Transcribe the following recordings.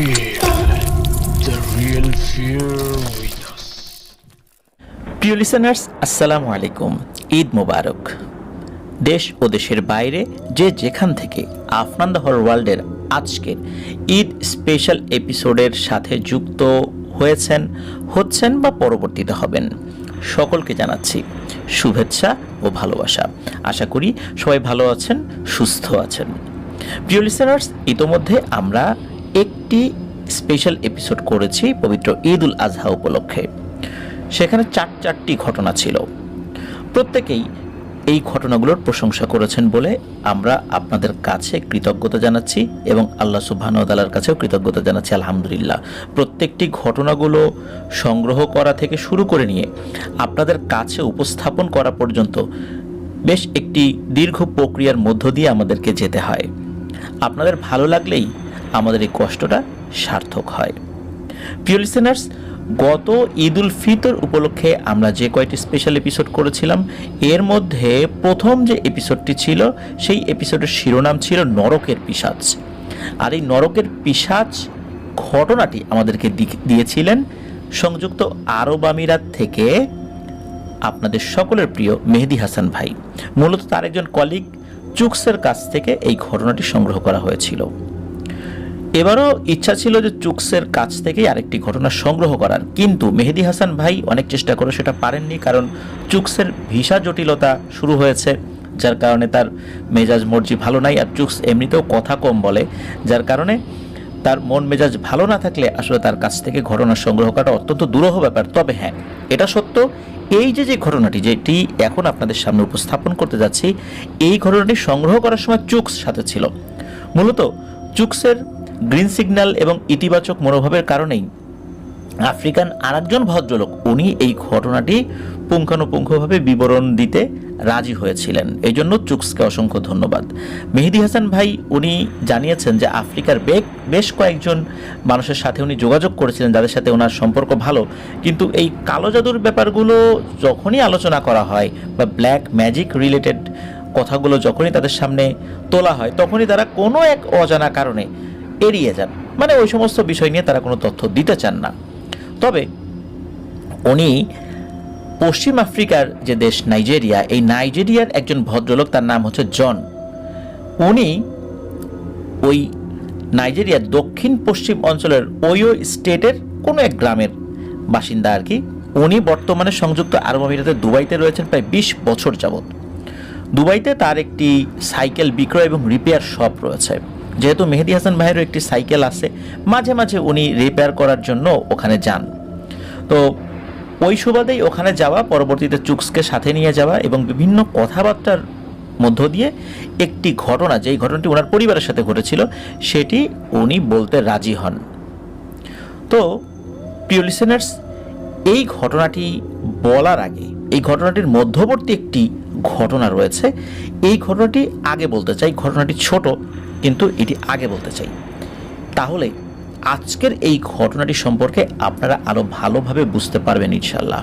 Feel the real fear with us. প্রিয় listeners, আসসালামু আলাইকুম। ঈদ মোবারক। দেশ ও দেশের বাইরে যে যেখান থেকে আফনান দ্য হরর ওয়ার্ল্ডের আজকের ঈদ স্পেশাল এপিসোডের সাথে যুক্ত হচ্ছেন বা পরবর্তীতে হবেন, সকলকে জানাচ্ছি শুভেচ্ছা ও ভালোবাসা। আশা করি সবাই ভালো আছেন, সুস্থ আছেন। প্রিয় লিসেনার্স, ইতোমধ্যে আমরা একটি স্পেশাল এপিসোড করেছি পবিত্র ঈদ উল আজহা উপলক্ষে। সেখানে চারটি ঘটনা ছিল। প্রত্যেকেই এই ঘটনাগুলোর প্রশংসা করেছেন বলে আমরা আপনাদের কাছে কৃতজ্ঞতা জানাচ্ছি এবং আল্লাহ সুবহানাহু ওয়া তাআলার কাছেও কৃতজ্ঞতা জানাচ্ছি, আলহামদুলিল্লাহ। প্রত্যেকটি ঘটনাগুলো সংগ্রহ করা থেকে শুরু করে নিয়ে আপনাদের কাছে উপস্থাপন করা পর্যন্ত বেশ একটি দীর্ঘ প্রক্রিয়ার মধ্য দিয়ে আমাদেরকে যেতে হয়। আপনাদের ভালো লাগলেই আমাদের এই কষ্টটা সার্থক হয়। প্রিয় লিসেনার্স, গত ঈদ উল ফিতর উপলক্ষে আমরা যে কয়টি স্পেশাল এপিসোড করেছিলাম, এর মধ্যে প্রথম যে এপিসোডটি ছিল সেই এপিসোডের শিরোনাম ছিল নরকের পিশাচ। আর এই নরকের পিশাচ ঘটনাটি আমাদেরকে দিয়েছিলেন সংযুক্ত আরব আমিরাত থেকে আপনাদের সকলের প্রিয় মেহেদী হাসান ভাই। মূলত তার একজন কলিগ চুকসের কাছ থেকে এই ঘটনাটি সংগ্রহ করা হয়েছিল। এবারও ইচ্ছা ছিল যে চুকসের কাছ থেকেই আরেকটি ঘটনা সংগ্রহ করার, কিন্তু মেহেদী হাসান ভাই অনেক চেষ্টা করে সেটা পারেননি, কারণ চুকসের ভিসা জটিলতা শুরু হয়েছে, যার কারণে তার মেজাজ মর্জি ভালো নাই। আর চুকস এমনিতেও কথা কম বলে, যার কারণে তার মন মেজাজ ভালো না থাকলে আসলে তার কাছ থেকে ঘটনা সংগ্রহ করাটা অত্যন্ত দুরূহ ব্যাপার। তবে হ্যাঁ, এটা সত্য, এই যে ঘটনাটি যেটি এখন আপনাদের সামনে উপস্থাপন করতে যাচ্ছি, এই ঘটনাটি সংগ্রহ করার সময় চুকস সাথে ছিল। মূলত চুকসের গ্রিন সিগন্যাল এবং ইতিবাচক মনোভাবের কারণেই আফ্রিকান আরেকজন ভদ্রলোক উনি এই ঘটনাটি পুঙ্খানুপুঙ্খভাবে বিবরণ দিতে রাজি হয়েছিলেন। এই জন্য চুকসকে অসংখ্য ধন্যবাদ। মেহেদী হাসান ভাই উনি জানিয়েছেন যে আফ্রিকার বেশ কয়েকজন মানুষের সাথে উনি যোগাযোগ করেছিলেন যাদের সাথে ওনার সম্পর্ক ভালো, কিন্তু এই কালো জাদুর ব্যাপারগুলো যখনই আলোচনা করা হয় বা ব্ল্যাক ম্যাজিক রিলেটেড কথাগুলো যখনই তাদের সামনে তোলা হয়, তখনই তারা কোনো এক অজানা কারণে এড়িয়ে যান, মানে ওই সমস্ত বিষয় নিয়ে তারা কোনো তথ্য দিতে চান না। তবে উনি পশ্চিম আফ্রিকার যে দেশ নাইজেরিয়া, এই নাইজেরিয়ার একজন ভদ্রলোক, তার নাম হচ্ছে জন। উনি ওই নাইজেরিয়ার দক্ষিণ পশ্চিম অঞ্চলের ওয়ো স্টেটের কোনো এক গ্রামের বাসিন্দা আর কি। উনি বর্তমানে সংযুক্ত আরব আমিরাতের দুবাইতে রয়েছেন প্রায় 20 বছর যাবৎ। দুবাইতে তার একটি সাইকেল বিক্রয় এবং রিপেয়ার শপ রয়েছে। যেহেতু মেহেদী হাসান ভাইয়েরও একটি সাইকেল আছে, মাঝে মাঝে উনি রিপেয়ার করার জন্য ওখানে যান। তো ওই সুবাদেই ওখানে যাওয়া, পরবর্তীতে চুকসকে সাথে নিয়ে যাওয়া এবং বিভিন্ন কথাবার্তার মধ্য দিয়ে একটি ঘটনা, যেই ঘটনাটি ওনার পরিবারের সাথে ঘটেছিল, সেটি উনি বলতে রাজি হন। তো প্রিয় লিসেনার্স, এই ঘটনাটি বলার আগে এই ঘটনাটির মধ্যবর্তী একটি ঘটনা রয়েছে। এই ঘটনাটি আগে বলতে চাই। ঘটনাটি ছোট, কিন্তু এটি আগে বলতে চাই, তাহলে আজকের এই ঘটনাটি সম্পর্কে আপনারা আরও ভালোভাবে বুঝতে পারবেন ইনশাল্লাহ।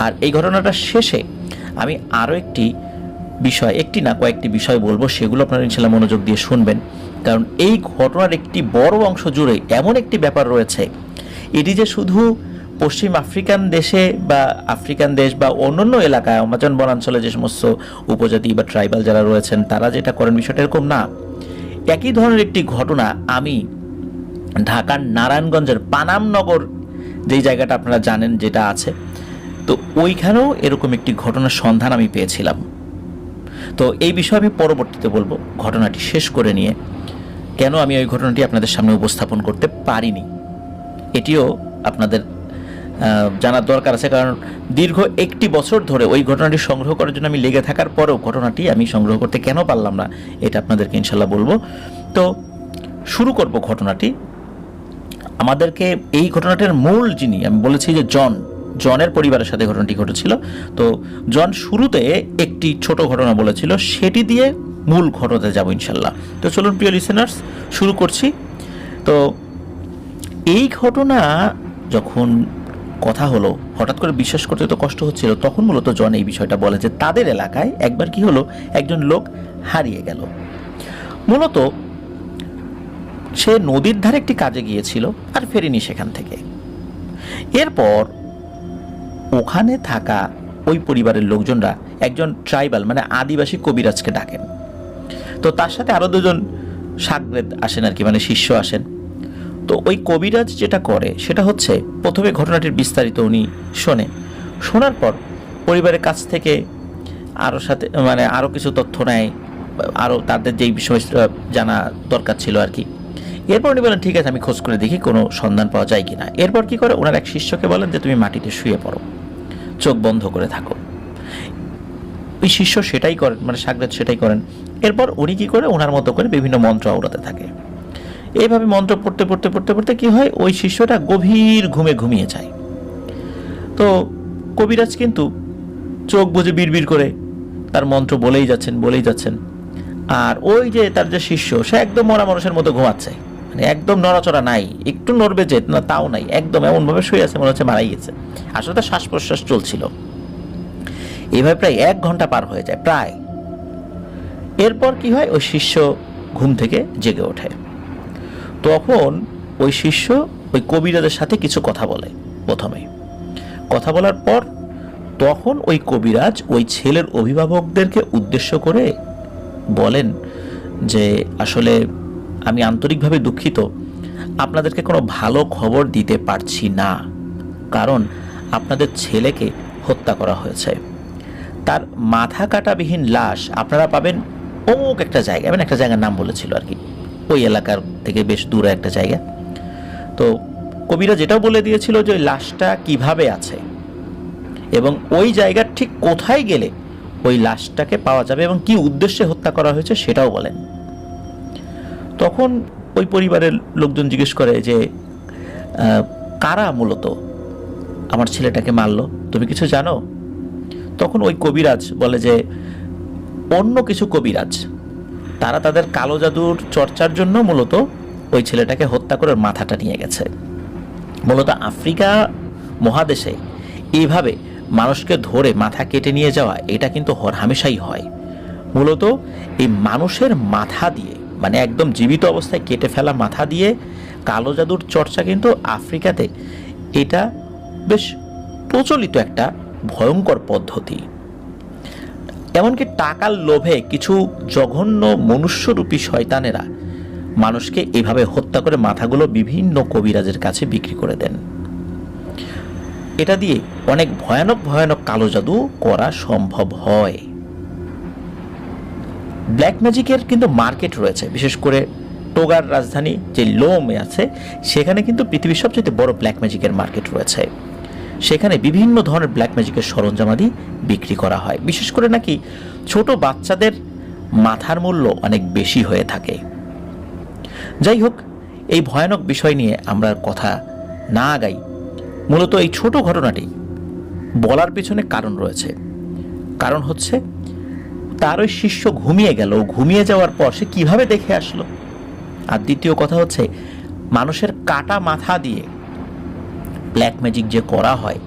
আর এই ঘটনাটার শেষে আমি আরও একটি না কয়েকটি বিষয় বলবো, সেগুলো আপনারা ইনশাল্লাহ মনোযোগ দিয়ে শুনবেন, কারণ এই ঘটনার একটি বড় অংশ জুড়ে এমন একটি ব্যাপার রয়েছে, এটি যে শুধু পশ্চিম আফ্রিকান দেশে বা আফ্রিকান দেশ বা অন্যান্য এলাকায় আমাজন বনাঞ্চলে যে সমস্ত উপজাতি বা ট্রাইবাল যারা রয়েছেন তারা যেটা করেন, বিষয়টা এরকম না। একই ধরনের একটি ঘটনা আমি ঢাকার নারায়ণগঞ্জের পানামনগর, যেই জায়গাটা আপনারা জানেন যেটা আছে, তো ওইখানেও এরকম একটি ঘটনার সন্ধান আমি পেয়েছিলাম। তো এই বিষয়ে আমি পরবর্তীতে বলবো, ঘটনাটি শেষ করে নিয়ে কেন আমি ওই ঘটনাটি আপনাদের সামনে উপস্থাপন করতে পারিনি, এটিও আপনাদের জানার দরকার আছে। কারণ দীর্ঘ 1 বছর ধরে ওই ঘটনাটি সংগ্রহ করার জন্য আমি লেগে থাকার পরেও ঘটনাটি আমি সংগ্রহ করতে কেন পারলাম না, এটা আপনাদেরকে ইনশাল্লাহ বলবো। তো শুরু করব ঘটনাটি। আমাদেরকে এই ঘটনাটির মূল যিনি, আমি বলেছি যে জনের পরিবারের সাথে ঘটনাটি ঘটেছিল। তো জন শুরুতে একটি ছোট ঘটনা বলেছিল, সেটি দিয়ে মূল ঘটনাতে যাব ইনশাল্লাহ। তো চলুন প্রিয় লিসেনার্স, শুরু করছি। তো এই ঘটনা যখন কথা হলো, হঠাৎ করে বিশ্বাস করতে তো কষ্ট হচ্ছিল, তখন মূলত জন এই বিষয়টা বলে যে তাদের এলাকায় একবার কি হলো, একজন লোক হারিয়ে গেল। মূলত সে নদীর ধারে একটি কাজে গিয়েছিল আর ফেরেনি সেখান থেকে। এরপর ওখানে থাকা ওই পরিবারের লোকজনরা একজন ট্রাইবাল মানে আদিবাসী কবিরাজকে ডাকেন। তো তার সাথে আরো দুজন শাগরেদ আসেন আর কি, মানে শিষ্য আসেন। তো ওই কবিরাজ যেটা করে সেটা হচ্ছে প্রথমে ঘটনাটির বিস্তারিত উনি শোনে, শোনার পর পরিবারের কাছ থেকে আরো কিছু তথ্য নেয়, আরো তাদের যেই বিষয় জানা দরকার ছিল আর কি। এরপর উনি বলেন ঠিক আছে আমি খোঁজ করে দেখি কোনো সন্ধান পাওয়া যায় কিনা। এরপর কি করে, ওনার এক শিষ্যকে বলেন যে তুমি মাটিতে শুয়ে পড়ো, চোখ বন্ধ করে থাকো। ওই শিষ্য সেটাই করেন, মানে শাগরেদ সেটাই করেন। এরপর উনি কি করে, ওনার মতো করে বিভিন্ন মন্ত্র আওড়াতে থাকে। এইভাবে মন্ত্র পড়তে পড়তে পড়তে পড়তে কি হয়, ওই শিষ্যটা গভীর ঘুমিয়ে যায়। তো কবিরাজ কিন্তু চোখ বুজে বিড়বিড় করে তার মন্ত্র বলেই যাচ্ছেন। আর ওই যে তার যে শিষ্য, সে একদম মরা মানুষের মতো ঘুমাচ্ছে, মানে একদম নড়াচড়া নাই, একটু নড়বে যে না তাও নাই, একদম এমন ভাবে শুয়ে আছে মনে হচ্ছে মারাই গেছে। আসলে তার শ্বাস প্রশ্বাস চলছিল। এইভাবে প্রায় 1 ঘন্টা পার হয়ে যায় প্রায়। এরপর কি হয়, ওই শিষ্য ঘুম থেকে জেগে ওঠে। তখন ওই শিষ্য ওই কবিরাজের সাথে কিছু কথা বলে। প্রথমে কথা বলার পর তখন ওই কবিরাজ ওই ছেলের অভিভাবকদেরকে উদ্দেশ্য করে বলেন যে আসলে আমি আন্তরিকভাবে দুঃখিত, আপনাদেরকে কোনো ভালো খবর দিতে পারছি না, কারণ আপনাদের ছেলেকে হত্যা করা হয়েছে। তার মাথা কাটাবিহীন লাশ আপনারা পাবেন অমুক একটা জায়গা, মানে একটা জায়গার নাম বলেছিল আর কি, ওই এলাকার থেকে বেশ দূরে একটা জায়গা। তো কবিরা যেটাও বলে দিয়েছিল যে ওই লাশটা কিভাবে আছে এবং ওই জায়গার ঠিক কোথায় গেলে ওই লাশটাকে পাওয়া যাবে এবং কি উদ্দেশ্যে হত্যা করা হয়েছে সেটাও বলেন। তখন ওই পরিবারের লোকজন জিজ্ঞেস করে যে কারা মূলত আমার ছেলেটাকে মারলো, তুমি কিছু জানো? তখন ওই কবিরাজ বলে যে অন্য কিছু কবিরাজ, তারা তাদের কালো জাদুর চর্চার জন্য মূলত ওই ছেলেটাকে হত্যা করে মাথাটা নিয়ে গেছে। মূলত আফ্রিকা মহাদেশে এইভাবে মানুষকে ধরে মাথা কেটে নিয়ে যাওয়া এটা কিন্তু হামেশাই হয়। মূলত এই মানুষের মাথা দিয়ে, মানে একদম জীবিত অবস্থায় কেটে ফেলা মাথা দিয়ে কালো জাদুর চর্চা কিন্তু আফ্রিকাতে এটা বেশ প্রচলিত একটা ভয়ঙ্কর পদ্ধতি। এমনকি টাকার লোভে কিছু জঘন্য মনুষ্যরূপী শয়তানেরা মানুষকে এভাবে হত্যা করে মাথাগুলো বিভিন্ন কবিরাজের কাছে বিক্রি করে দেন। এটা দিয়ে অনেক ভয়ানক ভয়ানক কালো জাদু করা সম্ভব হয়। ব্ল্যাক ম্যাজিকের কিন্তু মার্কেট রয়েছে, বিশেষ করে টোগার রাজধানী যে লোমে আছে সেখানে কিন্তু পৃথিবীর সবচেয়ে বড় ব্ল্যাক ম্যাজিকের মার্কেট রয়েছে। সেখানে বিভিন্ন ধরনের ব্ল্যাক ম্যাজিকের সরঞ্জামাদি বিক্রি করা হয়। বিশেষ করে নাকি ছোট বাচ্চাদের মাথার মূল্য অনেক বেশি হয়ে থাকে। যাই হোক, এই ভয়ানক বিষয় নিয়ে আমরা কথা না আগাই। মূলত এই ছোট ঘটনাটি বলার পেছনে কারণ রয়েছে। কারণ হচ্ছে তার ওই শিষ্য ঘুমিয়ে গেল, ঘুমিয়ে যাওয়ার পর সে কিভাবে দেখে আসলো। আর দ্বিতীয় কথা হচ্ছে মানুষের কাটা মাথা দিয়ে ব্ল্যাক ম্যাজিক যে করা হয়,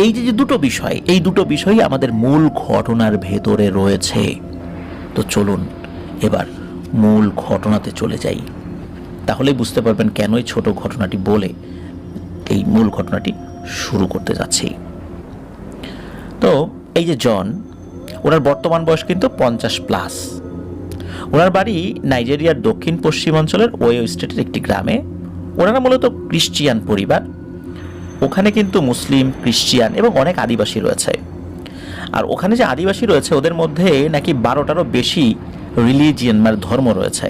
এই যে দুটো বিষয়, এই দুটো বিষয়ই আমাদের মূল ঘটনার ভেতরে রয়েছে। তো চলুন এবার মূল ঘটনাতে চলে যাই, তাহলেই বুঝতে পারবেন কেন এই ছোট ঘটনাটি বলে এই মূল ঘটনাটি শুরু করতে যাচ্ছি। তো এই যে জন, ওনার বর্তমান বয়স কিন্তু 50+। ওনার বাড়ি নাইজেরিয়ার দক্ষিণ পশ্চিমাঞ্চলের ওয়ো স্টেটের একটি গ্রামে। ওনারা মূলত ক্রিশ্চিয়ান পরিবার। ওখানে কিন্তু মুসলিম, ক্রিশ্চিয়ান এবং অনেক আদিবাসী রয়েছে। আর ওখানে যে আদিবাসী রয়েছে ওদের মধ্যে নাকি 12টারও বেশি রিলিজিয়ন মানে ধর্ম রয়েছে।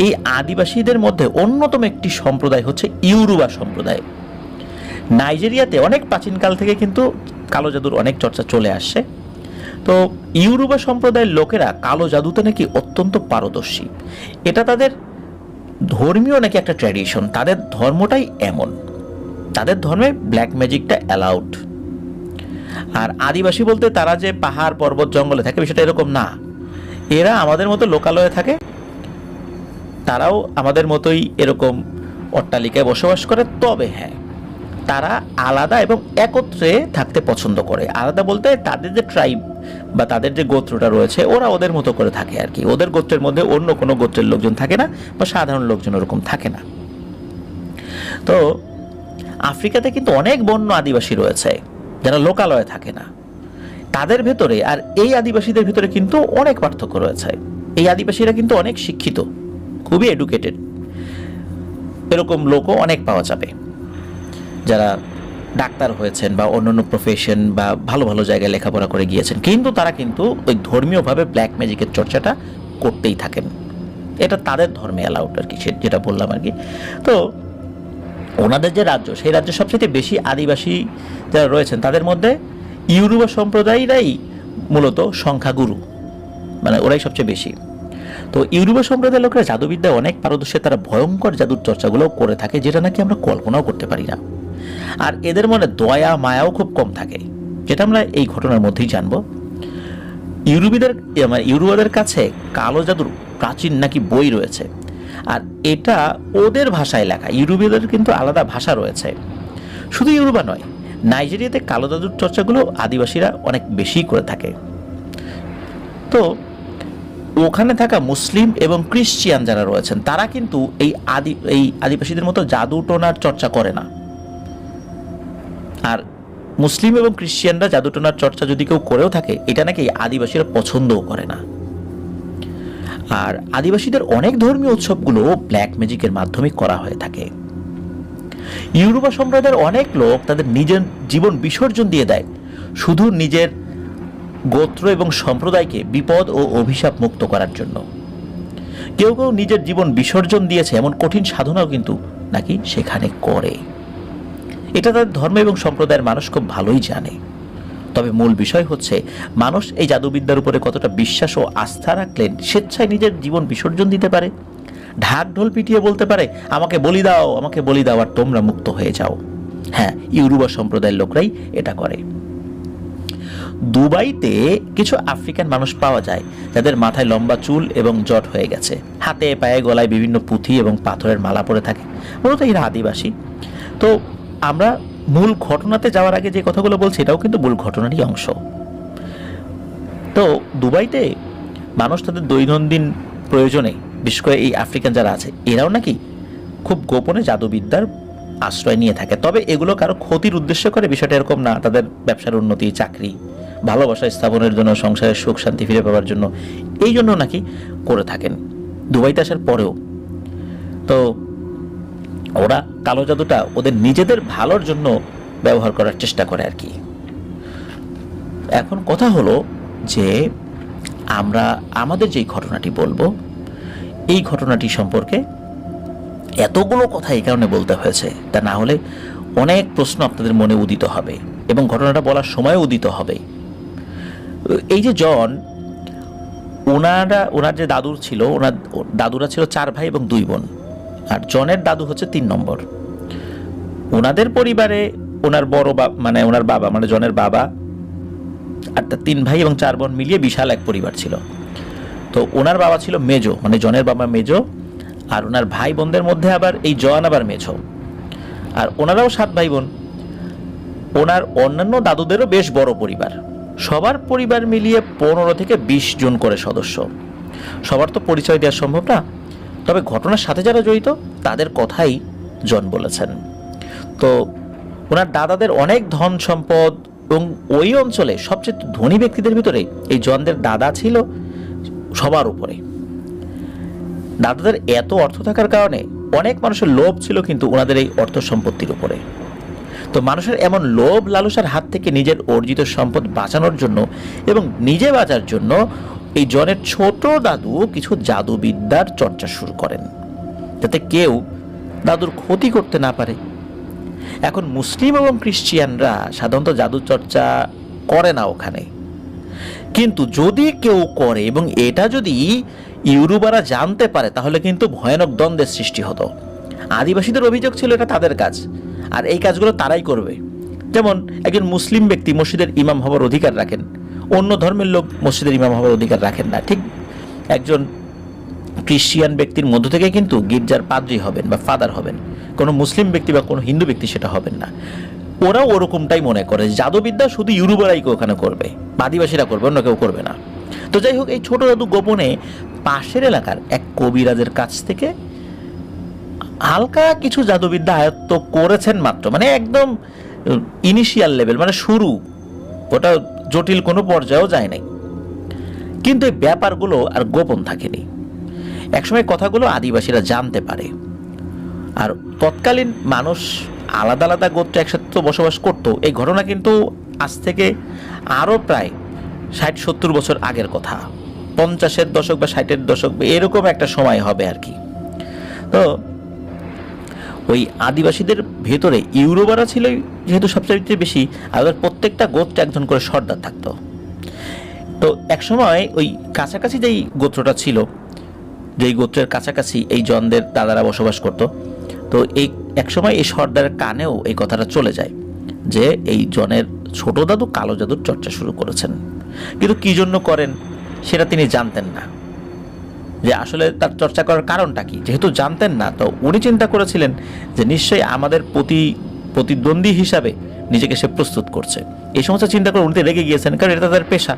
এই আদিবাসীদের মধ্যে অন্যতম একটি সম্প্রদায় হচ্ছে ইউরুবা সম্প্রদায়। নাইজেরিয়াতে অনেক প্রাচীনকাল থেকে কিন্তু কালো জাদুর অনেক চর্চা চলে আসছে। তো ইউরুবা সম্প্রদায়ের লোকেরা কালো জাদুতে নাকি অত্যন্ত পারদর্শী। এটা তাদের ধর্মীয় নাকি একটা ট্র্যাডিশন, তাদের ধর্মটাই এমন, তাদের ধর্মে ব্ল্যাক ম্যাজিকটা অ্যালাউড। আর আদিবাসী বলতে তারা যে পাহাড় পর্বত জঙ্গলে থাকে বিষয়টা এরকম না, এরা আমাদের মতো লোকালয়ে থাকে, তারাও আমাদের মতোই এরকম অট্টালিকায় বসবাস করে। তবে হ্যাঁ, তারা আলাদা এবং একত্রে থাকতে পছন্দ করে। আলাদা বলতে তাদের যে ট্রাইব বা তাদের যে গোত্রটা রয়েছে ওরা ওদের মতো করে থাকে আর কি। ওদের গোত্রের মধ্যে অন্য কোনো গোত্রের লোকজন থাকে না বা সাধারণ লোকজন ওরকম থাকে না। তো আফ্রিকাতে কিন্তু অনেক বন্য আদিবাসী রয়েছে যারা লোকালয়ে থাকে না। তাদের ভেতরে আর এই আদিবাসীদের ভেতরে কিন্তু অনেক পার্থক্য রয়েছে। এই আদিবাসীরা কিন্তু অনেক শিক্ষিত, খুবই এডুকেটেড। এরকম লোকও অনেক পাওয়া যাবে যারা ডাক্তার হয়েছেন বা অন্যান্য প্রফেশন বা ভালো ভালো জায়গায় লেখাপড়া করে গিয়েছেন, কিন্তু তারা কিন্তু ওই ধর্মীয়ভাবে ব্ল্যাক ম্যাজিকের চর্চাটা করতেই থাকেন। এটা তাদের ধর্মে অ্যালাউড আর কি, যেটা বললাম আর কি। তো ওনাদের যে রাজ্য, সেই রাজ্যে সবচেয়ে বেশি আদিবাসী যারা রয়েছেন তাদের মধ্যে ইউরোবা সম্প্রদায়রাই মূলত সংখ্যাগুরু, মানে ওরাই সবচেয়ে বেশি। তো ইউরোবা সম্প্রদায়ের লোকেরা জাদুবিদ্যায় অনেক পারদর্শী, তারা ভয়ঙ্কর জাদুর চর্চাগুলোও করে থাকে যেটা নাকি আমরা কল্পনাও করতে পারি না। আর এদের মনে দয়া মায়াও খুব কম থাকে, যেটা আমরা এই ঘটনার মধ্যেই জানব। ইউরোবাদের কাছে কালো জাদুর প্রাচীন নাকি বই রয়েছে, আর এটা ওদের ভাষায় লেখা। ইউরোপীয়দের কিন্তু আলাদা ভাষা রয়েছে। শুধু ইউরোপা নয়, নাইজেরিয়াতে কালো জাদুর চর্চাগুলো আদিবাসীরা অনেক বেশি করে থাকে। তো ওখানে থাকা মুসলিম এবং ক্রিশ্চিয়ান যারা রয়েছেন তারা কিন্তু এই আদিবাসীদের মতো জাদু টোনার চর্চা করে না। আর মুসলিম এবং ক্রিশ্চিয়ানরা জাদু টোনার চর্চা যদি কেউ করেও থাকে, এটা নাকি আদিবাসীরা পছন্দও করে না। আর আদিবাসীদের অনেক ধর্মীয় উৎসবগুলো ব্ল্যাক ম্যাজিকের মাধ্যমে করা হয়ে থাকে। ইউরোপা সম্প্রদায়ের অনেক লোক তাদের নিজের জীবন বিসর্জন দিয়ে দেয় শুধু নিজের গোত্র এবং সম্প্রদায়কে বিপদ ও অভিশাপ মুক্ত করার জন্য। কেউ কেউ নিজের জীবন বিসর্জন দিয়েছে, এমন কঠিন সাধনাও কিন্তু নাকি সেখানে করে। এটা তাদের ধর্ম এবং সম্প্রদায়ের মানুষ খুব ভালোই জানে। তবে মূল বিষয় হচ্ছে মানুষ এই জাদুবিদ্যার উপরে কতটা বিশ্বাস ও আস্থা রাখলেন স্বেচ্ছায় নিজের জীবন বিসর্জন দিতে পারে, ঢাক ঢোল পিটিয়ে বলতে পারে আমাকে বলি দাও, আমাকে বলি দাও, আর তোমরা মুক্ত হয়ে যাও। হ্যাঁ, ইউরোপা সম্প্রদায়ের লোকরাই এটা করে। দুবাইতে কিছু আফ্রিকান মানুষ পাওয়া যায় যাদের মাথায় লম্বা চুল এবং জট হয়ে গেছে, হাতে পায়ে গলায় বিভিন্ন পুঁথি এবং পাথরের মালা পরে থাকে। মূলত এরা আদিবাসী। তো আমরা মূল ঘটনাতে যাওয়ার আগে যে কথাগুলো বলছি এটাও কিন্তু মূল ঘটনারই অংশ। তো দুবাইতে মানুষ তাদের দৈনন্দিন প্রয়োজনে, বিশেষ করে এই আফ্রিকান যারা আছে এরাও নাকি খুব গোপনে জাদুবিদ্যার আশ্রয় নিয়ে থাকে। তবে এগুলো কারো ক্ষতির উদ্দেশ্য করে বিষয়টা এরকম না। তাদের ব্যবসার উন্নতি, চাকরি, ভালোবাসা স্থাপনের জন্য, সংসারের সুখ শান্তি ফিরে পাওয়ার জন্য, এই জন্য নাকি করে থাকেন দুবাইতে আসার পরেও। তো ওরা কালো জাদুটা ওদের নিজেদের ভালোর জন্য ব্যবহার করার চেষ্টা করে আর কি। এখন কথা হলো যে আমরা আমাদের যেই ঘটনাটি বলবো, এই ঘটনাটি সম্পর্কে এতগুলো কথা এই কারণে বলতে হয়েছে, তা না হলে অনেক প্রশ্ন আপনাদের মনে উদিত হবে এবং ঘটনাটা বলার সময় উদিত হবে। এই যে জন, ওনার যে দাদুর ছিল, ওনার দাদুরা ছিল 4 ভাই এবং 2 বোন, আর জনের দাদু হচ্ছে 3 নম্বর। ওনাদের পরিবারে ওনার বড় ওনার বাবা মানে জনের বাবা আর তার 3 ভাই এবং 4 বোন মিলিয়ে বিশাল এক পরিবার ছিল। তো ওনার বাবা ছিল মেজো, মানে জনের বাবা মেজো, আর ওনার ভাই বোনদের মধ্যে আবার এই জন আবার মেজো, আর ওনারাও 7 ভাই বোন। ওনার অন্যান্য দাদুদেরও বেশ বড় পরিবার। সবার পরিবার মিলিয়ে 15 থেকে 20 জন করে সদস্য। সবার তো পরিচয় দেওয়া সম্ভব না, তবে ঘটনার সাথে যারা জড়িত তাদের কথাই জন বলেছেন। তো ওনার দাদাদের অনেক ধন সম্পদ এবং ওই অঞ্চলে সবচেয়ে ধনী ব্যক্তিদের ভিতরে এই জনদের দাদা ছিল সবার উপরে। দাদাদের এত অর্থ থাকার কারণে অনেক মানুষের লোভ ছিল কিন্তু ওনাদের এই অর্থ সম্পত্তির উপরে। তো মানুষের এমন লোভ লালসার হাত থেকে নিজের অর্জিত সম্পদ বাঁচানোর জন্য এবং নিজে বাঁচার জন্য এই জনের ছোট দাদু কিছু জাদুবিদ্যার চর্চা শুরু করেন, যাতে কেউ দাদুর ক্ষতি করতে না পারে। এখন মুসলিম এবং ক্রিশ্চিয়ানরা সাধারণত জাদু চর্চা করে না ওখানে, কিন্তু যদি কেউ করে এবং এটা যদি ইউরোপারা জানতে পারে তাহলে কিন্তু ভয়ানক দ্বন্দ্বের সৃষ্টি হতো। আদিবাসীদের অভিযোগ ছিল এটা তাদের কাজ, আর এই কাজগুলো তারাই করবে। যেমন একজন মুসলিম ব্যক্তি মসজিদের ইমাম হওয়ার অধিকার রাখেন, অন্য ধর্মের লোক মসজিদের ইমাম হওয়ার অধিকার রাখেন না। ঠিক একজন ক্রিশ্চিয়ান ব্যক্তির মধ্য থেকে কিন্তু গির্জার পাদ্রী হবেন বা ফাদার হবেন, কোনো মুসলিম ব্যক্তি বা কোনো হিন্দু ব্যক্তি সেটা হবেন না। ওরাও ওরকমটাই মনে করে, জাদুবিদ্যা শুধু ইউরোপেরাই ওখানে করবে, আদিবাসীরা করবে, অন্য কেউ করবে না। তো যাই হোক, এই ছোট দাদু গোপনে পাশের এলাকার এক কবিরাজের কাছ থেকে হালকা কিছু জাদুবিদ্যা আয়ত্ত করেছেন মাত্র, মানে একদম ইনিশিয়াল লেভেল, মানে শুরু, ওটা জটিল কোনো পর্যায়েও যায় নাই। কিন্তু এই ব্যাপারগুলো আর গোপন থাকেনি। একসময় কথাগুলো আদিবাসীরা জানতে পারে। আর তৎকালীন মানুষ আলাদা আলাদা গোত্রে একসাথে তো বসবাস করতো। এই ঘটনা কিন্তু আজ থেকে আরও প্রায় 60-70 বছর আগের কথা, 50-এর দশক বা 60-এর দশক, এরকম একটা সময় হবে আর কি। তো ওই আদিবাসীদের ভেতরে ইউরোপরা ছিল যেহেতু সবচেয়ে বেশি, আর প্রত্যেকটা গোত্রে একজন করে সর্দার থাকতো। তো একসময় ওই কাছাকাছি যেই গোত্রটা ছিল, যেই গোত্রের কাছাকাছি এই জনদের দাদারা বসবাস করত, তো এই একসময় এই সর্দারের কানেও এই কথাটা চলে যায় যে এই জনের ছোট দাদু কালো জাদুর চর্চা শুরু করেছেন। কিন্তু কি জন্য করেন সেটা তিনি জানতেন না, যে আসলে তার চর্চা করার কারণটা কি, যেহেতু জানতেন না। তো উনি চিন্তা করেছিলেন যে নিশ্চয়ই আমাদের প্রতিদ্বন্দ্বী হিসাবে নিজেকে সে প্রস্তুত করছে। এই সমস্ত চিন্তা করে উনি রেগে গিয়েছেন, কারণ এটা তাদের পেশা।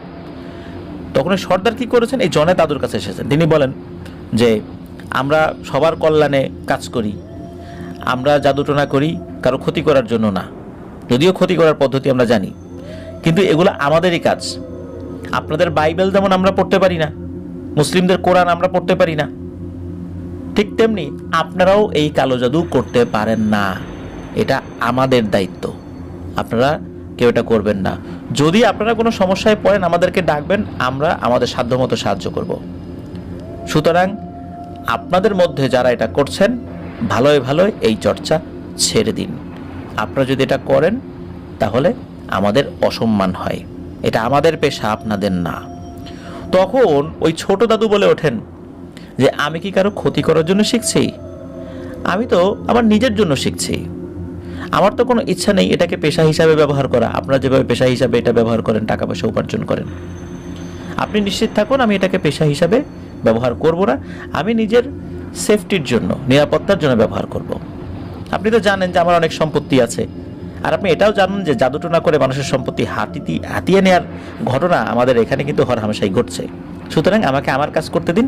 তখন ওই সর্দার কি করেছেন, এই জনের দাদুর কাছে এসেছেন। তিনি বলেন যে আমরা সবার কল্যাণে কাজ করি, আমরা জাদুটোনা করি কারো ক্ষতি করার জন্য না, যদিও ক্ষতি করার পদ্ধতি আমরা জানি, কিন্তু এগুলো আমাদেরই কাজ। আপনাদের বাইবেল যেমন আমরা পড়তে পারি না, মুসলিমদের কোরআন আমরা পড়তে পারি না, ঠিক তেমনি আপনারাও এই কালো জাদু করতে পারেন না। এটা আমাদের দায়িত্ব, আপনারা কেউ এটা করবেন না। যদি আপনারা কোনো সমস্যায় পড়েন আমাদেরকে ডাকবেন, আমরা আমাদের সাধ্যমতো সাহায্য করব। সুতরাং আপনাদের মধ্যে যারা এটা করছেন, ভালোই ভালোই এই চর্চা ছেড়ে দিন। আপনারা যদি এটা করেন তাহলে আমাদের অসম্মান হয়, এটা আমাদের পেশা, আপনাদের না। তখন ওই ছোট দাদু বলে ওঠেন যে আমি কি কারো ক্ষতি করার জন্য শিখছি? আমি তো আমার নিজের জন্য শিখছি। আমার তো কোনো ইচ্ছা নেই এটাকে পেশা হিসাবে ব্যবহার করা। আপনারা যেভাবে পেশা হিসাবে এটা ব্যবহার করেন, টাকা পয়সা উপার্জন করেন, আপনি নিশ্চিত থাকুন আমি এটাকে পেশা হিসাবে ব্যবহার করব না। আমি নিজের সেফটির জন্য, নিরাপত্তার জন্য ব্যবহার করব। আপনি তো জানেন যে আমার অনেক সম্পত্তি আছে, আর আপনি এটাও জানেন যে জাদুটোনা করে মানুষের সম্পত্তি হাতিয়ে নেওয়ার ঘটনা আমাদের এখানে কিন্তু হরহামেশাই ঘটছে। সুতরাং আমাকে আমার কাজ করতে দিন,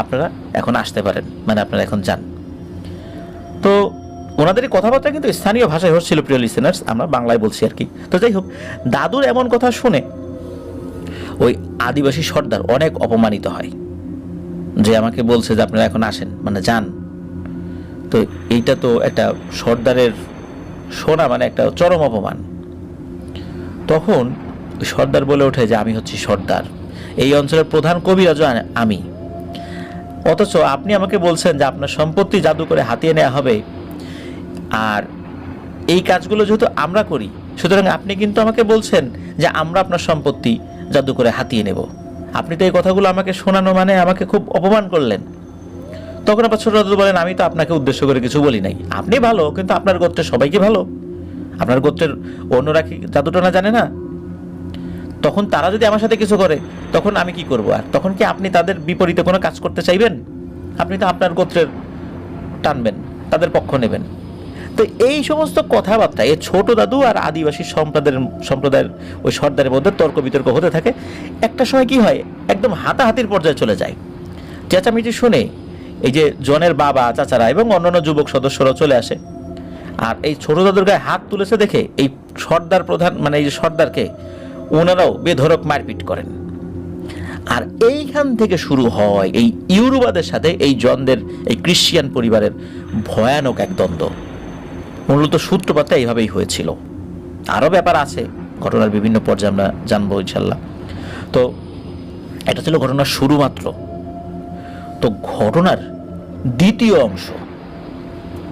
আপনারা এখন আসতে পারেন, মানে আপনারা এখন যান। তো ওনাদের এই কথাবার্তা কিন্তু স্থানীয় ভাষায় হচ্ছিল, প্রিয় লিসেনার্স, আমরা বাংলায় বলছি আর কি। তো যাই হোক, দাদুর এমন কথা শুনে ওই আদিবাসী সর্দার অনেক অপমানিত হয়, যে আমাকে বলছে যে আপনারা এখন আসেন, মানে যান। তো এইটা তো একটা সর্দারের শোনা মানে একটা চরম অপমান। তখন সর্দার বলে ওঠে যে আমি হচ্ছি সর্দার, এই অঞ্চলের প্রধান কবিরাজও আমি, অথচ আপনি আমাকে বলছেন যে আপনার সম্পত্তি জাদু করে হাতিয়ে নেওয়া হবে, আর এই কাজগুলো যেহেতু আমরা করি, সুতরাং আপনি কিন্তু আমাকে বলছেন যে আমরা আপনার সম্পত্তি জাদু করে হাতিয়ে নেব। আপনি তো এই কথাগুলো আমাকে শোনানো মানে আমাকে খুব অপমান করলেন। তখন আবার ছোট দাদু বলেন আমি তো আপনাকে উদ্দেশ্য করে কিছু বলি নাই, আপনি ভালো, কিন্তু আপনার গোত্রের সবাইকে ভালো, আপনার গোত্রের অন্যরা কি জাদুটোনা জানে না? তখন তারা যদি আমার সাথে কিছু করে তখন আমি কি করব? আর তখন কি আপনি তাদের বিপরীতে কোনো কাজ করতে চাইবেন? আপনি তো আপনার গোত্রের টানবেন, তাদের পক্ষ নেবেন। তো এই সমস্ত কথাবার্তা এই ছোট দাদু আর আদিবাসী সম্প্রদায়ের ওই সর্দারের মধ্যে তর্ক বিতর্ক হতে থাকে। একটা সময় কি হয়, একদম হাতাহাতির পর্যায়ে চলে যায়। চেঁচামেচি শুনে এই যে জনের বাবা, চাচারা এবং অন্যান্য যুবক সদস্যরা চলে আসে, আর এই ছোট দাদুর গায়ে হাত তুলেছে দেখে এই সর্দার প্রধান, মানে এই যে সর্দারকে, ওনারাও বেধড়ক মারপিট করেন। আর এইখান থেকে শুরু হয় এই ইউরোবাদের সাথে এই জনদের, এই ক্রিশ্চিয়ান পরিবারের ভয়ানক এক দ্বন্দ্ব। মূলত সূত্রপাতটা এইভাবেই হয়েছিল। আরও ব্যাপার আছে, ঘটনার বিভিন্ন পর্যায়ে আমরা জানবো ইনশাল্লাহ। তো এটা ছিল ঘটনার শুরু মাত্র। তো ঘটনার দ্বিতীয় অংশ,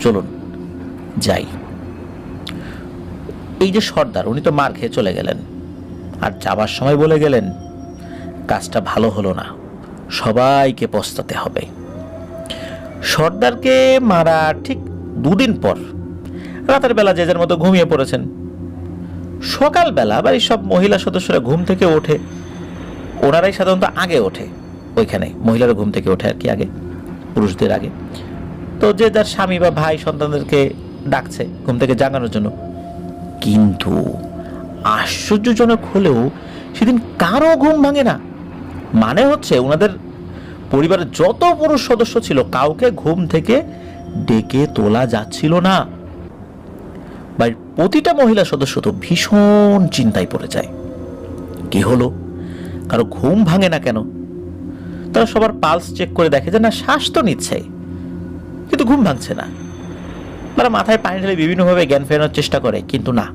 চলুন যাই। এই যে সর্দার, উনি তো মার খেয়ে চলে গেলেন, আর যাবার সময় বলে গেলেন কাজটা ভালো হলো না, সবাইকে পস্তাতে হবে। সর্দারকে মারা ঠিক 2 দিন পর রাতের বেলা যে যার মতো ঘুমিয়ে পড়েছেন। সকালবেলা বাড়ির সব মহিলা সদস্যরা ঘুম থেকে ওঠে, ওনারাই সাধারণত আগে ওঠে, ওইখানে মহিলারা ঘুম থেকে ওঠে আর কি আগে, পুরুষদের আগে। তো যে যার স্বামী বা ভাই সন্তানদেরকে ডাকছে ঘুম থেকে জাগানোর জন্য। কিন্তু আশ্চর্যজনক হলেও সেদিন কারো ঘুম ভাঙে না। মানে হচ্ছে ওনাদের পরিবারের যত পুরুষ সদস্য ছিল কাউকে ঘুম থেকে ডেকে তোলা যাচ্ছিল না। বাড়ির প্রতিটা মহিলা সদস্য তো ভীষণ চিন্তায় পড়ে যায়, কি হলো, কারো ঘুম ভাঙে না কেন? তারা সবার পালস চেক করে দেখে যে না, শ্বাস তো নিচ্ছে কিন্তু ঘুম ভাঙছে না। তারা মাথায় পানি ঢেলে বিভিন্নভাবে জ্ঞান ফেরানোর চেষ্টা করে, কিন্তু না,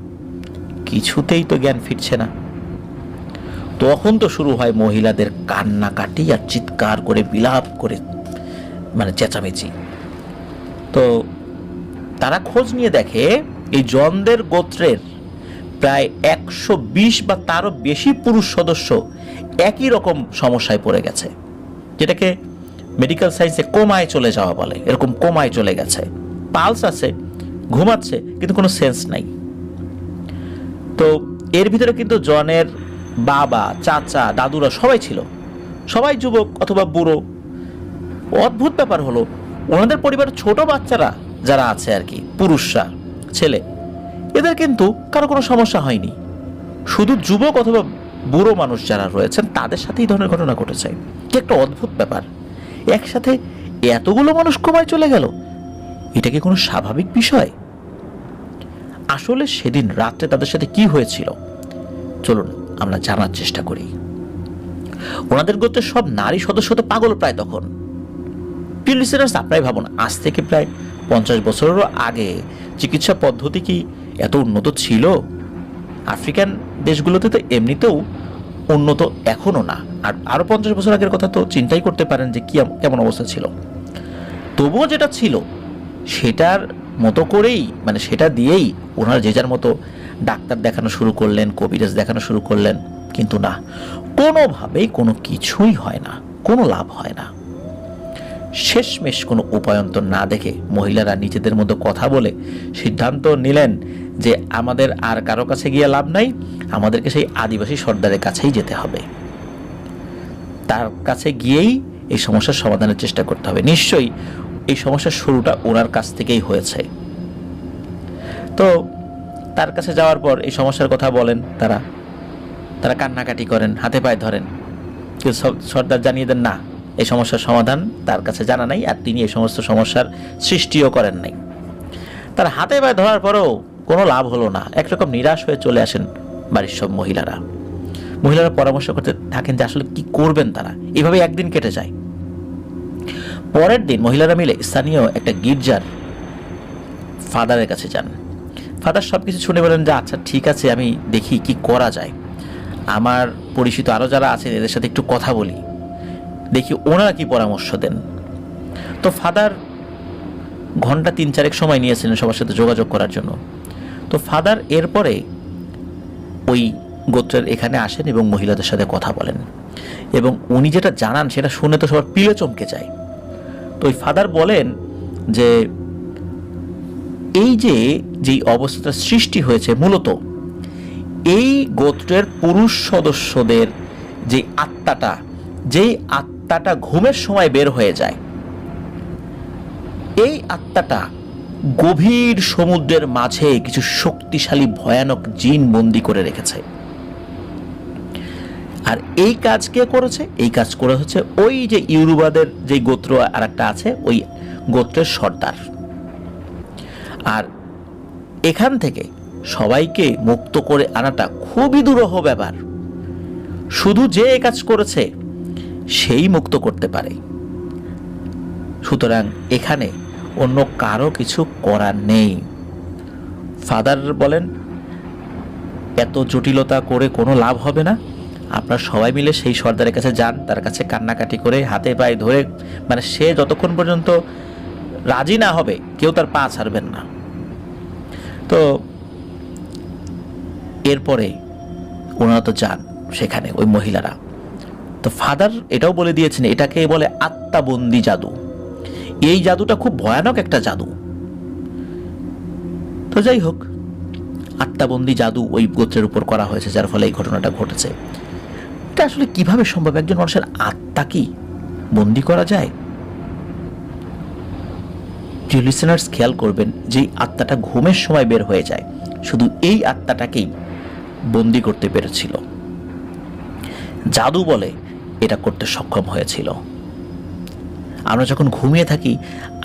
কিছুতেই তো জ্ঞান ফিরছে না। তখন তো শুরু হয় মহিলাদের কান্নাকাটি আর চিৎকার করে বিলাপ করে, মানে চেঁচামেচি। তো তারা খোঁজ নিয়ে দেখে এই জনদের গোত্রের প্রায় 120 বা তারও বেশি পুরুষ সদস্য একই রকম সমস্যায় পড়ে গেছে, যেটাকে মেডিকেল সায়েন্সে কোমায় চলে যাওয়া বলে। এরকম কোমায় চলে গেছে, পালস আছে, ঘুমাচ্ছে কিন্তু কোনো সেন্স নাই। তো এর ভিতরে কিন্তু জনের বাবা, চাচা, দাদুরা সবাই ছিল, সবাই যুবক অথবা বুড়ো। অদ্ভুত ব্যাপার হলো ওনাদের পরিবারের ছোট বাচ্চারা যারা আছে আর কি, পুরুষরা, ছেলে, এদের কিন্তু কারো কোনো সমস্যা হয়নি। শুধু যুবক অথবা বুড়ো মানুষ যারা রয়েছেন তাদের সাথে এই ধরনের ঘটনা ঘটেছে। কি একটা অদ্ভুত ব্যাপার, একসাথে এতগুলো মানুষ কোমায় চলে গেল, এটা কি কোনো স্বাভাবিক বিষয়? আসলে সেদিন রাত্রে তাদের সাথে কি হয়েছিল চলুন আমরা জানার চেষ্টা করি। ওনাদের গোত্রের সব নারী সদস্য তো পাগল প্রায় তখন। প্রিয় লিসেনার্স, আপনারাই ভাবুন, আজ থেকে প্রায় 50 বছরেরও আগে চিকিৎসা পদ্ধতি কি এত উন্নত ছিল? আফ্রিকান দেশগুলোতে তো এমনিতেও উন্নত এখনো না, আর আরো 50 বছর আগের কথা তো চিন্তাই করতে পারেন যে কি কেমন অবস্থা ছিল। তবুও যেটা ছিল সেটার মতো করেই, মানে সেটা দিয়েই ওনারা যে যার মতো ডাক্তার দেখানো শুরু করলেন, কবিরাজ দেখানো শুরু করলেন, কিন্তু না, কোনোভাবেই কোনো কিছুই হয় না, কোনো লাভ হয় না। শেষমেশ কোনো উপায়ন্তর না দেখে মহিলারা নিজেদের মতো কথা বলে সিদ্ধান্ত নিলেন যে আমাদের আর কারো কাছে গিয়ে লাভ নাই, আমাদেরকে সেই আদিবাসী সর্দারের কাছেই যেতে হবে, তার কাছে গিয়েই এই সমস্যার সমাধানের চেষ্টা করতে হবে। নিশ্চয়ই এই সমস্যার শুরুটা ওনার কাছ থেকেই হয়েছে। তো তার কাছে যাওয়ার পর এই সমস্যার কথা বলেন, তারা কান্নাকাটি করেন, হাতে পায়ে ধরেন, কিন্তু সর্দার জানিয়ে দেন না, এই সমস্যার সমাধান তার কাছে জানা নাই, আর তিনি এই সমস্ত সমস্যার সৃষ্টিও করেন নাই। তার হাতে পায়ে ধরার পরেও কোনো লাভ হলো না, একরকম নিরাশ হয়ে চলে আসেন বাড়ির সব মহিলারা। পরামর্শ করতে থাকেন যে আসলে কি করবেন তারা। এভাবে একদিন কেটে যায়। পরের দিন মহিলারা মিলে স্থানীয় একটা গির্জার ফাদারের কাছে যান। ফাদার সবকিছু শুনে বলেন যে আচ্ছা ঠিক আছে, আমি দেখি কি করা যায়, আমার পরিচিত আরো যারা আছে এদের সাথে একটু কথা বলি, দেখি ওনারা কি পরামর্শ দেন। তো ফাদার ঘন্টা 3-4 সময় নিয়েছিলেন সবার সাথে যোগাযোগ করার জন্য। তো ফাদার এরপরে ওই গোত্রের এখানে আসেন এবং মহিলাদের সাথে কথা বলেন, এবং উনি যেটা জানান সেটা শুনে তো সবার পিলে চমকে যায়। তো ওই ফাদার বলেন যে এই যেই অবস্থাটা সৃষ্টি হয়েছে, মূলত এই গোত্রের পুরুষ সদস্যদের যেই আত্মাটা ঘুমের সময় বের হয়ে যায়, এই আত্মাটা গভীর সমুদ্রের মাঝে কিছু শক্তিশালী ভয়ানক জিন বন্দি করে রেখেছে। আর এই কাজ কে করেছে? এই কাজ করে হচ্ছে ওই যে ইউরুবাদের যে গোত্র আর একটা আছে, ওই গোত্রের সর্দার। আর এখান থেকে সবাইকে মুক্ত করে আনাটা খুবই দুরূহ ব্যাপার। শুধু যে এই কাজ করেছে সেই মুক্ত করতে পারে। সুতরাং এখানে অন্য কারো কিছু করার নেই। ফাদার বলেন এত জটিলতা করে কোনো লাভ হবে না, আপনারা সবাই মিলে সেই সর্দারের কাছে যান, তার কাছে কান্নাকাটি করে হাতে পায়ে ধরে, মানে সে যতক্ষণ পর্যন্ত রাজি না হবে কেউ তার পা ছাড়বেন না। তো এরপরে ওনারা তো যান সেখানে, ওই মহিলারা। তো ফাদার এটাও বলে দিয়েছেন এটাকে বলে আত্মাবন্দি জাদু। এই জাদুটা খুব ভয়ানক একটা জাদু। তো যাই হোক, আত্মাবন্দি জাদু ওই গোত্রের উপর করা হয়েছে, যার ফলে এই ঘটনাটা ঘটেছে। এটা আসলে কিভাবে সম্ভব? একজন মানুষের আত্মা কি বন্দি করা যায়? প্রিয় লিসেনার্স, খেয়াল করবেন যে আত্মাটা ঘুমের সময় বের হয়ে যায়, শুধু এই আত্মাটাকেই বন্দি করতে পেরেছিল। জাদু বলে এটা করতে সক্ষম হয়েছিল। আমরা যখন ঘুমিয়ে থাকি,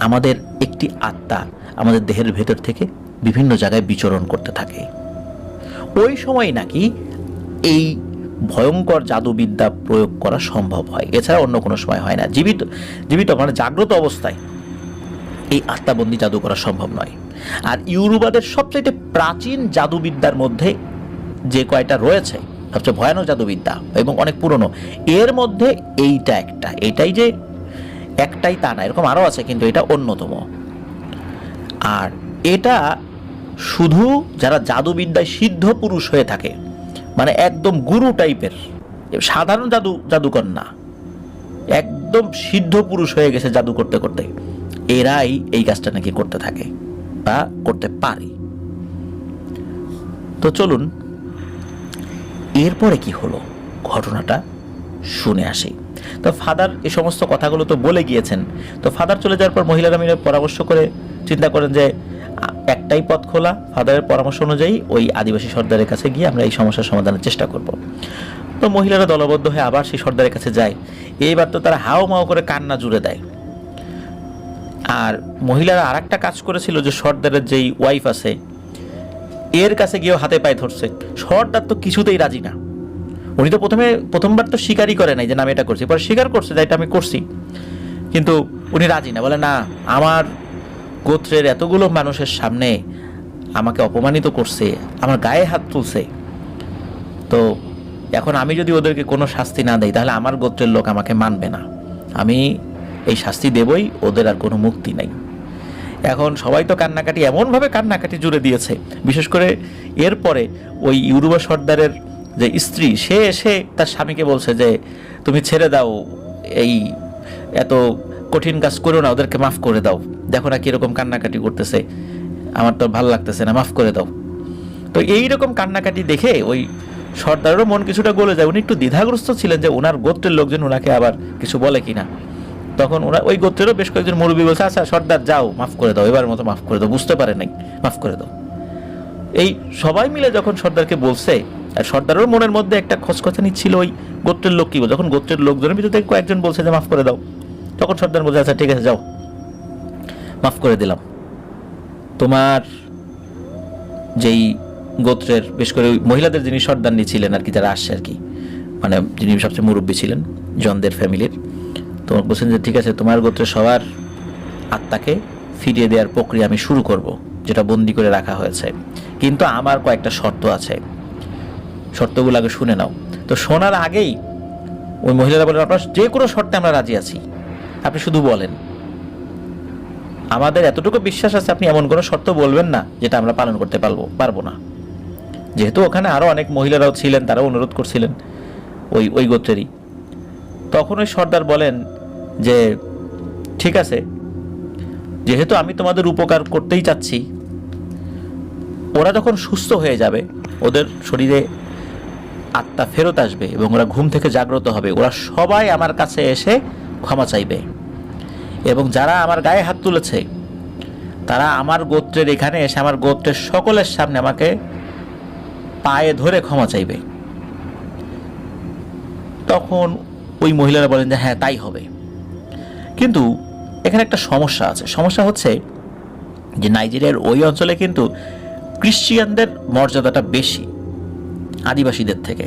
আমাদের একটি আত্মা আমাদের দেহের ভেতর থেকে বিভিন্ন জায়গায় বিচরণ করতে থাকে। ওই সময় নাকি এই ভয়ঙ্কর জাদুবিদ্যা প্রয়োগ করা সম্ভব হয়, এছাড়া অন্য কোনো সময় হয় না। জীবিত মানে জাগ্রত অবস্থায় এই আত্মাবন্দি জাদু করা সম্ভব নয়। আর ইউরোবাদের সবচেয়ে প্রাচীন জাদুবিদ্যার মধ্যে যে কয়টা রয়েছে, সবচেয়ে ভয়ানক জাদুবিদ্যা এবং অনেক পুরনো, এর মধ্যে এইটা একটা। এটাই যে একটাই তা না, এরকম আরও আছে, কিন্তু এটা অন্যতম। আর এটা শুধু যারা জাদুবিদ্যায় সিদ্ধ পুরুষ হয়ে থাকে, মানে একদম গুরু টাইপের, সাধারণ জাদুকর না, একদম সিদ্ধ পুরুষ হয়ে গেছে জাদু করতে করতে, এরাই এই কাজটা নাকি করতে থাকে বা করতে পারে। তো চলুন এরপরে কি হলো ঘটনাটা শুনে আসি। তো ফাদার এই সমস্ত কথাগুলো তো বলে গিয়েছেন। তো ফাদার চলে যাওয়ার পর মহিলারা মিলে পরামর্শ করে চিন্তা করেন যে একটাই পথ খোলা। ফাদারের পরামর্শ অনুযায়ী ওই আদিবাসী সর্দারের কাছে গিয়ে আমরা এই সমস্যার সমাধানের চেষ্টা করব। তো মহিলারা দলবদ্ধ হয়ে আবার সেই সর্দারের কাছে যায়। এইবার তো তারা হাও মাও করে কান্না জুড়ে দেয়। আর মহিলারা আর একটা কাজ করেছিল যে সর্দারের যেই ওয়াইফ আছে এর কাছে গিয়েও হাতে পায়ে ধরছে। সর্দার তো কিছুতেই রাজি না। উনি তো প্রথমবার তো স্বীকারই করে নাই যে আমি এটা করছি, পরে স্বীকার করছে যে এটা আমি করছি, কিন্তু উনি রাজি না। বলে না, আমার গোত্রের এতগুলো মানুষের সামনে আমাকে অপমানিত করছে, আমার গায়ে হাত তুলছে, তো এখন আমি যদি ওদেরকে কোনো শাস্তি না দেই তাহলে আমার গোত্রের লোক আমাকে মানবে না। আমি এই শাস্তি দেবই, ওদের আর কোনো মুক্তি নাই। এখন সবাই তো কান্নাকাটি, এমনভাবে কান্নাকাটি জুড়ে দিয়েছে। বিশেষ করে এরপরে ওই ইউরোবা সর্দারের যে স্ত্রী, সে এসে তার স্বামীকে বলছে যে তুমি ছেড়ে দাও, এই এত কঠিন কাজ করো না, ওদেরকে মাফ করে দাও, দেখো না কীরকম কান্নাকাটি করতেছে, আমার তো ভালো লাগতেছে না, মাফ করে দাও। তো এইরকম কান্নাকাটি দেখে ওই সর্দারেরও মন কিছুটা গলে যায়। উনি একটু দ্বিধাগ্রস্ত ছিলেন যে ওনার গোত্রের লোকজন ওনাকে আবার কিছু বলে কিনা। তখন ওরা ওই গোত্রেরও বেশ কয়েকজন মুরব্বী বলছে, আচ্ছা সর্দার যাও, মাফ করে দাও, এবার মতো মাফ করে দাও, বুঝতে পারে নাই, মাফ করে দাও। এই সবাই মিলে যখন সর্দারকে বলছে, আর সর্দারের মনের মধ্যে একটা খচখচানি ছিল ওই গোত্রের লোক কি বল। যখন গোত্রের লোকজনের ভিতর থেকে কয়েকজন বলছে যে মাফ করে দাও, তখন সর্দার বলছে আচ্ছা ঠিক আছে যাও, মাফ করে দিলাম। তোমার যেই গোত্রের বিশেষ করে ওই মহিলাদের যিনি সর্দারনি ছিলেন আর কি, যারা আসছে আর কি, মানে যিনি সবচেয়ে মুরব্বী ছিলেন জনদের ফ্যামিলির, তো বলছেন যে ঠিক আছে, তোমার গোত্রের সবার আত্মাকে ফিরিয়ে দেওয়ার প্রক্রিয়া আমি শুরু করব, যেটা বন্দি করে রাখা হয়েছে, কিন্তু আমার কয়েকটা শর্ত আছে, শর্তগুলো আগে শুনে নাও। তো শোনার আগেই ওই মহিলারা বলেন, আপনার যে কোনো শর্তে আমরা রাজি আছি, আপনি শুধু বলেন, আমাদের এতটুকু বিশ্বাস আছে আপনি এমন কোনো শর্ত বলবেন না যেটা আমরা পালন করতে পারবো না। যেহেতু ওখানে আরও অনেক মহিলারাও ছিলেন, তারাও অনুরোধ করছিলেন ওই গোত্রেরই। তখন ওই সর্দার বলেন যে ঠিক আছে, যেহেতু আমি তোমাদের উপকার করতেই চাচ্ছি, ওরা যখন সুস্থ হয়ে যাবে, ওদের শরীরে আত্মা ফেরত আসবে এবং ওরা ঘুম থেকে জাগ্রত হবে, ওরা সবাই আমার কাছে এসে ক্ষমা চাইবে, এবং যারা আমার গায়ে হাত তুলেছে তারা আমার গোত্রের এখানে এসে আমার গোত্রের সকলের সামনে আমাকে পায়ে ধরে ক্ষমা চাইবে। তখন ওই মহিলারা বলেন যে হ্যাঁ তাই হবে। কিন্তু এখানে একটা সমস্যা আছে। সমস্যা হচ্ছে যে নাইজেরিয়ার ওই অঞ্চলে কিন্তু ক্রিশ্চিয়ানদের মর্যাদাটা বেশি আদিবাসীদের থেকে।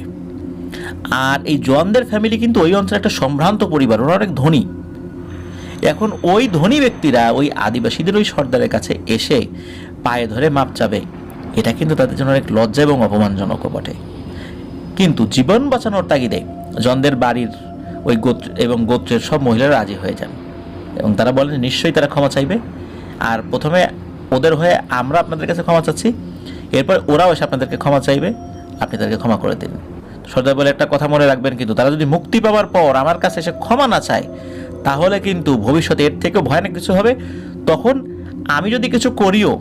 আর এই জনদের ফ্যামিলি কিন্তু ওই অঞ্চলে একটা সম্ভ্রান্ত পরিবার, ওরা অনেক ধনী। এখন ওই ধনী ব্যক্তিরা ওই আদিবাসীদের ওই সর্দারের কাছে এসে পায়ে ধরে মাপ চাবে, এটা কিন্তু তাদের জন্য অনেক লজ্জা এবং অপমানজনকও বটে। কিন্তু জীবন বাঁচানোর তাগিদে জনদের বাড়ির ওই গোত্র এবং গোত্রের সব মহিলারা রাজি হয়ে যান এবং তারা বলেন নিশ্চয়ই তারা ক্ষমা চাইবে। আর প্রথমে ওদের হয়ে আমরা আপনাদের কাছে ক্ষমা চাচ্ছি, এরপর ওরাও এসে আপনাদেরকে ক্ষমা চাইবে, আপনি তাদেরকে ক্ষমা করে দিন। সর্দার বলে একটা কথা মনে রাখবেন, কিন্তু তারা যদি মুক্তি পাওয়ার পর আমার কাছে এসে ক্ষমা না চায় তাহলে কিন্তু ভবিষ্যতে এর থেকেও ভয়ানক কিছু হবে। তখন আমি যদি কিছু করিও,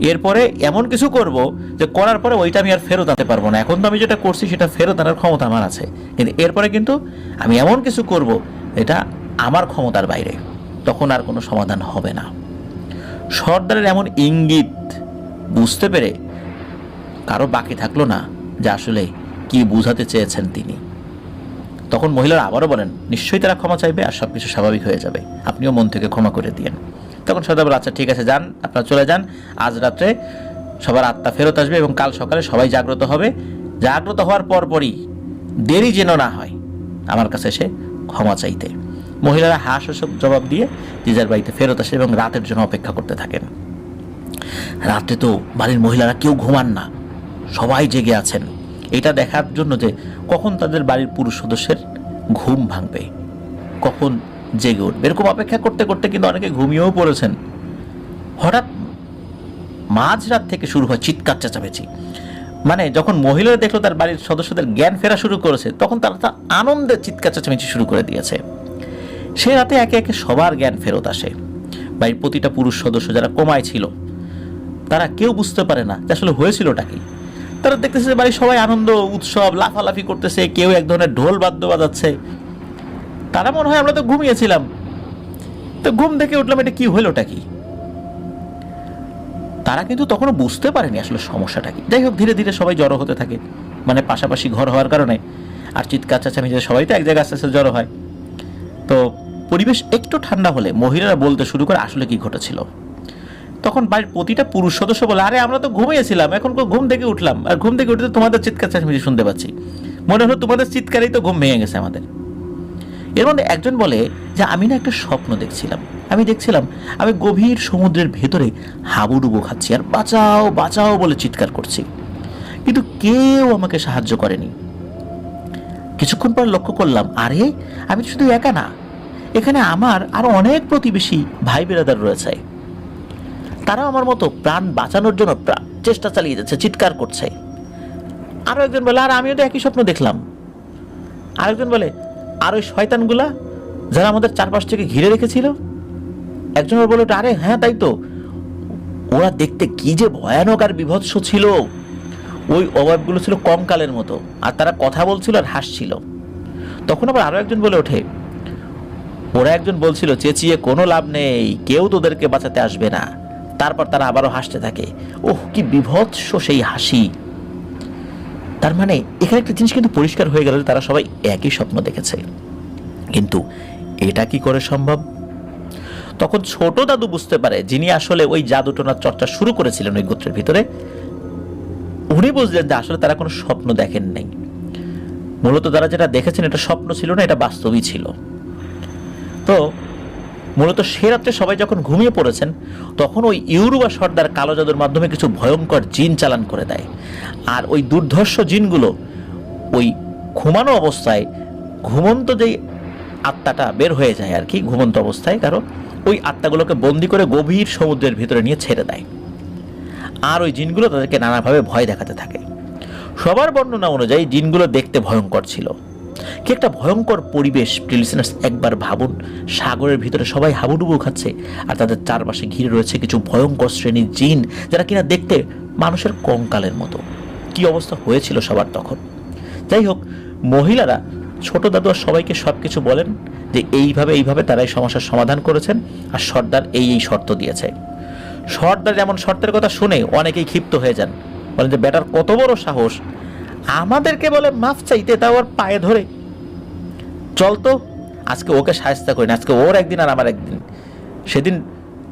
এরপরে এমন কিছু করব যে করার পরে ওইটা আমি আর ফেরত আনতে পারবো না। এখন তো আমি যেটা করছি সেটা ফেরত আনার ক্ষমতা আমার আছে, কিন্তু এরপরে কিন্তু আমি এমন কিছু করব এটা আমার ক্ষমতার বাইরে, তখন আর কোনো সমাধান হবে না। সর্দারের এমন ইঙ্গিত বুঝতে পেরে কারো বাকি থাকলো না যে আসলে কি বুঝাতে চেয়েছেন তিনি। তখন মহিলারা আবারও বলেন, নিশ্চয়ই তারা ক্ষমা চাইবে আর সবকিছু স্বাভাবিক হয়ে যাবে, আপনিও মন থেকে ক্ষমা করে দিয়েন। তখন সর্দার বলে, আচ্ছা ঠিক আছে, যান, আপনারা চলে যান, আজ রাত্রে সবার আত্মা ফেরত আসবে এবং কাল সকালে সবাই জাগ্রত হবে। জাগ্রত হওয়ার পরপরই দেরি যেন না হয় আমার কাছে এসে ক্ষমা চাইতে। মহিলারা হাস ওসব জবাব দিয়ে নিজের বাড়িতে ফেরত আসে এবং রাতের জন্য অপেক্ষা করতে থাকেন। রাতে তো বাড়ির মহিলারা কেউ ঘুমান না, সবাই জেগে আছেন এটা দেখার জন্য যে কখন তাদের বাড়ির পুরুষ সদস্যের ঘুম ভাঙবে, কখন জেগে উঠবে। এরকম অপেক্ষা করতে করতে কিন্তু অনেকে ঘুমিয়েও পড়েছেন। হঠাৎ মাঝরাত থেকে শুরু হয় চিৎকার চেঁচামেচি। মানে যখন মহিলারা দেখলো তার বাড়ির সদস্যদের জ্ঞান ফেরা শুরু করেছে, তখন তারা তা আনন্দে চিৎকার চেঁচামেচি শুরু করে দিয়েছে। সে রাতে একে একে সবার জ্ঞান ফেরত আসে। বাড়ির প্রতিটা পুরুষ সদস্য যারা কোমায় ছিল তারা কেউ বুঝতে পারে না যে আসলে হয়েছিলটা কি। তারা দেখতেছে বাড়ির সবাই আনন্দ উৎসব লাফালাফি করতেছে, কেউ এক ধরনের ঢোল বাদ্য বাজাচ্ছে। তারা মনে হয় আমরা তো ঘুমিয়েছিলাম, তো ঘুম থেকে উঠলাম, এটা কি হলোটা কি। তারা কিন্তু তখনও বুঝতে পারেনি আসলে সমস্যাটা কি। যাই হোক, ধীরে ধীরে সবাই জড়ো হতে থাকে, মানে পাশাপাশি ঘর হওয়ার কারণে, আর চিৎকার চেঁচামেচি সবাই তো এক জায়গায় আস্তে আস্তে জড়ো হয়। তো পরিবেশ একটু ঠান্ডা হলে মহিলারা বলতে শুরু করে আসলে কি ঘটেছিল। তখন বাড়ির প্রতিটা পুরুষ সদস্য বলে, আরে আমরা তো ঘুমিয়েছিলাম, এখন ঘুম থেকে উঠলাম, আর ঘুম থেকে উঠে তো তোমাদের চিৎকার চেঁচামেচি শুনতে পাচ্ছি, মনে হলো তোমাদের চিৎকারেই তো ঘুম ভেঙে গেছে আমাদের। এর মধ্যে একজন বলে যে আমি না একটা স্বপ্ন দেখছিলাম, আমি দেখছিলাম আমি গভীর সমুদ্রের ভেতরে হাবুডুবু খাচ্ছি আর বাঁচাও বাঁচাও বলে চিৎকার করছি, কিন্তু কেউ আমাকে সাহায্য করেনি। কিছুক্ষণ পর লক্ষ্য করলাম, আরে আমি শুধু একা না, এখানে আমার আরো অনেক প্রতিবেশী ভাই বেরাদার রয়েছে, তারাও আমার মতো প্রাণ বাঁচানোর জন্য চেষ্টা চালিয়ে যাচ্ছে, চিৎকার করছে। আরো একজন বলে, আর আমিও তো একই স্বপ্ন দেখলাম। আরেকজন বলে, আর ওই শয়তানগুলা যারা আমাদের চারপাশ থেকে ঘিরে রেখেছিল। একজন বলে, আরে হ্যাঁ তাই তো, ওরা দেখতে কি যে ভয়ানক আর বিভৎস ছিল, ওই অবয়বগুলো ছিল কঙ্কালের মতো, আর তারা কথা বলছিল আর হাসছিল। তখন আবার আরো একজন বলে ওঠে, ওরা একজন বলছিল চেঁচিয়ে কোনো লাভ নেই, কেউ তোদেরকে বাঁচাতে আসবে না। তারপর তারা আবারও হাসতে থাকে। ওহ, কি বিভৎস সেই হাসি। তার মানে এখানে একটা জিনিস কিন্তু পরিষ্কার হয়ে গেল, তারা সবাই একই স্বপ্ন দেখেছে। কিন্তু এটা কি করে সম্ভব? তখন ছোট দাদু বুঝতে পারে, যিনি আসলে ওই জাদুটোনার চর্চা শুরু করেছিলেন ওই গোত্রের ভিতরে, উনি বুঝলেন যে আসলে তারা কোনো স্বপ্ন দেখেন নাই। মূলত তারা যেটা দেখেছেন এটা স্বপ্ন ছিল না, এটা বাস্তবই ছিল। তো মূলত সে রাত্রে সবাই যখন ঘুমিয়ে পড়েছেন, তখন ওই ইউরুবা সর্দার কালো জাদুর মাধ্যমে কিছু ভয়ঙ্কর জিন চালান করে দেয়। আর ওই দুর্ধর্ষ জিনগুলো ওই ঘুমানো অবস্থায়, ঘুমন্ত যেই আত্মাটা বের হয়ে যায় আর কি, ঘুমন্ত অবস্থায় কারো, ওই আত্মাগুলোকে বন্দি করে গভীর সমুদ্রের ভিতরে নিয়ে ছেড়ে দেয়। আর ওই জিনগুলো তাদেরকে নানাভাবে ভয় দেখাতে থাকে। সবার বর্ণনা অনুযায়ী জিনগুলো দেখতে ভয়ঙ্কর ছিল। কি একটা ভয়ঙ্কর পরিবেশ লিসেনার্স, একবার ভাবুন, সাগরের ভিতরে সবাই হাবুডুবু খাচ্ছে আর তাদের চারপাশে ঘিরে রয়েছে কিছু ভয়ঙ্কর শ্রেণীর জিন, যারা কিনা দেখতে মানুষের কঙ্কালের মতো। কি অবস্থা হয়েছিল সবার তখন। যাই হোক, মহিলারা ছোট দাদু আর সবাইকে সবকিছু বলেন যে এইভাবে তারা এই সমস্যার সমাধান করেছেন, আর সর্দার এই শর্ত দিয়েছে। সর্দার যেমন শর্তের কথা শুনে অনেকেই ক্ষিপ্ত হয়ে যান, বলেন যে বেটার কত বড় সাহস, আমাদেরকে বলে মাফ চাইতে, তাও আর পায়ে ধরে। চলতো আজকে ওকে সাহায্য করি না, আজকে ওর একদিন আর আমার একদিন, সেদিন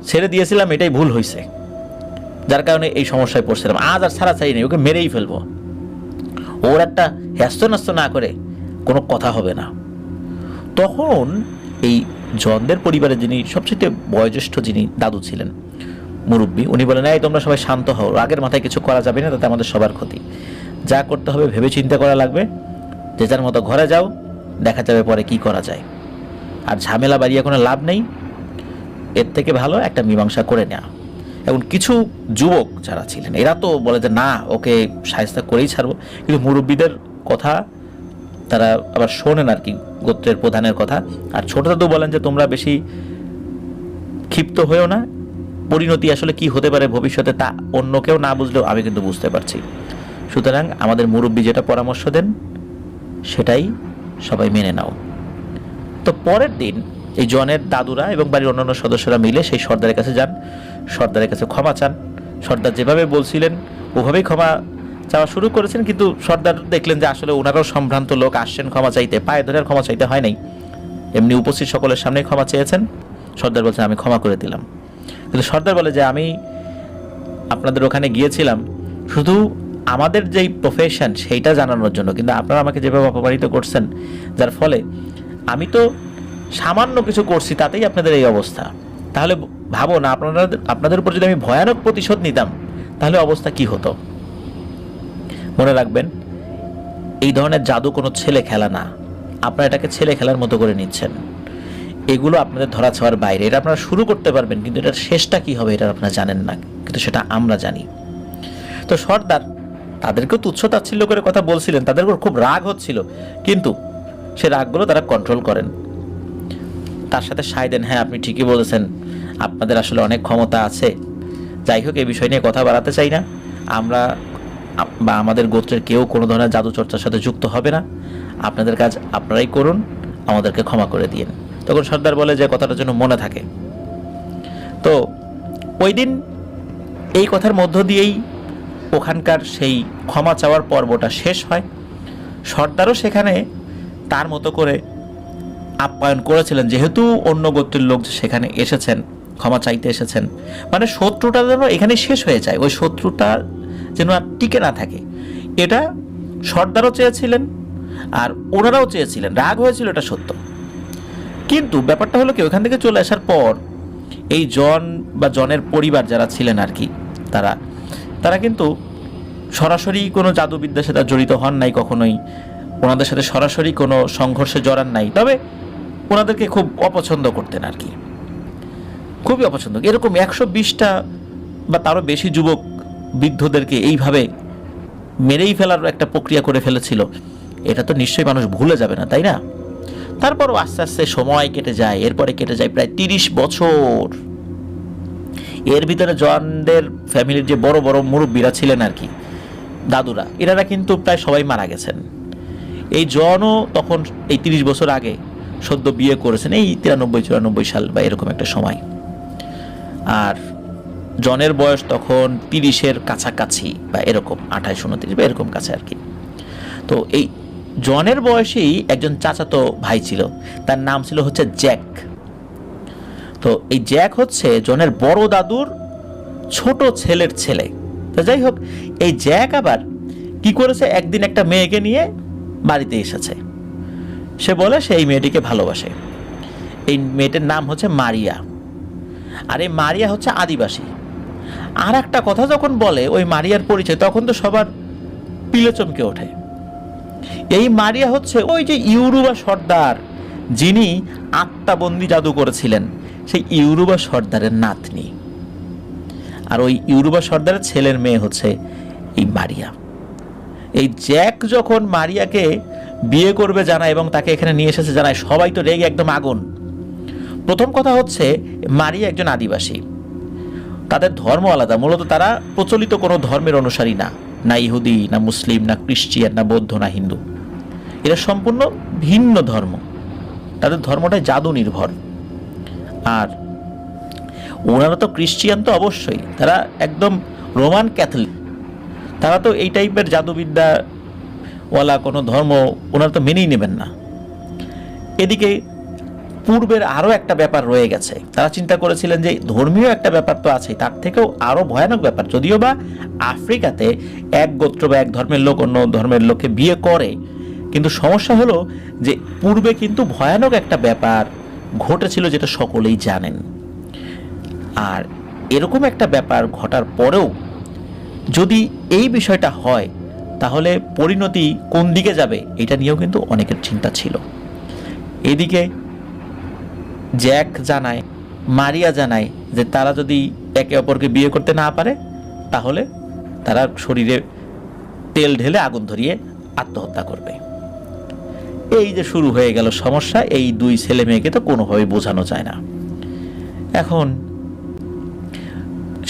ছেড়ে দিয়েছিলাম এটাই ভুল হয়েছে, যার কারণে এই সমস্যায় পড়ছিলাম, আজ আর ছাড়া চাই নেই, ওকে মেরেই ফেলবো। ওর একটা হ্যাস্ত নাস্ত না করে কোনো কথা হবে না। তখন এই জনদের পরিবারে যিনি সবচেয়ে বয়োজ্যেষ্ঠ, যিনি দাদু ছিলেন, মুরব্বী, উনি বলেন, এই তোমরা সবাই শান্ত হও, আগের মাথায় কিছু করা যাবে না, তাতে আমাদের সবার ক্ষতি, যা করতে হবে ভেবে চিন্তা করা লাগবে, যে যার মতো ঘরে যাও, দেখা যাবে পরে কি করা যায়, আর ঝামেলা বাড়িয়ে কোনো লাভ নেই, এর থেকে ভালো একটা মীমাংসা করে নেওয়া। এখন কিছু যুবক যারা ছিলেন এরা তো বলে যে না, ওকে সাহায্য করেই ছাড়বো, কিন্তু মুরব্বীদের কথা তারা আবার শোনেন আর কি, গোত্রের প্রধানের কথা। আর ছোট দাদু বলেন যে তোমরা বেশি ক্ষিপ্ত হয়েও না, পরিণতি আসলে কি হতে পারে ভবিষ্যতে তা অন্য কেউ না বুঝলেও আমি কিন্তু বুঝতে পারছি, সুতরাং আমাদের মুরব্বী যেটা পরামর্শ দেন সেটাই সবাই মেনে নাও। তো পরের দিন এই জনের দাদুরা এবং বাড়ির অন্যান্য সদস্যরা মিলে সেই সর্দারের কাছে যান। সর্দারের কাছে ক্ষমা চান। সর্দার যেভাবে বলছিলেন ওভাবেই ক্ষমা চাওয়া শুরু করেছেন, কিন্তু সর্দার দেখলেন যে আসলে ওনারাও সম্ভ্রান্ত লোক, আসছেন ক্ষমা চাইতে, পায়ে ধরে আর ক্ষমা চাইতে হয় নাই, এমনি উপস্থিত সকলের সামনে ক্ষমা চেয়েছেন। সর্দার বলছেন আমি ক্ষমা করে দিলাম। কিন্তু সর্দার বলে যে আমি আপনাদের ওখানে গিয়েছিলাম শুধু আমাদের যেই প্রফেশন সেইটা জানানোর জন্য, কিন্তু আপনারা আমাকে যেভাবে অপমানিত করছেন, যার ফলে আমি তো সামান্য কিছু করছি তাতেই আপনাদের এই অবস্থা। তাহলে ভাবো না, আপনাদের উপর যদি আমি ভয়ানক প্রতিশোধ নিতাম তাহলে অবস্থা কি হতো। মনে রাখবেন, এই ধরনের জাদু কোনো ছেলে খেলা না, আপনারা এটাকে ছেলে খেলার মতো করে নিচ্ছেন। এগুলো আপনাদের ধরা ছোঁয়ার বাইরে। এটা আপনারা শুরু করতে পারবেন, কিন্তু এটার শেষটা কি হবে এটা আপনারা জানেন না, কিন্তু সেটা আমরা জানি। তো সর্দার তাদেরকেও তুচ্ছ তাচ্ছিল্য করে কথা বলছিলেন, তাদের উপর খুব রাগ হচ্ছিল, কিন্তু সে রাগগুলো তারা কন্ট্রোল করেন। তার সাথে সায় দেন, হ্যাঁ আপনি ঠিকই বলেছেন, আপনাদের আসলে অনেক ক্ষমতা আছে। যাই হোক, এই বিষয় নিয়ে কথা বাড়াতে চাই না। আমরা বা আমাদের গোত্রের কেউ কোনো ধরনের জাদু চর্চার সাথে যুক্ত হবে না। আপনাদের কাজ আপনারাই করুন, আমাদেরকে ক্ষমা করে দিন। তখন সর্দার বলে যে কথাটা যেন মনে থাকে। তো ওই দিন এই কথার মধ্য দিয়েই ওখানকার সেই ক্ষমা চাওয়ার পর্বটা শেষ হয়। সর্দারও সেখানে তার মতো করে আপ্যায়ন করেছিলেন, যেহেতু অন্য গোত্রের লোক সেখানে এসেছেন, ক্ষমা চাইতে এসেছেন, মানে শত্রুটা যেন এখানে শেষ হয়ে যায়, ওই শত্রুটা যেন আর টিকে না থাকে, এটা সর্দারও চেয়েছিলেন আর ওনারাও চেয়েছিলেন। রাগ হয়েছিল, এটা সত্য। কিন্তু ব্যাপারটা হলো কি, ওখান থেকে চলে আসার পর এই জন বা জনের পরিবার যারা ছিলেন আর কি, তারা কিন্তু সরাসরি কোনো জাদুবিদ্যার সাথে জড়িত হন নাই কখনোই, ওনাদের সাথে সরাসরি কোনো সংঘর্ষে জড়ান নাই, তবে ওনাদেরকে খুব অপছন্দ করতেন আর কি, খুবই অপছন্দ। এরকম 120টা বা তারও বেশি যুবক বৃদ্ধদেরকে এইভাবে মেরেই ফেলার একটা প্রক্রিয়া করে ফেলেছিল, এটা তো নিশ্চয়ই মানুষ ভুলে যাবে না, তাই না? তারপরও আস্তে আস্তে সময় কেটে যায়, এরপরে কেটে যায় প্রায় 30 বছর। এর ভিতরে জনদের ফ্যামিলির যে বড় বড় মুরব্বীরা ছিলেন আর কি, দাদুরা, এনারা কিন্তু প্রায় সবাই মারা গেছেন। এই জনও তখন এই 30 বছর আগে সদ্য বিয়ে করেছেন, এই 93-94 সাল বা এরকম একটা সময়। আর জনের বয়স তখন 30-এর কাছাকাছি বা এরকম, 28-29 বা এরকম কাছে আর কি। তো এই জনের বয়সেই একজন চাচাতো ভাই ছিল, তার নাম ছিল হচ্ছে জ্যাক। তো এই জ্যাক হচ্ছে জনের বড় দাদুর ছোট ছেলের ছেলে। তো যাই হোক, এই জ্যাক আবার কি করেছে, একদিন একটা মেয়েকে নিয়ে বাড়িতে এসেছে। সে বলে সে এই মেয়েটিকে ভালোবাসে। এই মেয়েটির নাম হচ্ছে মারিয়া, আর এই মারিয়া হচ্ছে আদিবাসী। আর একটা কথা যখন বলে ওই মারিয়ার পরিচয়, তখন তো সবার পিলে চমকে ওঠে। এই মারিয়া হচ্ছে ওই যে ইউরুবা সর্দার, যিনি আত্মাবন্দি জাদু করেছিলেন, সেই ইউরুবা সর্দারের নাতনি। আর ওই ইউরুবা সর্দারের ছেলের মেয়ে হচ্ছে এই মারিয়া। এই জ্যাক যখন মারিয়াকে বিয়ে করবে জানায় এবং তাকে এখানে নিয়ে এসেছে জানায়, সবাই তো রেগে একদম আগুন। প্রথম কথা হচ্ছে, মারিয়া একজন আদিবাসী, তাদের ধর্ম আলাদা, মূলত তারা প্রচলিত কোনো ধর্মের অনুসারী না, না ইহুদি, না মুসলিম, না খ্রিস্টিয়ান, না বৌদ্ধ, না হিন্দু। এরা সম্পূর্ণ ভিন্ন ধর্ম, তাদের ধর্মটাই জাদু নির্ভর। আর ওনারা তো খ্রিস্টিয়ান তো অবশ্যই, তারা একদম রোমান ক্যাথলিক, তারা তো এই টাইপের জাদুবিদ্যাওয়ালা কোনো ধর্ম ওনারা তো মেনেই নেবেন না। এদিকে পূর্বের আরও একটা ব্যাপার রয়ে গেছে, তারা চিন্তা করেছিলেন যে ধর্মীয় একটা ব্যাপার তো আছে, তার থেকেও আরও ভয়ানক ব্যাপার। যদিও বা আফ্রিকাতে এক গোত্র বা এক ধর্মের লোক অন্য ধর্মের লোককে বিয়ে করে, কিন্তু সমস্যা হলো যে পূর্বে কিন্তু ভয়ানক একটা ব্যাপার ঘটেছিল, যেটা সকলেই জানেন। আর এরকম একটা ব্যাপার ঘটার পরেও যদি এই বিষয়টা হয়, তাহলে পরিণতি কোন দিকে যাবে এটা নিয়েও কিন্তু অনেকের চিন্তা ছিল। এদিকে জ্যাক জানায়, মারিয়া জানায় যে তারা যদি একে অপরকে বিয়ে করতে না পারে, তাহলে তারা শরীরে তেল ঢেলে আগুন ধরিয়ে আত্মহত্যা করবে। এই যে শুরু হয়ে গেল সমস্যা, এই দুই ছেলে মেয়েকে তো কোনোভাবেই বোঝানো যায় না। এখন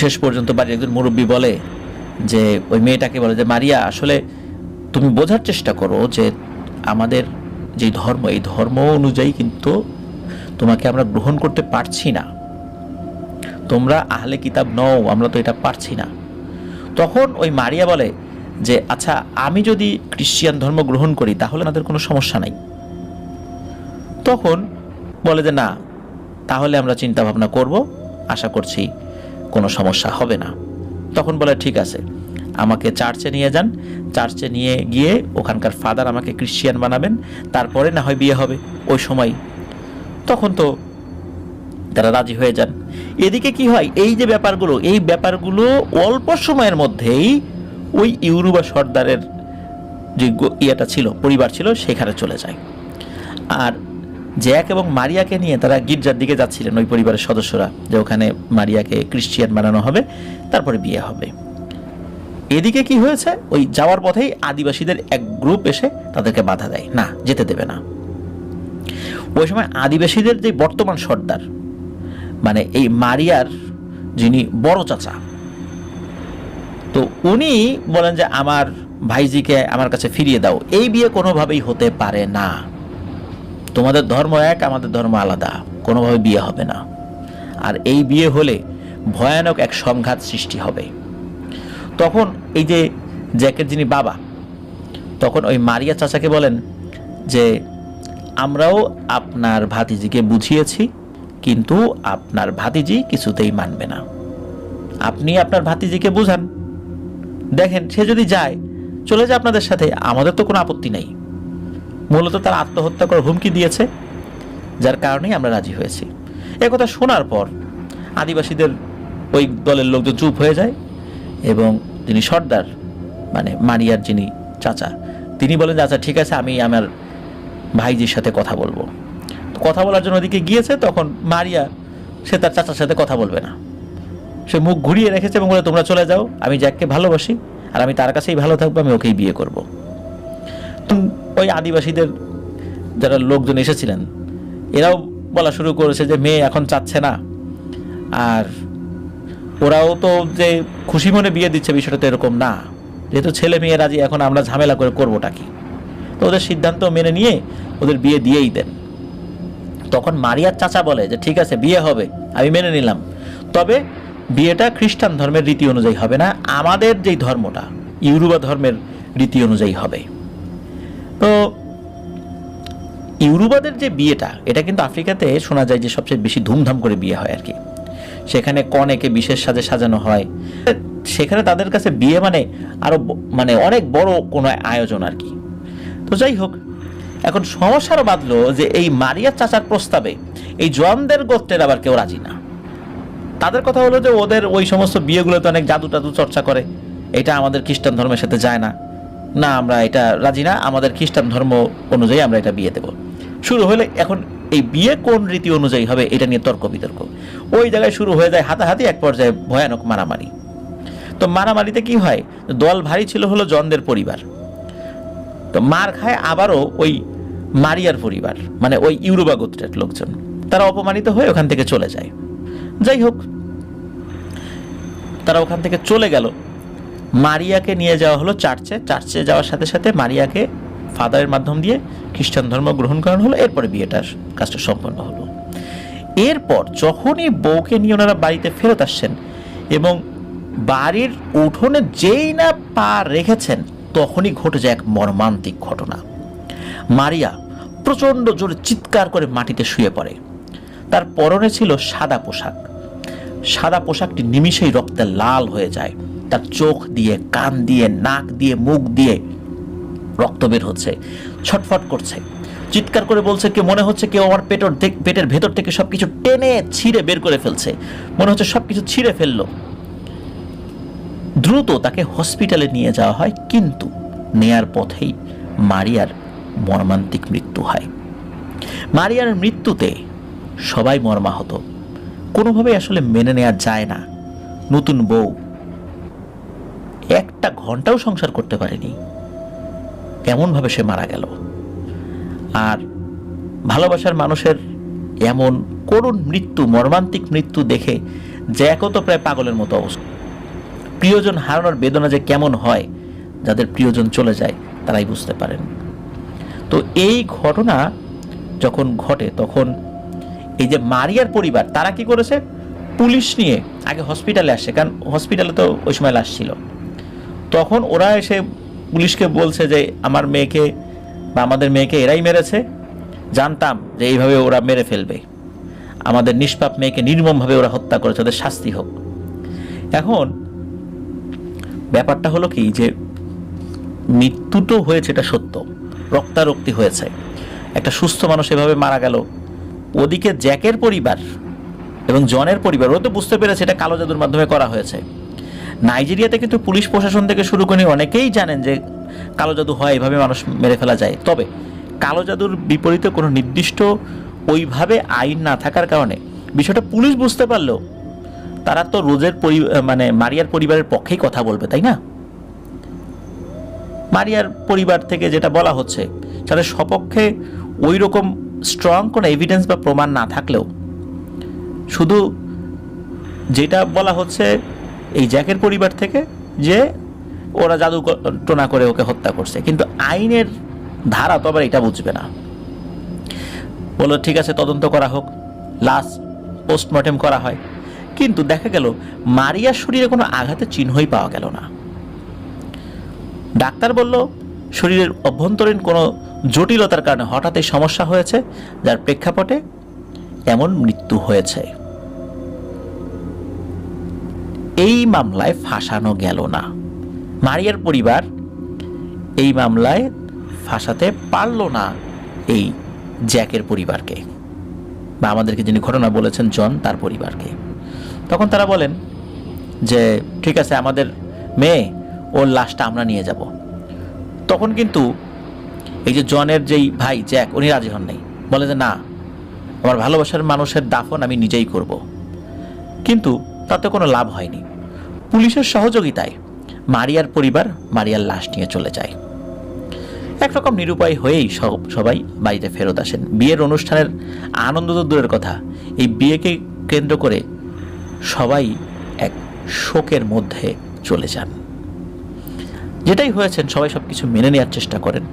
শেষ পর্যন্ত বাড়ির একজন মুরব্বী বলে যে, ওই মেয়েটাকে বলে যে, মারিয়া আসলে তুমি বোঝার চেষ্টা করো যে আমাদের যে ধর্ম, এই ধর্ম অনুযায়ী কিন্তু তোমাকে আমরা গ্রহণ করতে পারছি না। তোমরা আহলে কিতাব নও, আমরা তো এটা পারছি না। তখন ওই মারিয়া বলে যে আচ্ছা, আমি যদি খ্রিস্টান ধর্ম গ্রহণ করি তাহলে আমাদের কোনো সমস্যা নাই। তখন বলে যে না, তাহলে আমরা চিন্তা ভাবনা করব, আশা করছি কোনো সমস্যা হবে না। তখন বলে ঠিক আছে, আমাকে চার্চে নিয়ে যান, চার্চে নিয়ে গিয়ে ওখানকার ফাদার আমাকে খ্রিস্টান বানাবেন, তারপরে না হয় বিয়ে হবে ওই সময়। তখন তো তারা রাজি হয়ে যান। এদিকে কি হয়, এই যে ব্যাপারগুলো অল্প সময়ের মধ্যেই ওই ইউরুবা সর্দারের যে ইয়েটা ছিল, পরিবার ছিল, সেখানে চলে যায়। আর জ্যাক এবং মারিয়াকে নিয়ে তারা গির্জার দিকে যাচ্ছিলেন, ওই পরিবারের সদস্যরা, যে ওখানে মারিয়াকে খ্রিস্টান বানানো হবে, তারপরে বিয়ে হবে। এদিকে কি হয়েছে, ওই যাওয়ার পথেই আদিবাসীদের এক গ্রুপ এসে তাদেরকে বাধা দেয়, না যেতে দেবে না। ওই সময় আদিবাসীদের যে বর্তমান সর্দার, মানে এই মারিয়ার যিনি বড় চাচা, তো উনি বলেন যে আমার ভাইজিকে আমার কাছে ফিরিয়ে দাও, এই বিয়ে কোনোভাবেই হতে পারে না, তোমাদের ধর্ম এক, আমাদের ধর্ম আলাদা, কোনোভাবে বিয়ে হবে না। আর এই বিয়ে হলে ভয়ানক এক সংঘাত সৃষ্টি হবে। তখন এই যে জ্যাকের যিনি বাবা, তখন ওই মারিয়া চাচাকে বলেন যে আমরাও আপনার ভাতিজিকে বুঝিয়েছি, কিন্তু আপনার ভাতিজি কিছুতেই মানবে না, আপনি আপনার ভাতিজিকে বুঝান, দেখেন সে যদি যায়, চলে যায় আপনাদের সাথে, আমাদের তো কোনো আপত্তি নেই। মূলত তারা আত্মহত্যা করার হুমকি দিয়েছে, যার কারণেই আমরা রাজি হয়েছি। একথা শোনার পর আদিবাসীদের ওই দলের লোকজন চুপ হয়ে যায়, এবং যিনি সর্দার, মানে মারিয়ার যিনি চাচা, তিনি বলেন যে আচ্ছা ঠিক আছে, আমি আমার ভাইজির সাথে কথা বলবো। কথা বলার জন্য ওদিকে গিয়েছে, তখন মারিয়া, সে তার চাচার সাথে কথা বলবে না, সে মুখ ঘুরিয়ে রেখেছে এবং বলে তোমরা চলে যাও, আমি জ্যাককে ভালোবাসি, আর আমি তার কাছেই ভালো থাকবো, আমি ওকেই বিয়ে করব। ওই আদিবাসীদের যারা লোকজন এসেছিলেন, এরাও বলা শুরু করেছে যে মেয়ে এখন চাচ্ছে না, আর ওরাও তো যে খুশি মনে বিয়ে দিচ্ছে বিষয়টা তো এরকম না, যেহেতু ছেলে মেয়ে রাজি, এখন আমরা ঝামেলা করে করবোটা কি। তো ওদের সিদ্ধান্ত মেনে নিয়ে ওদের বিয়ে দিয়েই দেন। তখন মারিয়ার চাচা বলে যে ঠিক আছে, বিয়ে হবে, আমি মেনে নিলাম, তবে বিয়েটা খ্রিস্টান ধর্মের রীতি অনুযায়ী হবে না, আমাদের যেই ধর্মটা ইউরোবা ধর্মের রীতি অনুযায়ী হবে। তো ইউরোবাদের যে বিয়েটা, এটা কিন্তু আফ্রিকাতে শোনা যায় যে সবচেয়ে বেশি ধুমধাম করে বিয়ে হয় আর কি। সেখানে কনেকে বিশেষ সাজে সাজানো হয়, সেখানে তাদের কাছে বিয়ে মানে আরো মানে অনেক বড় কোনো আয়োজন আর কি। তো যাই হোক, এখন সমস্যারও বাঁধলো যে এই মারিয়ার চাচার প্রস্তাবে এই জোয়ানদের গোত্রের আবার কেউ রাজি না। তাদের কথা হলো যে ওদের ওই সমস্ত বিয়েগুলোতে অনেক জাদু টাদু চর্চা করে, এটা আমাদের খ্রিস্টান ধর্মের সাথে যায় না, না আমরা এটা রাজি না, আমাদের খ্রিস্টান ধর্ম অনুযায়ী আমরা এটা বিয়ে দেব। শুরু হলে এখন এই বিয়ে কোন রীতি অনুযায়ী হবে এটা নিয়ে তর্ক বিতর্ক, ওই জায়গায় শুরু হয়ে যায় হাতাহাতি, এক পর্যায়ে ভয়ানক মারামারি। তো মারামারিতে কি হয়, দল ভারী ছিল হলো জনদের পরিবার, তো মার খায় আবারও ওই মারিয়ার পরিবার, মানে ওই ইউরোবা গোত্রের লোকজন, তারা অপমানিত হয়ে ওখান থেকে চলে যায়। যাই হোক, তারা ওখান থেকে চলে গেল, মারিয়াকে নিয়ে যাওয়া হলো চার্চে। চার্চে যাওয়ার সাথে সাথে মারিয়াকে ফাদারের মাধ্যম দিয়ে খ্রিস্টান ধর্ম গ্রহণ করানো হলো, এরপরে বিয়েটার কাজটা সম্পন্ন হলো। এরপর যখনই বউকে নিয়ে ওনারা বাড়িতে ফেরত আসছেন এবং বাড়ির উঠোনে যেই না পা রেখেছেন, তখনই ঘটে যায় এক মর্মান্তিক ঘটনা। মারিয়া প্রচণ্ড জোরে চিৎকার করে মাটিতে শুয়ে পড়ে। তার পরনে ছিল সাদা পোশাক, সাদা পোশাকটি নিমিষেই রক্তে লাল হয়ে যায়, তার চোখ দিয়ে, কান দিয়ে, নাক দিয়ে, মুখ দিয়ে রক্ত বের হচ্ছে, ছটফট করছে, চিৎকার করে বলছে কে মনে হচ্ছে কেউ আমার পেটের ভেতর থেকে সবকিছু টেনে ছিঁড়ে বের করে ফেলছে, মনে হচ্ছে সবকিছু ছিঁড়ে ফেললো। দ্রুত তাকে হসপিটালে নিয়ে যাওয়া হয়, কিন্তু নেয়ার পথেই মারিয়ার মর্মান্তিক মৃত্যু হয়। মারিয়ার মৃত্যুতে সবাই মর্মাহত, কোনোভাবেই আসলে মেনে নেওয়া যায় না। নতুন বউ একটা ঘন্টাও সংসার করতে পারেনি, এমনভাবে সে মারা গেল। আর ভালোবাসার মানুষের এমন করুণ মৃত্যু, মর্মান্তিক মৃত্যু দেখে জ্যাকও তো প্রায় পাগলের মতো অবস্থা। প্রিয়জন হারানোর বেদনা যে কেমন হয়, যাদের প্রিয়জন চলে যায় তারাই বুঝতে পারেন। তো এই ঘটনা যখন ঘটে, তখন এই যে মারিয়ার পরিবার, তারা কি করেছে, পুলিশ নিয়ে আগে হসপিটালে আসে, কারণ হসপিটালে তো ওই সময় লাশ ছিল। তখন ওরা এসে পুলিশকে বলছে যে আমার মেয়েকে বা আমাদের মেয়েকে এরাই মেরেছে, জানতাম যে এইভাবে ওরা মেরে ফেলবে, আমাদের নিষ্পাপ মেয়েকে নির্মমভাবে ওরা হত্যা করেছে, ওদের শাস্তি হোক। এখন ব্যাপারটা হলো কি, যে মৃত্যু তো হয়েছে, এটা সত্য, রক্তারক্তি হয়েছে, একটা সুস্থ মানুষ এভাবে মারা গেল। ওদিকে জ্যাকের পরিবার এবং জনের পরিবার ওরা তো বুঝতে পেরেছে এটা কালো জাদুর মাধ্যমে করা হয়েছে। নাইজেরিয়াতে কিন্তু পুলিশ প্রশাসন থেকে শুরু করে অনেকেই জানেন যে কালো জাদু হয়, এভাবে মানুষ মেরে ফেলা যায়। তবে কালো জাদুর বিপরীতে কোনো নির্দিষ্ট ওইভাবে আইন না থাকার কারণে বিষয়টা পুলিশ বুঝতে পারলেও তারা তো মানে মারিয়ার পরিবারের পক্ষেই কথা বলবে, তাই না? মারিয়ার পরিবার থেকে যেটা বলা হচ্ছে, তাদের সপক্ষে ওই রকম স্ট্রং কোনো এভিডেন্স বা প্রমাণ না থাকলেও শুধু যেটা বলা হচ্ছে এই জ্যাকের পরিবার থেকে যে ওরা জাদু টোনা করে ওকে হত্যা করছে, কিন্তু আইনের ধারা তো আবার এটা বুঝবে না। বললো ঠিক আছে, তদন্ত করা হোক, লাশ পোস্টমর্টেম করা হয়, কিন্তু দেখা গেল মারিয়ার শরীরে কোনো আঘাতের চিহ্নই পাওয়া গেল না। ডাক্তার বলল শরীরের অভ্যন্তরীণ কোনো জটিলতার কারণে হঠাৎ এই সমস্যা হয়েছে, যার প্রেক্ষাপটে এমন মৃত্যু হয়েছে। এই মামলায় ফাঁসানো গেল না, মারিয়ার পরিবার এই মামলায় ফাঁসাতে পারল না এই জ্যাকের পরিবারকে, বা আমাদেরকে যিনি ঘটনা বলেছেন জন তার পরিবারকে। তখন তারা বলেন যে ঠিক আছে, আমাদের মেয়ে, ওর লাশটা আমরা নিয়ে যাব। তখন কিন্তু এই যে জনের যেই ভাই জ্যাক, উনি রাজি হন নাই, বলে যে না, আমার ভালোবাসার মানুষের দাফন আমি নিজেই করব। কিন্তু তাতে কোনো লাভ হয়নি। পুলিশের সহযোগিতায় মারিয়ার পরিবার মারিয়ার লাশ নিয়ে চলে যায়। একরকম নিরুপায় হয়েই সবাই বাড়িতে ফেরত আসেন। বিয়ের অনুষ্ঠানের আনন্দ তো দূরের কথা, এই বিয়েকে কেন্দ্র করে সবাই এক শোকের মধ্যে চলে যান। যেটাই হয়েছেন সবাই সবকিছু মেনে নেওয়ার চেষ্টা করেন।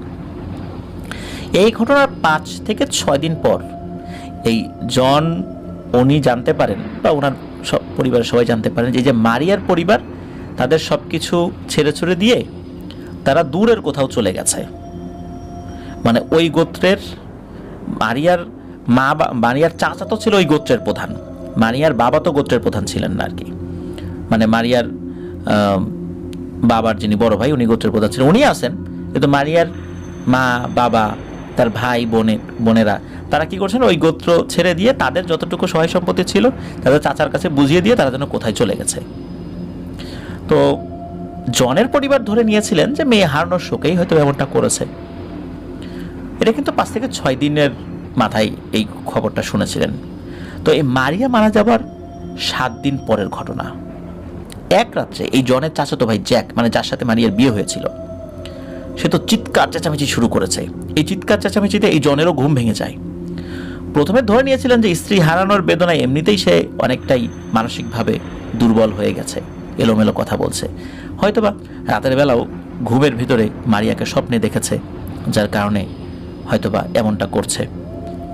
এই ঘটনার 5 থেকে 6 দিন পর এই জন উনি জানতে পারেন, বা ওনার সব পরিবারের সবাই জানতে পারেন যে মারিয়ার পরিবার তাদের সব কিছু ছেড়ে ছুড়ে দিয়ে তারা দূরের কোথাও চলে গেছে। মানে ওই গোত্রের মারিয়ার চাচা তো ছিল ওই গোত্রের প্রধান, মারিয়ার বাবা তো গোত্রের প্রধান ছিলেন না আর কি। মানে মারিয়ার বাবার যিনি বড় ভাই, উনি গোত্রের প্রধান ছিলেন, উনি আছেন, কিন্তু মারিয়ার মা, বাবা, তার ভাই বোনেরা তারা কি করছেন, ওই গোত্র ছেড়ে দিয়ে তাদের যতটুকু সহায় সম্পত্তি ছিল তাদের চাচার কাছে বুঝিয়ে দিয়ে তারা যেন কোথায় চলে গেছে। তো জনের পরিবার ধরে নিয়েছিলেন যে মেয়ে হারানোর শোকেই হয়তো এমনটা করেছে। এটা কিন্তু 5 থেকে 6 দিনের মাথায় এই খবরটা শুনেছিলেন। তো এই মারিয়া মারা যাবার 7 দিন পরের ঘটনা। এক রাত্রে এই জনের চাচাতো ভাই জ্যাক, মানে যার সাথে মারিয়ার বিয়ে হয়েছিল, সে তো চিৎকার চেঁচামেচি শুরু করেছে। এই চিৎকার চেঁচামেচিতে এই জনেরও ঘুম ভেঙে যায়। প্রথমে ধরে নিয়েছিলেন যে স্ত্রী হারানোর বেদনায় এমনিতেই সে অনেকটাই মানসিকভাবে দুর্বল হয়ে গেছে, এলোমেলো কথা বলছে, হয়তোবা রাতের বেলাও ঘুমের ভিতরে মারিয়াকে স্বপ্নে দেখেছে, যার কারণে হয়তোবা এমনটা করছে।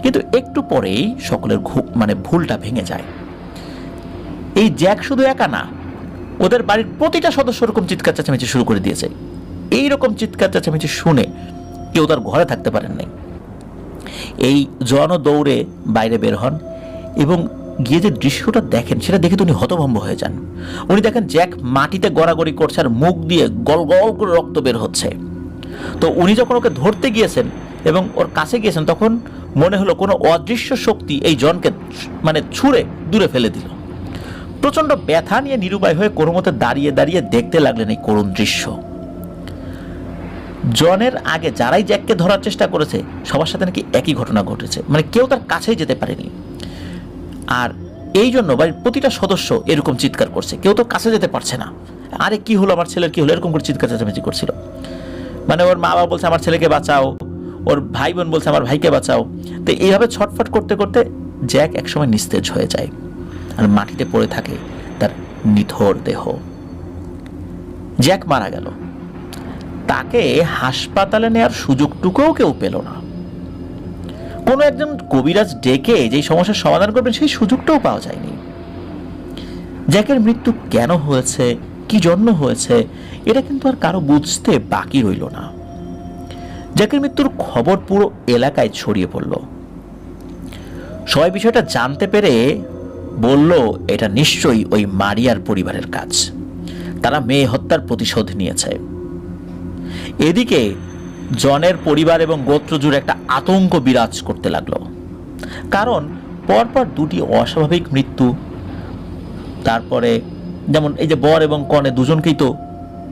কিন্তু একটু পরেই সকলের ভুলটা ভেঙে যায়। এই জ্যাক শুধু একা না, ওদের বাড়ির প্রতিটা সদস্য এরকম চিৎকার চেঁচামেচি শুরু করে দিয়েছে। এইরকম চিৎকার চেঁচামেচি শুনে কেউ তার ঘরে থাকতে পারেন নাই। এই জনও দৌড়ে বাইরে বের হন এবং গিয়ে যে দৃশ্যটা দেখেন সেটা দেখে উনি হতভম্ব হয়ে যান। উনি দেখেন জ্যাক মাটিতে গড়াগড়ি করছে আর মুখ দিয়ে গল গল করে রক্ত বের হচ্ছে। তো উনি যখন ওকে ধরতে গিয়েছেন এবং ওর কাছে গিয়েছেন, তখন মনে হলো কোনো অদৃশ্য শক্তি এই জনকে ছুঁড়ে দূরে ফেলে দিল। প্রচন্ড ব্যথা নিয়ে নিরুপায় হয়ে কোনো মতে দাঁড়িয়ে দাঁড়িয়ে দেখতে লাগলেন এই করুণ দৃশ্য। জনের আগে যারাই জ্যাককে ধরার চেষ্টা করেছে সবার সাথে নাকি একই ঘটনা ঘটেছে, কেউ তার কাছেই যেতে পারেনি। আর এই জন্য বাড়ির প্রতিটা সদস্য এরকম চিৎকার করছে, কেউ তো কাছে যেতে পারছে না। আরে কি হলো, আমার ছেলের কি হলো, এরকম করে চিৎকার চেঁচামেচি করছিল। ওর মা বাবা বলছে আমার ছেলেকে বাঁচাও, ওর ভাই বোন বলছে আমার ভাইকে বাঁচাও। তো এইভাবে ছটফট করতে করতে জ্যাক একসময় নিস্তেজ হয়ে যায় আর মাটিতে পড়ে থাকে তার নিথর দেহ। জ্যাক মারা গেল, তাকে হাসপাতালে নেওয়ার সুযোগটুকুও কেউ পেল না। কোনো একজন কবিরাজ ডেকে যেই সমস্যার সমাধান করবেন সেই সুযোগটাও পাওয়া যায়নি। জ্যাকের মৃত্যু কেন হয়েছে, কি জন্য হয়েছে, এটা কিন্তু আর কারো বুঝতে বাকি রইল না। জ্যাকের মৃত্যুর খবর পুরো এলাকায় ছড়িয়ে পড়ল। সবাই বিষয়টা জানতে পেরে বলল এটা নিশ্চয়ই ওই মারিয়ার পরিবারের কাজ, তারা মেয়ে হত্যার প্রতিশোধ নিয়েছে। এদিকে জনের পরিবার এবং গোত্র জুড়ে একটা আতঙ্ক বিরাজ করতে লাগলো, কারণ পরপর দুটি অস্বাভাবিক মৃত্যু। তারপরে যেমন এই যে বর এবং কনে দুজনকেই তো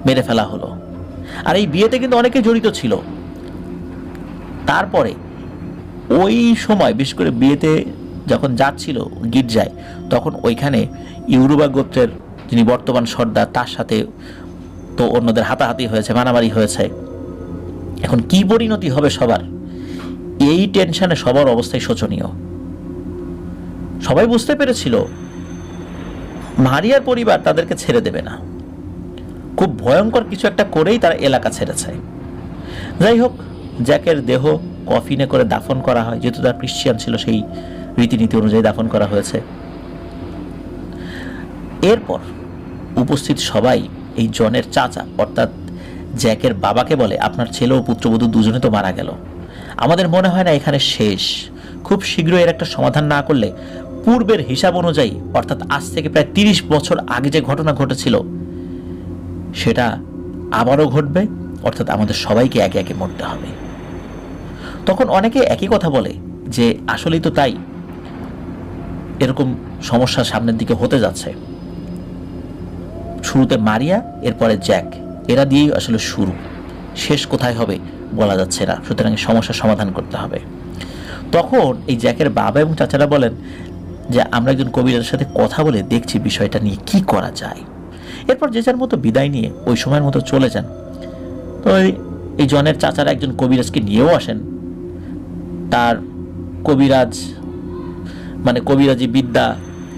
মেরে ফেলা হলো, আর এই বিয়েতে কিন্তু অনেকে জড়িত ছিল। তারপরে ওই সময় বিশেষ করে বিয়েতে যখন যাচ্ছিল গির্জায়, তখন ওইখানে ইউরোবা গোত্রের যিনি বর্তমান সর্দার, তার সাথে তো অন্যদের হাতাহাতি হয়েছে, মারামারি হয়েছে। এখন কি পরিণতি হবে সবার, এই টেনশনে সবার অবস্থাই শোচনীয়। সবাই বুঝতে পেরেছিল মারিয়ার পরিবার তাদেরকে ছেড়ে দেবে না, খুব ভয়ঙ্কর কিছু একটা করেই তারা এলাকা ছেড়েছে। যাই হোক, জ্যাকের দেহ কফিনে করে দাফন করা হয়, যেহেতু তার ক্রিশ্চিয়ান ছিল সেই রীতিনীতি অনুযায়ী দাফন করা হয়েছে। এরপর উপস্থিত সবাই এই জনের চাচা অর্থাৎ জ্যাকের বাবাকে বলে, আপনার ছেলে ও পুত্রবধূ দুজনে তো মারা গেল, আমাদের মনে হয় না এখানে শেষ, খুব শীঘ্রই এর একটা সমাধান না করলে পূর্বের হিসাব অনুযায়ী অর্থাৎ আজ থেকে প্রায় 30 বছর আগে যে ঘটনা ঘটেছিল সেটা আবারও ঘটবে, অর্থাৎ আমাদের সবাইকে একে একে মরতে হবে। তখন অনেকে একই কথা বলে যে আসলেই তো তাই, এরকম সমস্যা সামনের দিকে হতে যাচ্ছে। শুরুতে মারিয়া, এরপরে জ্যাক, এরা দিয়েই আসলে শুরু, শেষ কোথায় হবে বলা যাচ্ছে না, সুতরাং সমস্যার সমাধান করতে হবে। তখন এই জ্যাকের বাবা এবং চাচারা বলেন যে আমরা একজন কবিরাজের সাথে কথা বলে দেখছি বিষয়টা নিয়ে কি করা যায়। এরপর যে যার মতো বিদায় নিয়ে ওই সময়ের মতো চলে যান। তো এই জনের চাচারা একজন কবিরাজকে নিয়েও আসেন, তার কবিরাজ মানে কবিরাজি বিদ্যা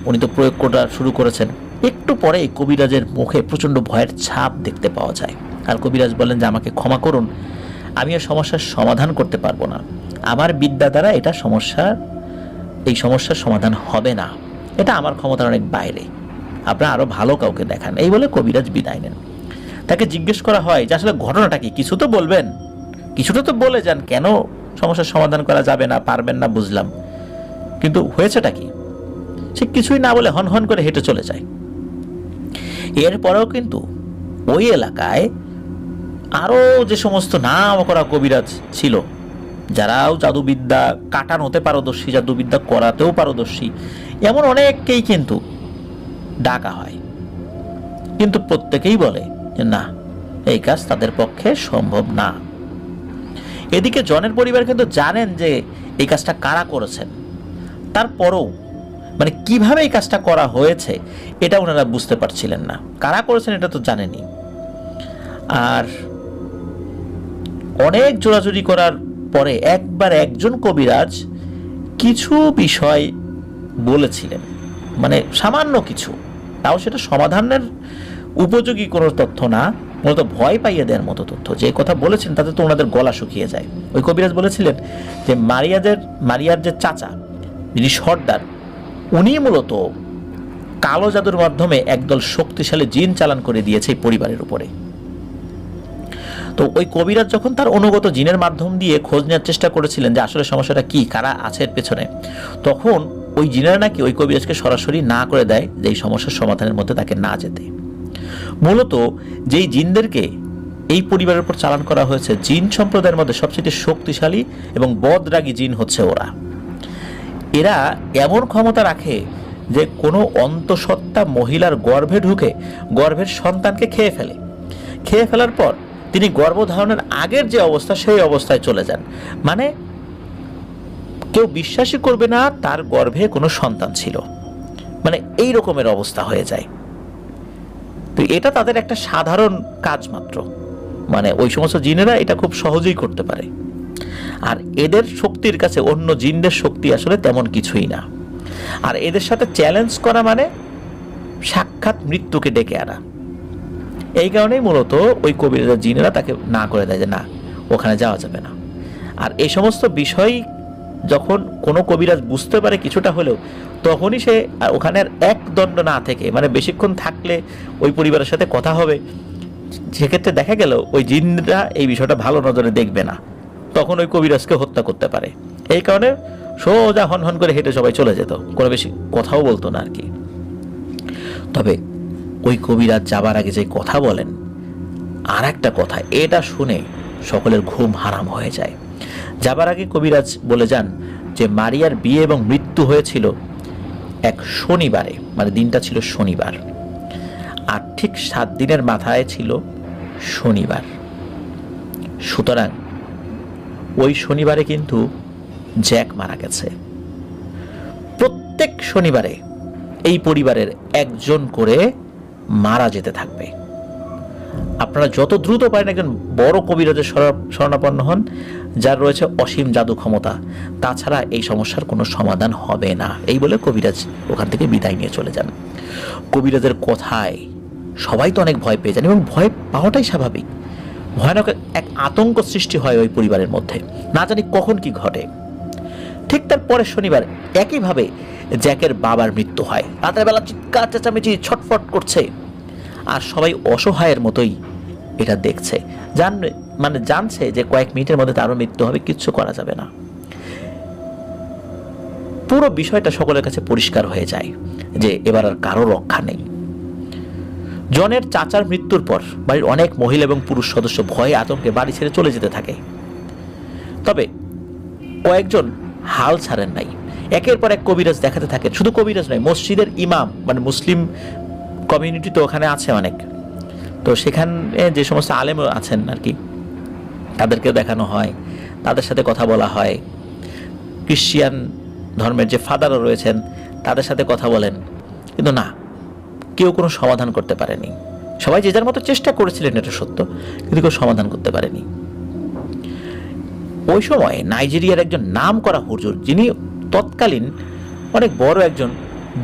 উনি তো প্রয়োগ করা শুরু করেছেন। একটু পরে কবিরাজের মুখে প্রচণ্ড ভয়ের ছাপ দেখতে পাওয়া যায়, আর কবিরাজ বলেন যে আমাকে ক্ষমা করুন, আমি এই সমস্যার সমাধান করতে পারবো না, আমার বিদ্যা দ্বারা এই সমস্যার সমাধান হবে না, এটা আমার ক্ষমতার অনেক বাইরে, আপনারা আরো ভালো কাউকে দেখান। এই বলে কবিরাজ বিদায় নেন। তাকে জিজ্ঞেস করা হয় যে আসলে ঘটনাটা কি, কিছু তো বলবেন, কিছুটা তো বলে যান, কেন সমস্যার সমাধান করা যাবে না, পারবেন না বুঝলাম, কিন্তু হয়েছেটা কি? সে কিছুই না বলে হন হন করে হেঁটে চলে যায়। এরপরেও কিন্তু ওই এলাকায় আরো যে সমস্ত নাম করা কবিরাজ ছিল, যারাও জাদুবিদ্যা কাটানোতে পারদর্শী, জাদুবিদ্যা করাতেও পারদর্শী, এমন অনেককেই কিন্তু ডাকা হয়, কিন্তু প্রত্যেকেই বলে যে না, এই কাজ তাদের পক্ষে সম্ভব না। এদিকে জনের পরিবার কিন্তু জানেন যে এই কাজটা কারা করেছেন, তারপরও মানে কিভাবে এই কাজটা করা হয়েছে এটা ওনারা বুঝতে পারছিলেন না। কারা করেছেন এটা তো জানেনি। আর অনেক জোরাজুরি করার পরে একবার একজন কবিরাজ কিছু বিষয় বলেছিলেন, মানে সামান্য কিছু, তাও সেটা সমাধানের উপযোগী কোনো তথ্য না, মূলত ভয় পাইয়ে দেওয়ার মতো তথ্য। যে কথা বলেছেন তাতে তো ওনাদের গলা শুকিয়ে যায়। ওই কবিরাজ বলেছিলেন যে মারিয়ার যে চাচা যিনি সর্দার, উনি মূলত কালো জাদুর মাধ্যমে একদল শক্তিশালী জিন চালান করে দিয়েছে এই পরিবারের উপরে। তো ওই কবিরাজ যখন তার অনুগত জিনের মাধ্যম দিয়ে খোঁজ নেওয়ার চেষ্টা করেছিলেন যে আসলে সমস্যাটা কি, কারা আছে এর পেছনে, তখন ওই জিনেরা নাকি ওই কবিরাজকে সরাসরি না করে দেয় যে এই সমস্যার সমাধানের মধ্যে তাকে না যেতে। মূলত যেই জিনদেরকে এই পরিবারের উপর চালান করা হয়েছে, জিন সম্প্রদায়ের মধ্যে সবচেয়ে শক্তিশালী এবং বদরাগী জিন হচ্ছে ওরা। এরা এমন ক্ষমতা রাখে যে কোনো অন্তঃসত্ত্বা মহিলার গর্ভে ঢুকে গর্ভের সন্তানকে খেয়ে ফেলার পর তিনি গর্ভধারণের আগের যে অবস্থা সেই অবস্থায় চলে যান, মানে কেউ বিশ্বাসই করবে না তার গর্ভে কোনো সন্তান ছিল, মানে এই রকমের অবস্থা হয়ে যায়। তো এটা তাদের একটা সাধারণ কাজ মাত্র, মানে ওই সমস্ত জিনেরা এটা খুব সহজেই করতে পারে। আর এদের শক্তির কাছে অন্য জিনদের শক্তি আসলে তেমন কিছুই না। আর এদের সাথে চ্যালেঞ্জ করা মানে সাক্ষাৎ মৃত্যুকে ডেকে আনা। এই কারণেই মূলত ওই কবিরাজের জিনেরা তাকে না করে দেয় যে না, ওখানে যাওয়া যাবে না। আর এই সমস্ত বিষয় যখন কোনো কবিরাজ বুঝতে পারে কিছুটা হলেও, তখনই সে ওখানে আর এক দণ্ড না থেকে, মানে বেশিক্ষণ থাকলে ওই পরিবারের সাথে কথা হবে, সেক্ষেত্রে দেখা গেল ওই জিনরা এই বিষয়টা ভালো নজরে দেখবে না, তখন ওই কবিরাজকে হত্যা করতে পারে। এই কারণে সোজা হন হন করে হেঁটে সবাই চলে যেত, কোনো বেশি কথাও বলতো না আর কি। তবে ওই কবিরাজ যাবার আগে যে কথা বলেন, আর একটা কথা, এটা শুনে সকলের ঘুম হারাম হয়ে যায়। যাবার আগে কবিরাজ বলে যান যে মারিয়ার বিয়ে এবং মৃত্যু হয়েছিল এক শনিবারে, মানে দিনটা ছিল শনিবার, আর ঠিক 7 দিনের মাথায় ছিল শনিবার। সুতরাং ওই শনিবারে কিন্তু জ্যাক মারা গেছে। প্রত্যেক শনিবারে এই পরিবারের একজন করে মারা যেতে থাকবে। আপনারা যত দ্রুত পারেন একজন বড় কবিরাজের শরণাপন্ন হন, যার রয়েছে অসীম জাদু ক্ষমতা, তাছাড়া এই সমস্যার কোনো সমাধান হবে না। এই বলে কবিরাজ ওখান থেকে বিদায় নিয়ে চলে যান। কবিরাজের কথায় সবাই তো অনেক ভয় পেয়ে যান, এবং ভয় পাওয়াটাই স্বাভাবিক। ভয়ানক এক আতঙ্ক সৃষ্টি হয় ওই পরিবারের মধ্যে, না জানি কখন কি ঘটে। ঠিক তার পরের শনিবার একইভাবে জ্যাকের বাবার মৃত্যু হয়। রাতের বেলা চিৎকার চেঁচামেচি ছটফট করছে, আর সবাই অসহায়ের মতোই এটা দেখছে, জানছে যে কয়েক মিনিটের মধ্যে তারও মৃত্যু হবে, কিচ্ছু করা যাবে না। পুরো বিষয়টা সকলের কাছে পরিষ্কার হয়ে যায় যে এবার আর কারো রক্ষা নেই। জনের চাচার মৃত্যুর পর বাড়ির অনেক মহিলা এবং পুরুষ সদস্য ভয়ে আতঙ্কে বাড়ি ছেড়ে চলে যেতে থাকে। তবে কয়েকজন হাল ছাড়েন নাই, একের পর এক কবিরাজ দেখাতে থাকেন। শুধু কবিরাজ নয়, মসজিদের ইমাম, মানে মুসলিম কমিউনিটি তো ওখানে আছে অনেক, তো সেখানে যে সমস্ত আলেম আছেন আর কি, তাদেরকেও দেখানো হয়, তাদের সাথে কথা বলা হয়। খ্রিস্টিয়ান ধর্মের যে ফাদারও রয়েছেন তাদের সাথে কথা বলেন, কিন্তু না, কেউ কোনো সমাধান করতে পারেনি। সবাই যে যার মতো চেষ্টা করেছিলেন, এটা সত্য, কিন্তু কেউ সমাধান করতে পারেনি। ওই সময় নাইজেরিয়ার একজন নাম করা হুজুর, যিনি তৎকালীন অনেক বড় একজন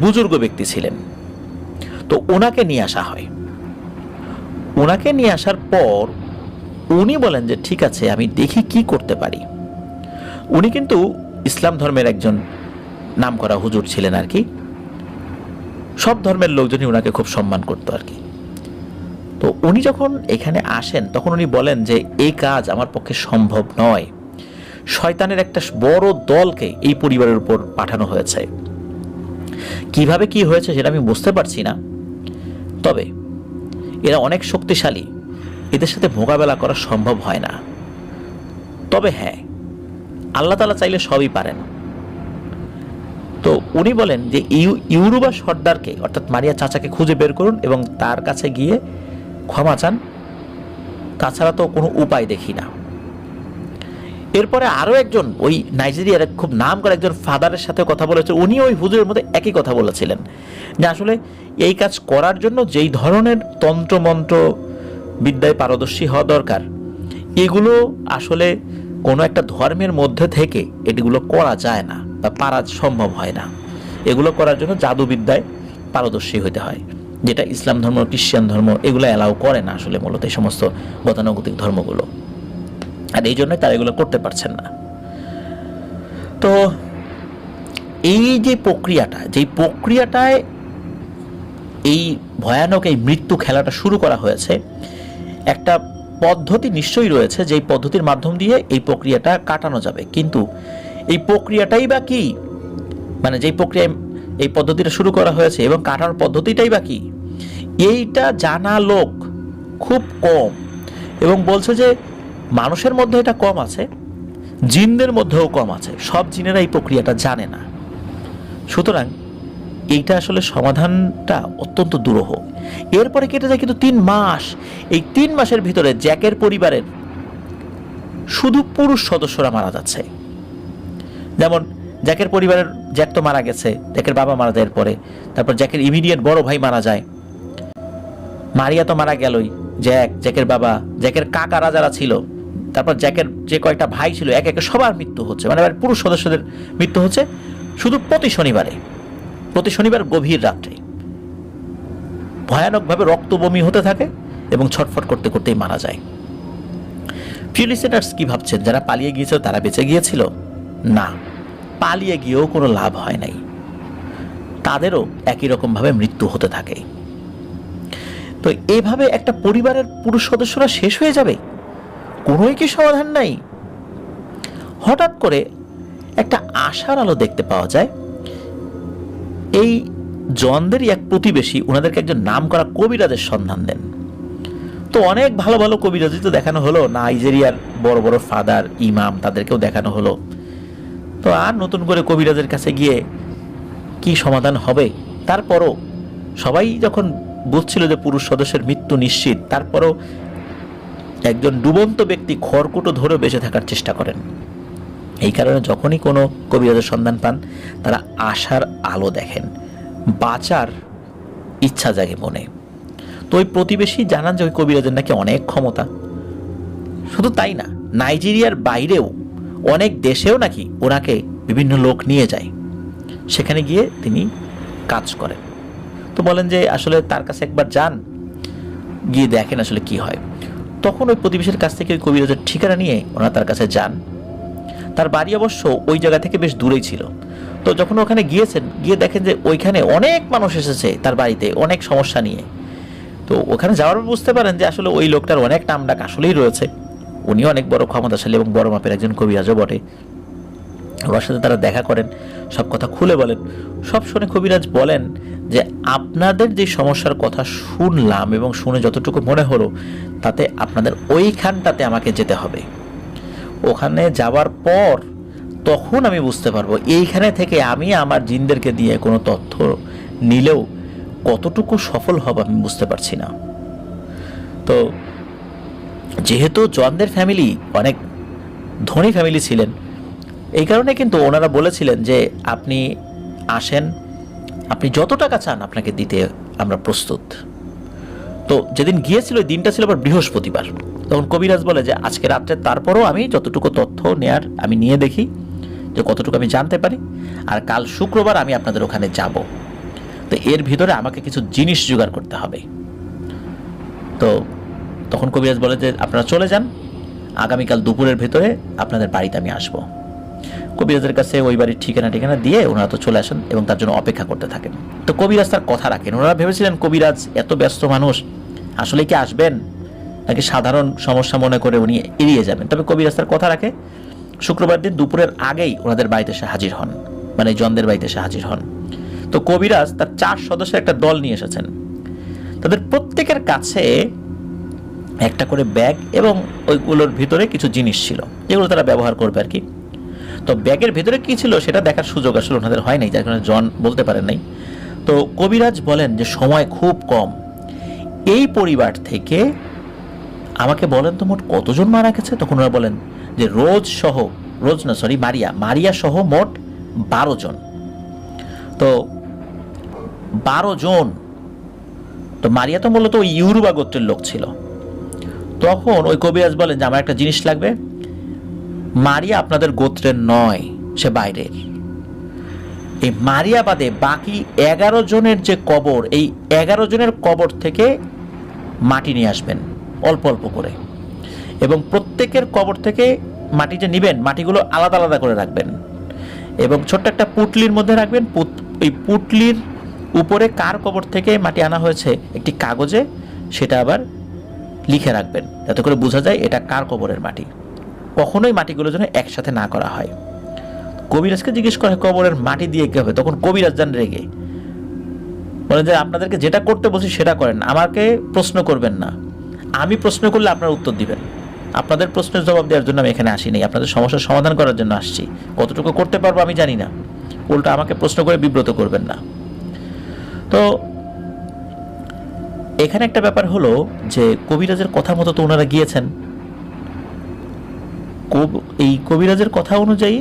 বুজুর্গ ব্যক্তি ছিলেন, তো ওনাকে নিয়ে আসা হয়। ওনাকে নিয়ে আসার পর উনি বলেন যে ঠিক আছে, আমি দেখি কি করতে পারি। উনি কিন্তু ইসলাম ধর্মের একজন নাম করা হুজুর ছিলেন আর কি, সব ধর্মের লোকজনই ওনাকে খুব সম্মান করতো আর কি। তো উনি যখন এখানে আসেন তখন উনি বলেন যে এই কাজ আমার পক্ষে সম্ভব নয়, শয়তানের একটা বড় দলকে এই পরিবারের উপর পাঠানো হয়েছে। কিভাবে কি হয়েছে সেটা আমি বুঝতে পারছি না, তবে এরা অনেক শক্তিশালী, এদের সাথে মোকাবেলা করা সম্ভব হয় না। তবে হ্যাঁ, আল্লাহ তাআলা চাইলে সবই পারেন। তো উনি বলেন যে ইউরুবা সর্দারকে, অর্থাৎ মারিয়া চাচাকে খুঁজে বের করুন এবং তার কাছে গিয়ে ক্ষমা চান, তাছাড়া তো কোনো উপায় দেখি না। এরপরে আরও একজন ওই নাইজেরিয়ার খুব নাম করা একজন ফাদারের সাথে কথা বলেছে, উনি ওই হুজুরের মধ্যে একই কথা বলেছিলেন যে আসলে এই কাজ করার জন্য যেই ধরনের তন্ত্রমন্ত্র বিদ্যায় পারদর্শী হওয়া দরকার, এগুলো আসলে কোনো একটা ধর্মের মধ্যে থেকে এগুলো করা যায় না বা পারা সম্ভব হয় না। এগুলো করার জন্য জাদুবিদ্যায় পারদর্শী হতে হয়, যেটা ইসলাম ধর্ম, খ্রিস্টান ধর্ম এগুলো অ্যালাউ করে না আসলে, মূলত এই সমস্ত গতানুগতিক ধর্মগুলো, আর এই জন্যই তারা এগুলো করতে পারছেন না। তো এই যে প্রক্রিয়াটা, যেই প্রক্রিয়াটায় এই ভয়ানক এই মৃত্যু খেলাটা শুরু করা হয়েছে, একটা পদ্ধতি নিশ্চয়ই রয়েছে যেই পদ্ধতির মাধ্যম দিয়ে এই প্রক্রিয়াটা কাটানো যাবে, কিন্তু এই প্রক্রিয়াটাই বা কি, মানে যেই প্রক্রিয়ায় এই পদ্ধতিটা শুরু করা হয়েছে এবং কাটানোর পদ্ধতিটাই বা কি, এইটা জানা লোক খুব কম। এবং বলছে যে মানুষের মধ্যে এটা কম আছে, জিনদের মধ্যেও কম আছে, সব জিনেরা এই প্রক্রিয়াটা জানে না। সুতরাং এইটা আসলে সমাধানটা অত্যন্ত দুরূহ। এরপরে কেটে যায় কিন্তু 3 মাস। এই 3 মাসের ভিতরে জ্যাকের পরিবারের শুধু পুরুষ সদস্যরা মারা যাচ্ছে। যেমন জ্যাকের পরিবারের, জ্যাক তো মারা গেছে, জ্যাকের বাবা মারা যায় পরে, তারপর জ্যাকের ইমিডিয়েট বড় ভাই মারা যায়, মারিয়া তো মারা গেলই, জ্যাকের বাবা, জ্যাকের কাকারা যারা ছিল, তারপর জ্যাকের যে কয়েকটা ভাই ছিল, একে একে সবার মৃত্যু হচ্ছে, মানে পুরুষ সদস্যদের মৃত্যু হচ্ছে শুধু প্রতি শনিবার গভীর রাত্রে ভয়ানকভাবে রক্ত বমি হতে থাকে এবং ছটফট করতে করতেই মারা যায়। প্রিয় লিসেনার্স, কি ভাবছেন, যারা পালিয়ে গিয়েছিল তারা বেঁচে গিয়েছিল? না, পালিয়ে গিয়েও কোনো লাভ হয় নাই, তাদেরও একই রকমভাবে মৃত্যু হতে থাকে। তো এইভাবে একটা পরিবারের পুরুষ সদস্যরা শেষ হয়ে যাবে, কোনোই কি সমাধান নাই? হঠাৎ করে একটা আশার আলো দেখতে পাওয়া যায়। এই জনদেরই এক প্রতিবেশী ওনাদেরকে একজন নাম করা কবিরাজের সন্ধান দেন। তো অনেক ভালো ভালো কবিরাজই তো দেখানো হলো, নাইজেরিয়ার বড় বড় ফাদার ইমাম তাদেরকেও দেখানো হলো। তো আর নতুন করে কবিরাজের কাছে গিয়ে কি সমাধান হবে? তারপরও সবাই যখন বুঝছিল যে পুরুষ সদস্যের মৃত্যু নিশ্চিত, তারপরও একজন ডুবন্ত ব্যক্তি খড়কুটো ধরে বেঁচে থাকার চেষ্টা করেন। এই কারণে যখনই কোনো কবিরাজের সন্ধান পান, তারা আশার আলো দেখেন, বাঁচার ইচ্ছা জাগে মনে। তো ওই প্রতিবেশী জানান যে ওই কবিরাজের নাকি অনেক ক্ষমতা। শুধু তাই না, নাইজেরিয়ার বাইরেও অনেক দেশেও নাকি ওনাকে বিভিন্ন লোক নিয়ে যায়, সেখানে গিয়ে তিনি কাজ করেন। তো বলেন যে আসলে তার কাছে একবার যান, গিয়ে দেখেন আসলে কি হয়। তখন ওই প্রতিবেশীর কাছ থেকে ওই কবিরাজের ঠিকানা নিয়ে ওনারা তার কাছে যান। তার বাড়ি অবশ্য ওই জায়গা থেকে বেশ দূরেই ছিল। তো যখন ওখানে গিয়েছেন, গিয়ে দেখেন যে ওইখানে অনেক মানুষ এসেছে তার বাড়িতে অনেক সমস্যা নিয়ে। তো ওখানে যাওয়ার পর বুঝতে পারেন যে আসলে ওই লোকটার অনেক নামডাক আসলেই রয়েছে, উনিও অনেক বড় ক্ষমতাশালী এবং বড় মাপের একজন কবিরাজও বটে। ওর সাথে তারা দেখা করেন, সব কথা খুলে বলেন। সব শুনে কবিরাজ বলেন যে আপনাদের যে সমস্যার কথা শুনলাম এবং শুনে যতটুকু মনে হলো, তাতে আপনাদের ওইখানটাতে আমাকে যেতে হবে। ওখানে যাওয়ার পর তখন আমি বুঝতে পারবো এইখানে থেকে আমি আমার জিনদেরকে দিয়ে কোনো তথ্য নিলেও কতটুকু সফল হব আমি বুঝতে পারছি না। তো যেহেতু জনদের ফ্যামিলি অনেক ধনী ফ্যামিলি ছিলেন, এই কারণে কিন্তু ওনারা বলেছিলেন যে আপনি আসেন, আপনি যত টাকা চান আপনাকে দিতে আমরা প্রস্তুত। তো যেদিন গিয়েছিল ওই দিনটা ছিল আবার বৃহস্পতিবার। তখন কবিরাজ বলে যে আজকে রাত্রে তারপরও আমি যতটুকু তথ্য নেয়ার আমি নিয়ে দেখি যে কতটুকু আমি জানতে পারি, আর কাল শুক্রবার আমি আপনাদের ওখানে যাব। তো এর ভিতরে আমাকে কিছু জিনিস জোগাড় করতে হবে। তো তখন কবিরাজ বলে যে আপনারা চলে যান, আগামীকাল দুপুরের ভেতরে আপনাদের বাড়িতে আমি আসব। কবিরাজের কাছে ওই বাড়ির ঠিকানা দিয়ে ওনারা তো চলে আসেন এবং তার জন্য অপেক্ষা করতে থাকেন। তো কবিরাজ তার কথা রাখেন। ওনারা ভেবেছিলেন কবিরাজ এত ব্যস্ত মানুষ, আসলে কি আসবেন নাকি সাধারণ সমস্যা মনে করে উনি এড়িয়ে যাবেন। তবে কবিরাজ তার কথা রাখে। শুক্রবার দিন দুপুরের আগেই ওনাদের বাড়িতে এসে হাজির হন, মানে জনদের বাড়িতে এসে হাজির হন। তো কবিরাজ তার 4 সদস্যের একটা দল নিয়ে এসেছেন। তাদের প্রত্যেকের কাছে একটা করে ব্যাগ এবং ওইগুলোর ভিতরে কিছু জিনিস ছিল যেগুলো তারা ব্যবহার করবে আর কি। তো ব্যাগের ভিতরে কি ছিল সেটা দেখার সুযোগ আসলে ওনাদের হয় নাই, যার কারণে জন বলতে পারেন নাই। তো কবিরাজ বলেন যে সময় খুব কম, এই পরিবার থেকে আমাকে বলেন তো মোট কতজন মারা গেছে। তখন ওরা বলেন যে মারিয়া সহ মোট 12 জন। তো 12 জন। তো মারিয়া তো মূলত ওই ইউরোবা গোত্রের লোক ছিল। তখন ওই কবিরাজ বলেন যে আমার একটা জিনিস লাগবে, মারিয়া আপনাদের গোত্রের নয়, সে বাইরের। এই মারিয়া বাদে বাকি 11 জনের যে কবর, এই 11 জনের কবর থেকে মাটি নিয়ে আসবেন অল্প অল্প করে, এবং প্রত্যেকের কবর থেকে মাটি যে নেবেন মাটিগুলো আলাদা আলাদা করে রাখবেন এবং ছোট্ট একটা পুটলির মধ্যে রাখবেন। এই পুটলির উপরে কার কবর থেকে মাটি আনা হয়েছে একটি কাগজে সেটা আবার লিখে রাখবেন, যাতে করে বোঝা যায় এটা কার কবরের মাটি। কখনোই মাটিগুলো যেন একসাথে না করা হয়। কবিরাজকে জিজ্ঞেস করে কবরের মাটি দিয়ে কি হবে, তখন কবিরাজ যান রেগে, বলে যে আপনাদেরকে যেটা করতে বলছি সেটা করেন, আমাকে প্রশ্ন করবেন না। আমি প্রশ্ন করলে আপনারা উত্তর দিবেন, আপনাদের প্রশ্নের জবাব দেওয়ার জন্য আমি এখানে আসিনি, আপনাদের সমস্যার সমাধান করার জন্য আসছি। কতটুকু করতে পারবো আমি জানি না, উল্টা আমাকে প্রশ্ন করে বিব্রত করবেন না। তো এখানে একটা ব্যাপার হলো যে কবিরাজের কথা মতো তো ওনারা গিয়েছেন। এই কবিরাজের কথা অনুযায়ী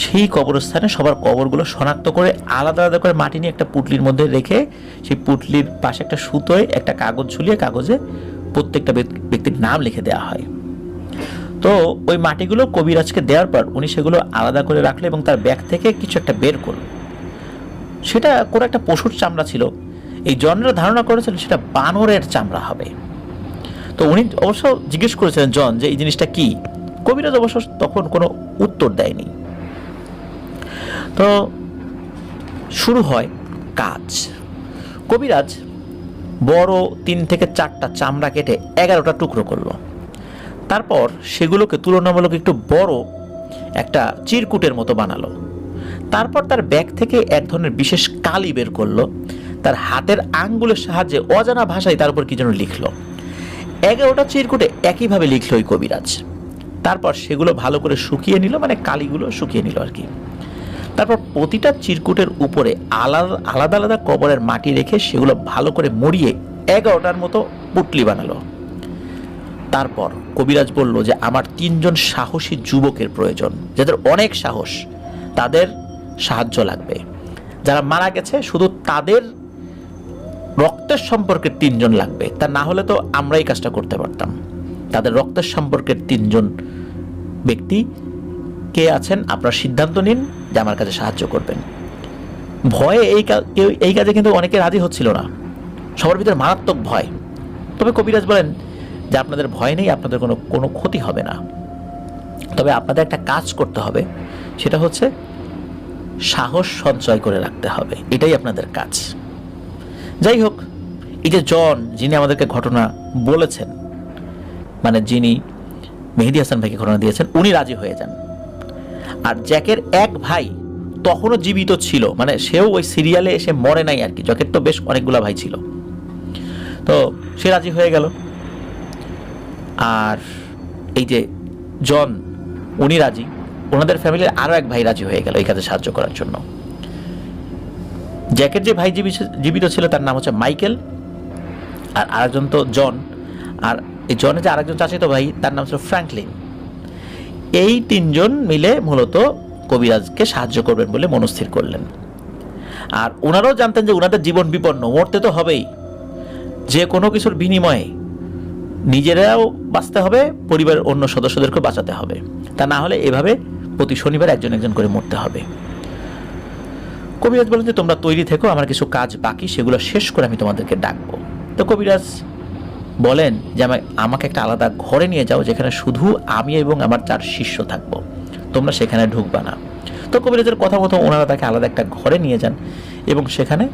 সেই কবরস্থানে সবার কবরগুলো শনাক্ত করে আলাদা আলাদা করে মাটি নিয়ে একটা পুটলির মধ্যে রেখে সেই পুটলির পাশে একটা সুতোয় একটা কাগজ ঝুলিয়ে কাগজে প্রত্যেকটা ব্যক্তির নাম লিখে দেওয়া হয়। তো ওই মাটিগুলো কবিরাজকে দেওয়ার পর উনি সেগুলো আলাদা করে রাখলেন এবং তার ব্যাগ থেকে কিছু একটা বের করল। সেটা কোনো একটা পশুর চামড়া ছিল। এই জনরা ধারণা করেছিলেন সেটা বানরের চামড়া হবে। তো উনি অবশ্য জিজ্ঞেস করেছিলেন জন যে এই জিনিসটা কি। কবিরাজ অবশ্য তখন কোনো উত্তর দেয়নি। তো শুরু হয় কাজ। কবিরাজ বড় 3 থেকে 4টা চামড়া কেটে 11টা টুকরো করলো। তারপর সেগুলোকে তুলনামূলক একটু বড় একটা চিরকুটের মতো বানালো। তারপর তার ব্যাগ থেকে এক ধরনের বিশেষ কালি বের করলো। তার হাতের আঙ্গুলের সাহায্যে অজানা ভাষায় তার উপর কি যেন লিখলো। 11টা চিরকুটে একইভাবে লিখলো ওই কবিরাজ। তারপর সেগুলো ভালো করে শুকিয়ে নিল, মানে কালিগুলো শুকিয়ে নিল আর কি। তারপর প্রতিটা চিরকুটের উপরে আলাদা আলাদা আলাদা কবরের মাটি রেখে সেগুলো ভালো করে মরিয়ে 11টার মতো পুটলি বানালো। তারপর কবিরাজ বলল যে আমার 3জন সাহসী যুবকের প্রয়োজন, যাদের অনেক সাহস, তাদের সাহায্য লাগবে। যারা মারা গেছে শুধু তাদের রক্তের সম্পর্কের 3জন লাগবে, তা না হলে তো আমরা এই কাজটা করতে পারতাম। তাদের রক্তের সম্পর্কের 3জন ব্যক্তি কে আছেন আপনারা সিদ্ধান্ত নিন যে আমার কাছে সাহায্য করবেন। ভয়ে এই কাজে কিন্তু অনেকে রাজি হচ্ছিল না, সবার ভিতরে মারাত্মক ভয়। তবে কবিরাজ বলেন যে আপনাদের ভয় নেই, আপনাদের কোনো ক্ষতি হবে না, তবে আপনাদের একটা কাজ করতে হবে, সেটা হচ্ছে সাহস সঞ্চয় করে রাখতে হবে, এটাই আপনাদের কাজ। যাই হোক, এই যে জন, যিনি আমাদেরকে ঘটনা বলেছেন, মানে যিনি মেহেদী হাসান ভাইকে ঘটনা দিয়েছেন, উনি রাজি হয়ে যান। আর জ্যাকের এক ভাই তখনও জীবিত ছিল, মানে সেও ওই সিরিয়ালে এসে মরে নাই আর কি। জ্যাকের তো বেশ অনেকগুলো ভাই ছিল, তো সে রাজি হয়ে গেল। আর এই যে জন, উনি রাজি, ওনাদের ফ্যামিলির আরও এক ভাই রাজি হয়ে গেল এই কাজে সাহায্য করার জন্য। জ্যাকের যে ভাই জীবিত ছিল তার নাম হচ্ছে মাইকেল, আর আরেকজন তো জন, আর এই জনের যে আরেকজন চাচাতো ভাই তার নাম ছিল ফ্র্যাঙ্কলিন। এই 3জন মিলে মূলত কবিরাজকে সাহায্য করবেন বলে মনস্থির করলেন। আর ওনারাও জানতেন যে ওনাদের জীবন বিপন্ন, মরতে তো হবেই, যে কোনো কিছুর বিনিময়ে নিজেরাও বাঁচতে হবে, পরিবারের অন্য সদস্যদেরকে বাঁচাতে হবে, তা না হলে এভাবে প্রতি শনিবার একজন একজন করে মরতে হবে। কবিরাজ বলেন যে তোমরা তৈরি থেকো, আমার কিছু কাজ বাকি, সেগুলো শেষ করে আমি তোমাদেরকে ডাকবো। তো কবিরাজ বলেন যে আমাকে একটা আলাদা ঘরে নিয়ে যাও, যেখানে শুধু আমি এবং আমার 4 শিষ্য থাকবো, তোমরা সেখানে ঢুকবা না। তো কবিরাজের কথা মতো ওনারা তাকে আলাদা একটা ঘরে নিয়ে যান এবং সেখানে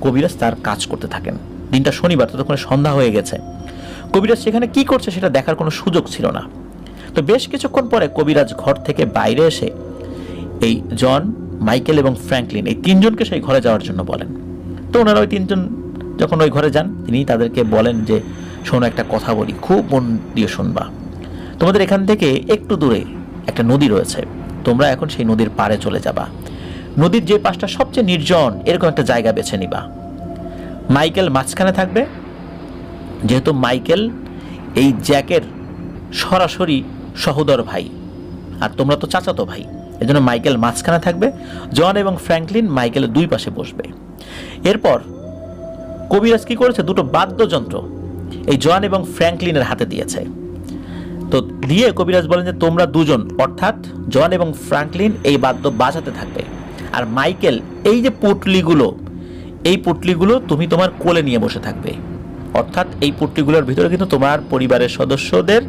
কবিরাজ তার কাজ করতে থাকেন। দিনটা শনিবার, ততক্ষণে সন্ধ্যা হয়ে গেছে। কবিরাজ সেখানে কি করছে সেটা দেখার কোনো সুযোগ ছিল না। তো বেশ কিছুক্ষণ পরে কবিরাজ ঘর থেকে বাইরে এসে এই জন, মাইকেল এবং ফ্র্যাঙ্কলিন, এই 3জনকে সেই ঘরে যাওয়ার জন্য বলেন। তো ওনারা ওই 3জন যখন ওই ঘরে যান, তিনি তাদেরকে বলেন যে শোনো, একটা কথা বলি, খুব মন দিয়ে শুনবা। তোমাদের এখান থেকে একটু দূরে একটা নদী রয়েছে, তোমরা এখন সেই নদীর পাড়ে চলে যাবা। নদীর যে পাশটা সবচেয়ে নির্জন এরকম একটা জায়গা বেছে নিবা। মাইকেল মাঝখানে থাকবে, যেহেতু মাইকেল এই জ্যাকের সরাসরি সহোদর ভাই, আর তোমরা তো চাচাতো ভাই, এজন্য মাইকেল মাঝখানে থাকবে। জন এবং ফ্র্যাঙ্কলিন মাইকেলের 2 পাশে বসবে। এরপর কবিরাজ কি করেছে, 2টো বাদ্যযন্ত্র এই জন এবং ফ্র্যাঙ্কলিনের হাতে দিয়েছে। তো দিয়ে কবিরাজ বলেন যে তোমরা 2জন, অর্থাৎ জন এবং ফ্র্যাঙ্কলিন এই বাদ্য বাজাতে থাকবে, আর মাইকেল এই যে পুটলিগুলো, এই পুটলিগুলো তুমি তোমার কোলে নিয়ে বসে থাকবে। অর্থাৎ এই পুটলিগুলোর ভিতরে কিন্তু তোমার পরিবারের সদস্যদের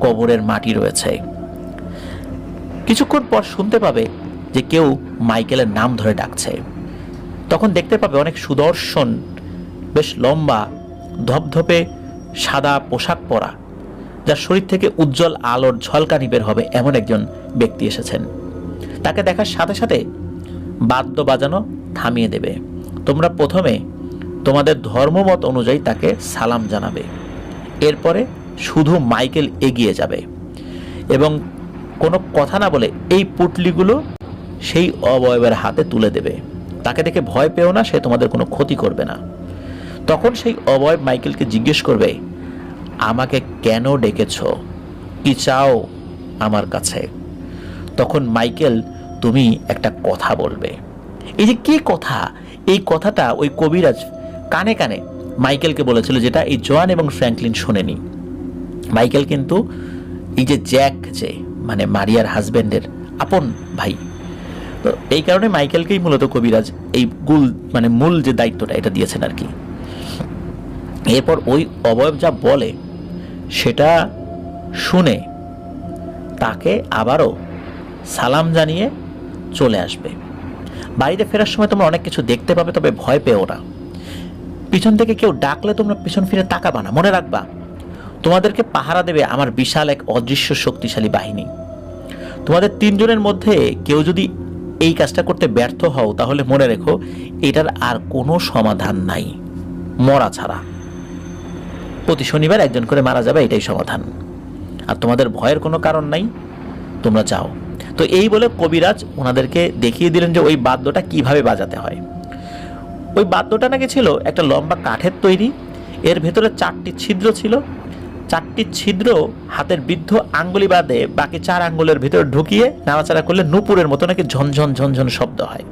কবরের মাটি রয়েছে। কিছুক্ষণ পর শুনতে পাবে যে কেউ মাইকেলের নাম ধরে ডাকছে। তখন দেখতে পাবে অনেক সুদর্শন, বেশ লম্বা, ধপধপে সাদা পোশাক পরা, যার শরীর থেকে উজ্জ্বল আলোর ঝলকানি বের হবে এমন একজন ব্যক্তি এসেছেন। তাকে দেখার সাথে সাথে বাদ্য বাজানো থামিয়ে দেবে। তোমরা প্রথমে তোমাদের ধর্মমত অনুযায়ী তাকে সালাম জানাবে। এরপরে শুধু মাইকেল এগিয়ে যাবে এবং কোনো কথা না বলে এই পুটলিগুলো সেই অবয়বের হাতে তুলে দেবে। তাকে দেখে ভয় পেও না, সে তোমাদের কোনো ক্ষতি করবে না। তখন সেই অবয়ব মাইকেলকে জিজ্ঞেস করবে, আমাকে কেন ডেকেছ, কি চাও আমার কাছে? তখন মাইকেল, তুমি একটা কথা বলবে। এই যে কি কথা, এই কথাটা ওই কবিরাজ কানে কানে মাইকেলকে বলেছিল, যেটা এই জন এবং ফ্র্যাঙ্কলিন শোনেনি। মাইকেল কিন্তু এই যে জ্যাক, যে মানে মারিয়ার হাজবেন্ডের আপন ভাই, তো এই কারণে মাইকেলকেই মূলত কবিরাজ এই মূল যে দায়িত্বটা এটা দিয়েছেন আর কি। এরপর ওই অবয়ব যা বলে সেটা শুনে তাকে আবারও সালাম জানিয়ে চলে আসবে। বাড়িতে ফেরার সময় তোমরা অনেক কিছু দেখতে পাবে, তবে ভয় পেও না। পিছন থেকে কেউ ডাকলে তোমরা পিছন ফিরে তাকাবা না। মনে রাখবা, তোমাদেরকে পাহারা দেবে আমার বিশাল এক অদৃশ্য শক্তিশালী বাহিনী। তোমাদের 3 জনের মধ্যে কেউ যদি এই কাজটা করতে ব্যর্থ হও, তাহলে মনে রেখো এটার আর কোনো সমাধান নাই, মরা ছাড়া। প্রতি শনিবার একজন করে মারা যাবে, এটাই সমাধান। আর তোমাদের ভয়ের কোনো কারণ নাই, তোমরা যাও। তো এই বলে কবিরাজ ওনাদেরকে দেখিয়ে দিলেন যে ওই বাদ্যটা কিভাবে বাজাতে হয়। ওই বাদ্যটা নাকি ছিল একটা লম্বা কাঠের তৈরি, এর ভেতরে 4টি ছিদ্র ছিল। 4টি ছিদ্র হাতের বৃদ্ধ আঙ্গুলি বাদে বাকি 4 আঙ্গুলের ভিতরে ঢুকিয়ে নাড়াচাড়া করলে নূপুরের মতো নাকি ঝনঝন ঝনঝন শব্দ হয়।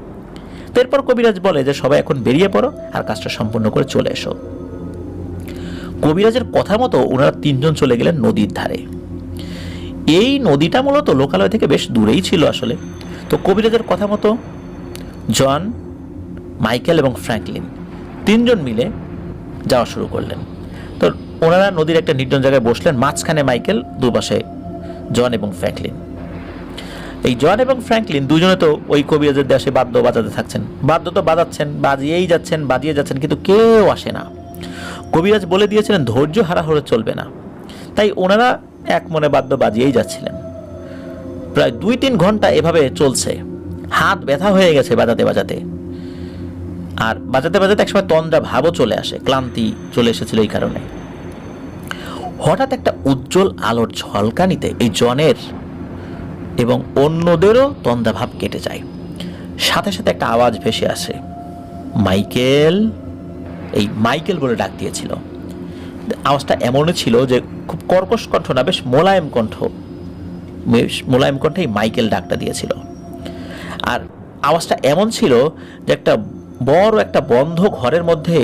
তো এরপর কবিরাজ বলে যে সবাই এখন বেরিয়ে পড়ো আর কাজটা সম্পূর্ণ করে চলে এসো। কবিরাজের কথা মতো ওনারা 3 জন চলে গেলেন নদীর ধারে। এই নদীটা মূলত লোকালয় থেকে বেশ দূরেই ছিল আসলে। তো কবিরাজের কথা মতো জন, মাইকেল এবং ফ্র্যাঙ্কলিন 3 জন মিলে যাওয়া শুরু করলেন। তো ওনারা নদীর একটা নির্জন জায়গায় বসলেন, মাঝখানে মাইকেল, দুপাশে জন এবং ফ্র্যাঙ্কলিন। এই জন এবং ফ্র্যাঙ্কলিন দুজনে তো ওই কবিরাজের দেশে বাদ্য বাজাতে থাকছেন। বাদ্য তো বাজাচ্ছেন, বাজিয়ে যাচ্ছেন, কিন্তু কেউ আসে না। কবিরাজ বলে দিয়েছিলেন ধৈর্য হারা হলে চলবে না, তাই ওনারা এক মনে বাদ্য বাজিয়েই যাচ্ছিলেন। প্রায় 2-3 ঘন্টা এভাবে চলছে। হাত ব্যথা হয়ে গেছে বাজাতে বাজাতে, আর বাজাতে বাজাতে একসময় তন্দ্রা ভাবও চলে আসে, ক্লান্তি চলে এসেছিল এই কারণে। হঠাৎ একটা উজ্জ্বল আলোর ঝলকানিতে এই জনের এবং অন্যদেরও তন্দ্রা ভাব কেটে যায়। সাথে সাথে একটা আওয়াজ ভেসে আসে, মাইকেল। এই মাইকেল বলে ডাক দিয়েছিল। আওয়াজটা এমনই ছিল যে খুব কর্কশ কণ্ঠ না, বেশ মোলায়েম কণ্ঠে এই মাইকেল ডাকটা দিয়েছিল। আর আওয়াজটা এমন ছিল যে একটা বড় একটা বন্ধ ঘরের মধ্যে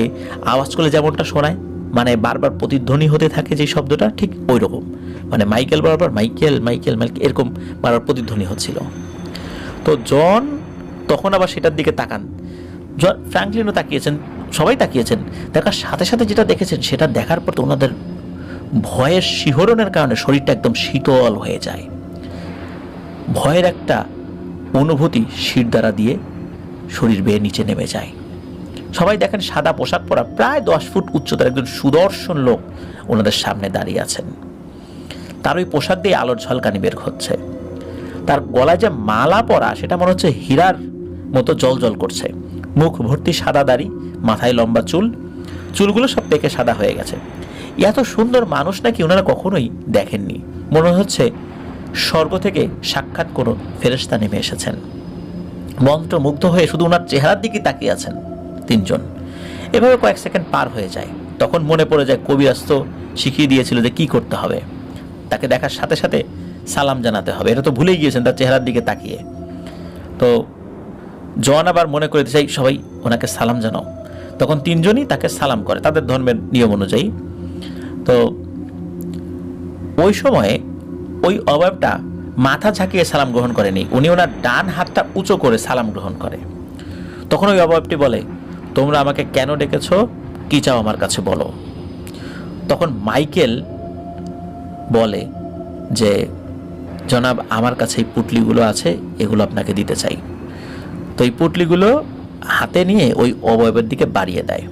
আওয়াজ করলে যেমনটা শোনায়, মানে বারবার প্রতিধ্বনি হতে থাকে যে শব্দটা, ঠিক ওই রকম। মানে মাইকেল বরাবর মাইকেল মাইকেল মাইকেল এরকম বারবার প্রতিধ্বনি হচ্ছিল। তো জন তখন আবার সেটার দিকে তাকান, জন, ফ্র্যাঙ্কলিনও তাকিয়েছেন, সবাই তাকিয়েছেন। দেখার সাথে সাথে যেটা দেখেছেন সেটা দেখার পর তো ওনাদের ভয়ের শিহরণের কারণে শরীরটা একদম শীতল হয়ে যায়। ভয়ের একটা অনুভূতি শির দ্বারা দিয়ে শরীর বেয়ে নিচে নেমে যায়। সবাই দেখেন সাদা পোশাক পরা প্রায় 10 ফুট উচ্চতার একজন সুদর্শন লোক ওনাদের সামনে দাঁড়িয়ে আছেন। তার ওই পোশাক দিয়ে আলোর ঝলকানি বের হচ্ছে। তার গলায় যে মালা পরা সেটা মনে হচ্ছে হীরার মতো জলজল করছে। মুখ ভর্তি সাদা দাড়ি, মাথায় লম্বা চুলগুলো সব পেকে সাদা হয়ে গেছে। এত সুন্দর মানুষ নাকি ওনারা কখনোই দেখেননি। মনে হচ্ছে স্বর্গ থেকে সাক্ষাৎ কোনো ফেরেশতা নেমে এসেছেন। মন্ত্রমুগ্ধ হয়ে শুধু ওনার চেহারার দিকে তাকিয়ে আছেন 3 জন। এভাবে কয়েক সেকেন্ড পার হয়ে যায়। তখন মনে পড়ে যায় কবিরাজ তো শিখিয়ে দিয়েছিল যে কি করতে হবে, তাকে দেখার সাথে সাথে সালাম জানাতে হবে। এটা তো ভুলেই গিয়েছেন তার চেহারার দিকে তাকিয়ে। তো জন আবার মনে করে দিয়েছে সবাই ওনাকে সালাম জানাও। তখন 3 জনই তাকে সালাম করে তাদের ধর্মের নিয়ম অনুযায়ী। তো ওই সময়ে ওই অবয়বটা মাথা ঝাঁকিয়ে সালাম গ্রহণ করেনি, উনি ওনার ডান হাতটা উঁচু করে সালাম গ্রহণ করে। তখন ওই অবয়বটি বলে, তোমরা আমাকে কেন ডেকেছ, কি চাও আমার কাছে বলো। তখন মাইকেল বলে যে জনাব, আমার কাছে এই পুটলিগুলো আছে, এগুলো আপনাকে দিতে চাই। তো এই পুটলিগুলো হাতে নিয়ে ওই অবয়বের দিকে বাড়িয়ে দেয়।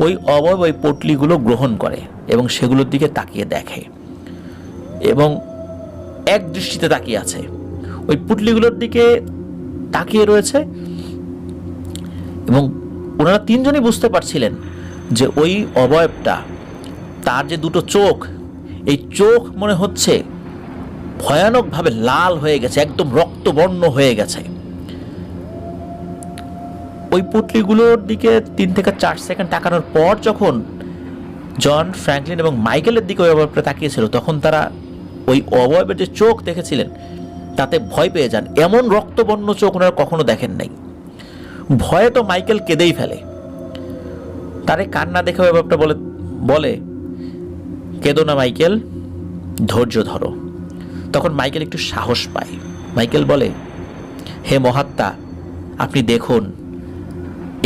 ওই অবয়ব ওই পুটলিগুলো গ্রহণ করে এবং সেগুলোর দিকে তাকিয়ে দেখে এবং এক দৃষ্টিতে তাকিয়ে আছে, ওই পুটলিগুলোর দিকে তাকিয়ে রয়েছে। এবং ওনারা 3 জনই বুঝতে পারছিলেন যে ওই অবয়বটা, তার যে 2টো চোখ, এই চোখ মনে হচ্ছে ভয়ানকভাবে লাল হয়ে গেছে, একদম রক্তবর্ণ হয়ে গেছে। ওই পুটলিগুলোর দিকে 3 থেকে 4 সেকেন্ড তাকানোর পর যখন জন, ফ্র্যাঙ্কলিন এবং মাইকেলের দিকে ওই অবয়বটা তাকিয়েছিল, তখন তারা ওই অবয়বের যে চোখ দেখেছিলেন তাতে ভয় পেয়ে যান। এমন রক্তবর্ণ চোখ ওনারা কখনো দেখেন নাই। ভয়ে তো মাইকেল কেঁদেই ফেলে। তারে কান্না দেখে ওই অবয়বটা বলে কেঁদো না মাইকেল, ধৈর্য ধরো। তখন মাইকেল একটু সাহস পায়। মাইকেল বলে, হে মহাত্মা, আপনি দেখুন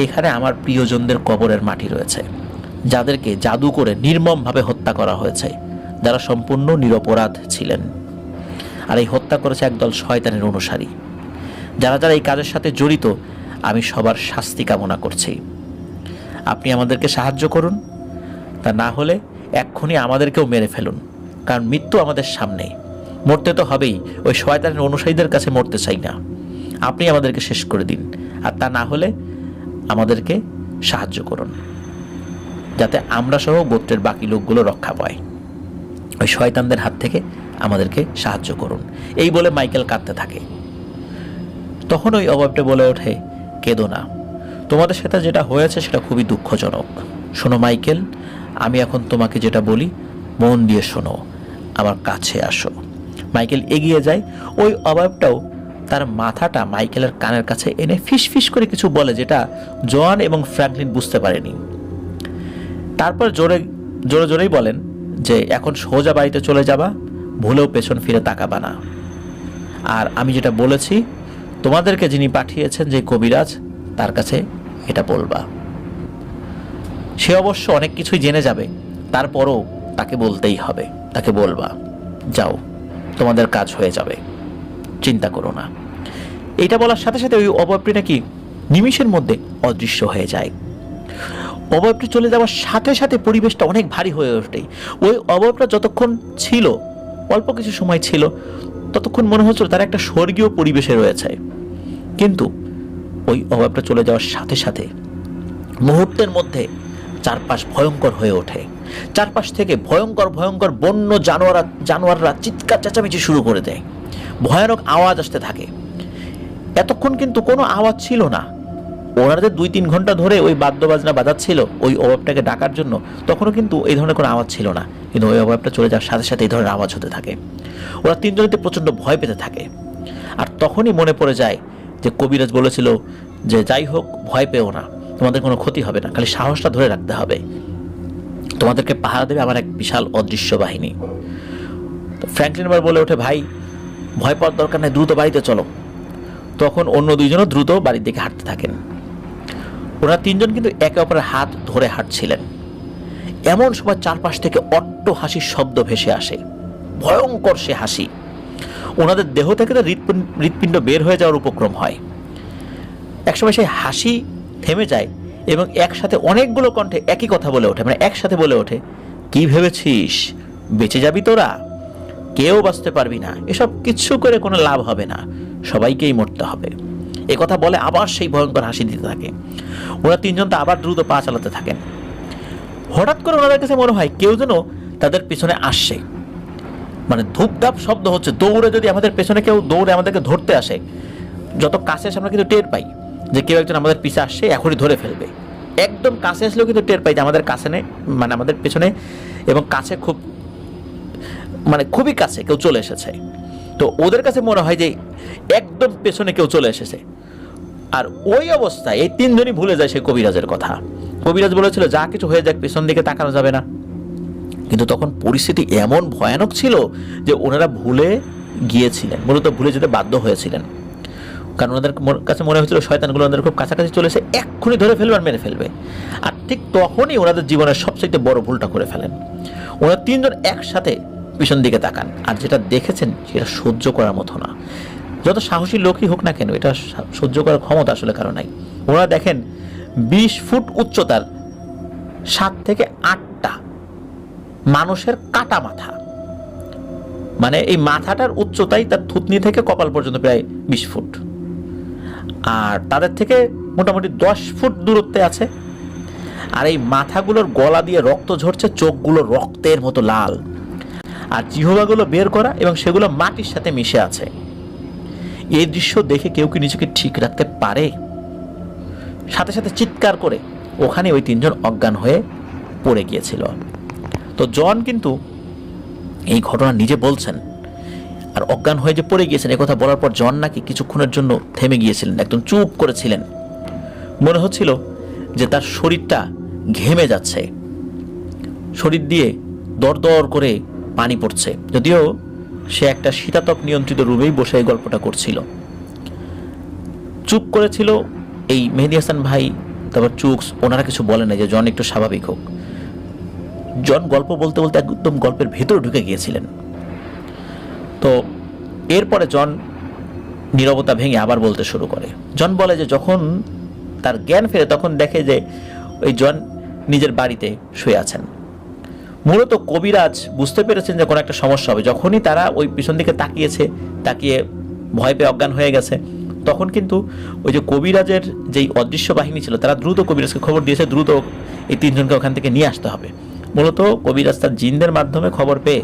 এখানে আমার প্রিয়জনদের কবরের মাটি রয়েছে, যাদেরকে জাদু করে নির্মমভাবে হত্যা করা হয়েছে, যারা সম্পূর্ণ নিরপরাধ ছিলেন। আর এই হত্যা করেছে একদল শয়তানের অনুসারী। যারা যারা এই কাজের সাথে জড়িত, আমি সবার শাস্তি কামনা করছি। আপনি আমাদেরকে সাহায্য করুন, তা না হলে এক্ষুনি আমাদেরকেও মেরে ফেলুন, কারণ মৃত্যু আমাদের সামনে, মরতে তো হবেই। ওই শয়তানের অনুসারীদের কাছে মরতে চাই না। আপনি আমাদেরকে শেষ করে দিন, আর তা না হলে আমাদেরকে সাহায্য করুন, যাতে আমরা সহ গোত্রের বাকি লোকগুলো রক্ষা পায়। ওই শয়তানদের হাত থেকে আমাদেরকে সাহায্য করুন। এই বলে মাইকেল কাঁদতে থাকে। তখন ওই অভাবটা বলে ওঠে, কেঁদো না, তোমাদের সাথে যেটা হয়েছে সেটা খুবই দুঃখজনক। শোনো মাইকেল, আমি এখন তোমাকে যেটা বলি মন দিয়ে শোনো, আমার কাছে আসো। মাইকেল এগিয়ে যায়। ওই অভাবটাও তার মাথাটা মাইকেলের কানের কাছে এনে ফিস ফিস করে কিছু বলে, যেটা জন এবং ফ্র্যাঙ্কলিন বুঝতে পারেনি। তারপর জোরে জোরে জোরেই বলেন যে এখন সোজা বাড়িতে চলে যাবা, ভুলেও পেছন ফিরে তাকাবা না। আর আমি যেটা বলেছি, তোমাদেরকে যিনি পাঠিয়েছেন যে কবিরাজ, তার কাছে এটা বলবা। সে অবশ্য অনেক কিছুই জেনে যাবে, তারপরও তাকে বলতেই হবে, তাকে বলবা। যাও, তোমাদের কাজ হয়ে যাবে, চিন্তা করো না। এটা বলার সাথে সাথে ওই অবয়বটি নাকি নিমিষের মধ্যে অদৃশ্য হয়ে যায়। অবয়বটি চলে যাওয়ার সাথে সাথে পরিবেশটা অনেক ভারী হয়ে ওঠে। ওই অবয়বটা যতক্ষণ ছিল, অল্প কিছু সময় ছিল, ততক্ষণ মনে হচ্ছিল তারা একটা স্বর্গীয় পরিবেশে রয়েছে। কিন্তু ওই অবয়বটা চলে যাওয়ার সাথে সাথে মুহূর্তের মধ্যে চারপাশ ভয়ঙ্কর হয়ে ওঠে। চারপাশ থেকে ভয়ঙ্কর ভয়ঙ্কর বন্য জানোয়াররা চিৎকার চেঁচামেচি শুরু করে দেয়। ভয়ানক আওয়াজ আসতে থাকে। এতক্ষণ কিন্তু কোনো আওয়াজ ছিল না। ওনারা যে 2-3 ঘন্টা ধরে ওই বাদ্যবাজনা বাজাচ্ছিল ওই অভাবটাকে ডাকার জন্য, তখনও কিন্তু এই ধরনের কোনো আওয়াজ ছিল না। কিন্তু ওই অভাবটা চলে যাওয়ার সাথে সাথে এই ধরনের আওয়াজ হতে থাকে। ওরা তিনজনেতে প্রচণ্ড ভয় পেতে থাকে। আর তখনই মনে পড়ে যায় যে কবিরাজ বলেছিল যে যাই হোক, ভয় পেও না, তোমাদের কোনো ক্ষতি হবে না, খালি সাহসটা ধরে রাখতে হবে। তোমাদেরকে পাহারা দেবে আমার এক বিশাল অদৃশ্য বাহিনী। তো ফ্র্যাঙ্কলিন আবার বলে ওঠে, ভাই ভয় পাওয়ার দরকার নেই, দ্রুত বাড়িতে চলো। তখন অন্য দুইজনও দ্রুত বাড়ির দিকে হাঁটতে থাকেন। ওরা তিনজন কিন্তু একে অপরের হাত ধরে হাঁটছিলেন। এমন সময় চারপাশ থেকে অট্ট হাসির শব্দ ভেসে আসে। ভয়ঙ্কর সে হাসি। ওনাদের দেহ থেকে তো হৃৎপিণ্ড বের হয়ে যাওয়ার উপক্রম হয়। একসময় সেই হাসি থেমে যায় এবং একসাথে অনেকগুলো কণ্ঠে একই কথা বলে ওঠে, মানে একসাথে বলে ওঠে, কি ভেবেছিস বেঁচে যাবি তোরা? কেউ বাঁচতে পারবি না, এসব কিচ্ছু করে কোনো লাভ হবে না, সবাইকেই মরতে হবে। এ কথা বলে আবার সেই ভয়ঙ্কর হাসি দিতে থাকে। ওরা তিনজন তো আবার দ্রুত পা চালাতে থাকেন। হঠাৎ করে ওনাদের কাছে মনে হয় কেউ যেন তাদের পিছনে আসছে, মানে ধূপধাপ শব্দ হচ্ছে। দৌড়ে যদি আমাদের পেছনে কেউ দৌড়ে আমাদেরকে ধরতে আসে, যত কাছে আসে আমরা কিন্তু টের পাই যে কেউ একজন আমাদের পিছে আসছে, এখনই ধরে ফেলবে। একদম কাছে আসলেও কিন্তু টের পাই যে আমাদের কাছে নেই, মানে আমাদের পেছনে এবং কাছে খুবই কাছে কেউ চলে এসেছে। তো ওদের কাছে মনে হয় যে একদম পেছনে কেউ চলে এসেছে। আর ওই অবস্থায় এই তিনজনই ভুলে যায় সেই কবিরাজের কথা। কবিরাজ বলেছিল যা কিছু হয়ে যাক, পেছন দিকে তাকানো যাবে না। কিন্তু তখন পরিস্থিতি এমন ভয়ানক ছিল যে ওনারা ভুলে গিয়েছিলেন, মূলত ভুলে যেতে বাধ্য হয়েছিলেন। কারণ ওনাদের কাছে মনে হয়েছিল শয়তানগুলো ওনাদের খুব কাছাকাছি চলে এসে এক্ষুনি ধরে ফেলবে আর মেরে ফেলবে। আর ঠিক তখনই ওনাদের জীবনের সবচেয়ে বড় ভুলটা করে ফেলেন। ওনারা তিনজন একসাথে পিছন দিকে তাকান, আর যেটা দেখেছেন সেটা সহ্য করার মতো না। যত সাহসী লোকই হোক না কেন, এটা সহ্য করার ক্ষমতা আসলে কারো নাই। ওনারা দেখেন 20 ফুট উচ্চতার 7 থেকে 8টা মানুষের কাটা মাথা, মানে এই মাথাটার উচ্চতাই তার থুতনি থেকে কপাল পর্যন্ত প্রায় 20 ফুট। আর তাদের থেকে মোটামুটি 10 ফুট দূরত্বে আছে। আর এই মাথাগুলোর গলা দিয়ে রক্ত ঝরছে, চোখগুলো রক্তের মতো লাল, আর জিহ্বাগুলো বের করা এবং সেগুলো মাটির সাথে মিশে আছে। এই দৃশ্য দেখে কেউ কি নিজেকে ঠিক রাখতে পারে? সাথে সাথে চিৎকার করে ওখানে ওই তিনজন অজ্ঞান হয়ে পড়ে গিয়েছিল। তো জন কিন্তু এই ঘটনা নিজে বলছেন। আর অজ্ঞান হয়ে যে পড়ে গিয়েছেন একথা বলার পর জন নাকি কিছুক্ষণের জন্য থেমে গিয়েছিলেন, একদম চুপ করেছিলেন। মনে হচ্ছিল যে তার শরীরটা ঘেমে যাচ্ছে, শরীর দিয়ে দরদর করে পানি পড়ছে। যদিও সে একটা শীতাতপ নিয়ন্ত্রিত রুমেই বসে এই গল্পটা করছিল। চুপ করেছিল এই মেহেদী হাসান ভাই, তারপর চুকস, ওনারা কিছু বলে না যে জন একটু স্বাভাবিক হোক। জন গল্প বলতে বলতে একদম গল্পের ভেতরে ঢুকে গিয়েছিলেন। তো এরপরে জন নীরবতা ভেঙে আবার বলতে শুরু করে। জন বলে যে যখন তার জ্ঞান ফেরে তখন দেখে যে ওই জন নিজের বাড়িতে শুয়ে আছেন। মূলত কবিরাজ বুঝতে পেরেছেন যে কোনো একটা সমস্যা হবে। যখনই তারা ওই পিছন দিকে তাকিয়ে ভয় পেয়ে অজ্ঞান হয়ে গেছে, তখন কিন্তু ওই যে কবিরাজের যেই অদৃশ্য বাহিনী ছিল তারা দ্রুত কবিরাজকে খবর দিয়েছে দ্রুত এই তিনজনকে ওখান থেকে নিয়ে আসতে হবে। মূলত কবিরাজ তার জিনদের মাধ্যমে খবর পেয়ে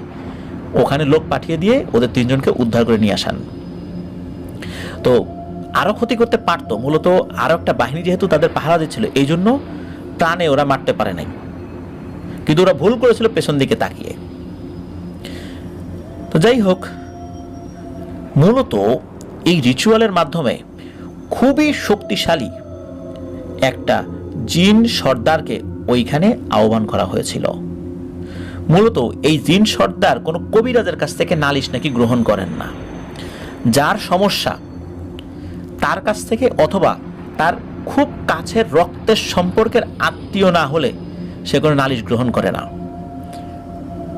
ওখানে লোক পাঠিয়ে দিয়ে ওদের তিনজনকে উদ্ধার করে নিয়ে আসান। তো আরও ক্ষতি করতে পারতো, মূলত আরও একটা বাহিনী যেহেতু তাদের পাহারা দিচ্ছিল, এই জন্য প্রাণে ওরা মারতে পারে নাই, কিন্তু ওরা ভুল করেছিল পেছন দিকে তাকিয়ে। তো যাই হোক, মূলত এই রিচুয়ালের মাধ্যমে খুবই শক্তিশালী একটা জিন সর্দারকে ওইখানে আহ্বান করা হয়েছিল। মূলত এই জিন সর্দার কোনো কবিরাজের কাছ থেকে নালিশ নাকি গ্রহণ করেন না। যার সমস্যা তার কাছ থেকে অথবা তার খুব কাছের রক্তের সম্পর্কের আত্মীয় না হলে সে কোনো নালিশ গ্রহণ করে না।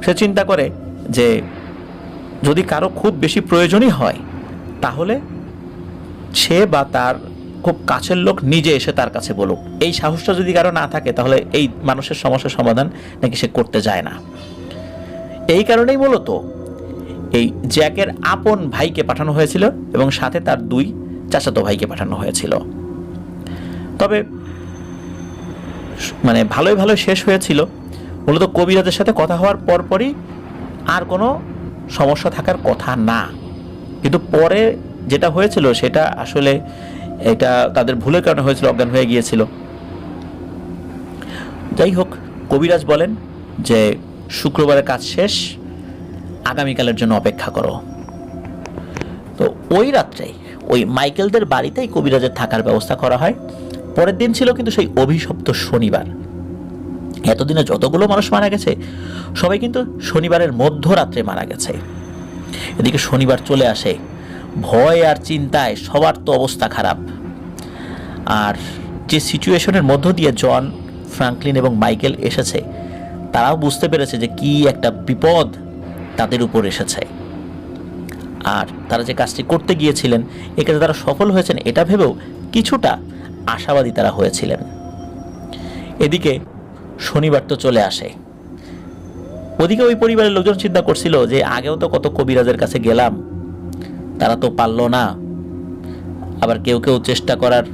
সে চিন্তা করে যে যদি কারো খুব বেশি প্রয়োজনই হয় তাহলে সে বা তার খুব কাছের লোক নিজে এসে তার কাছে বলুক। এই সাহসটা যদি কারো না থাকে তাহলে এই মানুষের সমস্যার সমাধান নাকি সে করতে যায় না। এই কারণেই মূলত এই জ্যাকের আপন ভাইকে পাঠানো হয়েছিল এবং সাথে তার 2 চাচাতো ভাইকে পাঠানো হয়েছিল। তবে মানে ভালোই শেষ হয়েছিল। মূলত কবিরাজের সাথে কথা হওয়ার পরপরই আর কোনো সমস্যা থাকার কথা না, কিন্তু পরে যেটা হয়েছিল সেটা আসলে এটা তাদের ভুলের কারণে হয়েছিল, অজ্ঞান হয়ে গিয়েছিল। যাই হোক, কবিরাজ বলেন যে শুক্রবারের কাজ শেষ, আগামীকালের জন্য অপেক্ষা করো। তো ওই রাত্রেই ওই মাইকেলদের বাড়িতেই কবিরাজের থাকার ব্যবস্থা করা হয়। পরের দিন ছিল কিন্তু সেই অভিশপ্ত শনিবার। এতদিনে যতগুলো মানুষ মারা গেছে সবাই কিন্তু শনিবারের মধ্যরাত্রে মারা গেছে। এদিকে শনিবার চলে আসে, ভয় আর চিন্তায় সবার তো অবস্থা খারাপ। আর যে সিচুয়েশনের মধ্য দিয়ে জন, ফ্রাঙ্কলিন এবং মাইকেল এসেছে, তারাও বুঝতে পেরেছে যে কি একটা বিপদ তাদের উপর এসেছে। আর তারা যে কাজটি করতে গিয়েছিলেন এক্ষেত্রে তারা সফল হয়েছেন এটা ভেবেও কিছুটা আশাবাদী তারা হয়েছিলেন। এদিকে শনিবার তো চলে আসে। ওদিকে ওই পরিবারের লোকজন চিন্তা করছিল যে আগেও তো কত কবিরাজের কাছে গেলাম, তারা তো পারল না। আবার কেউ কেউ চেষ্টা করার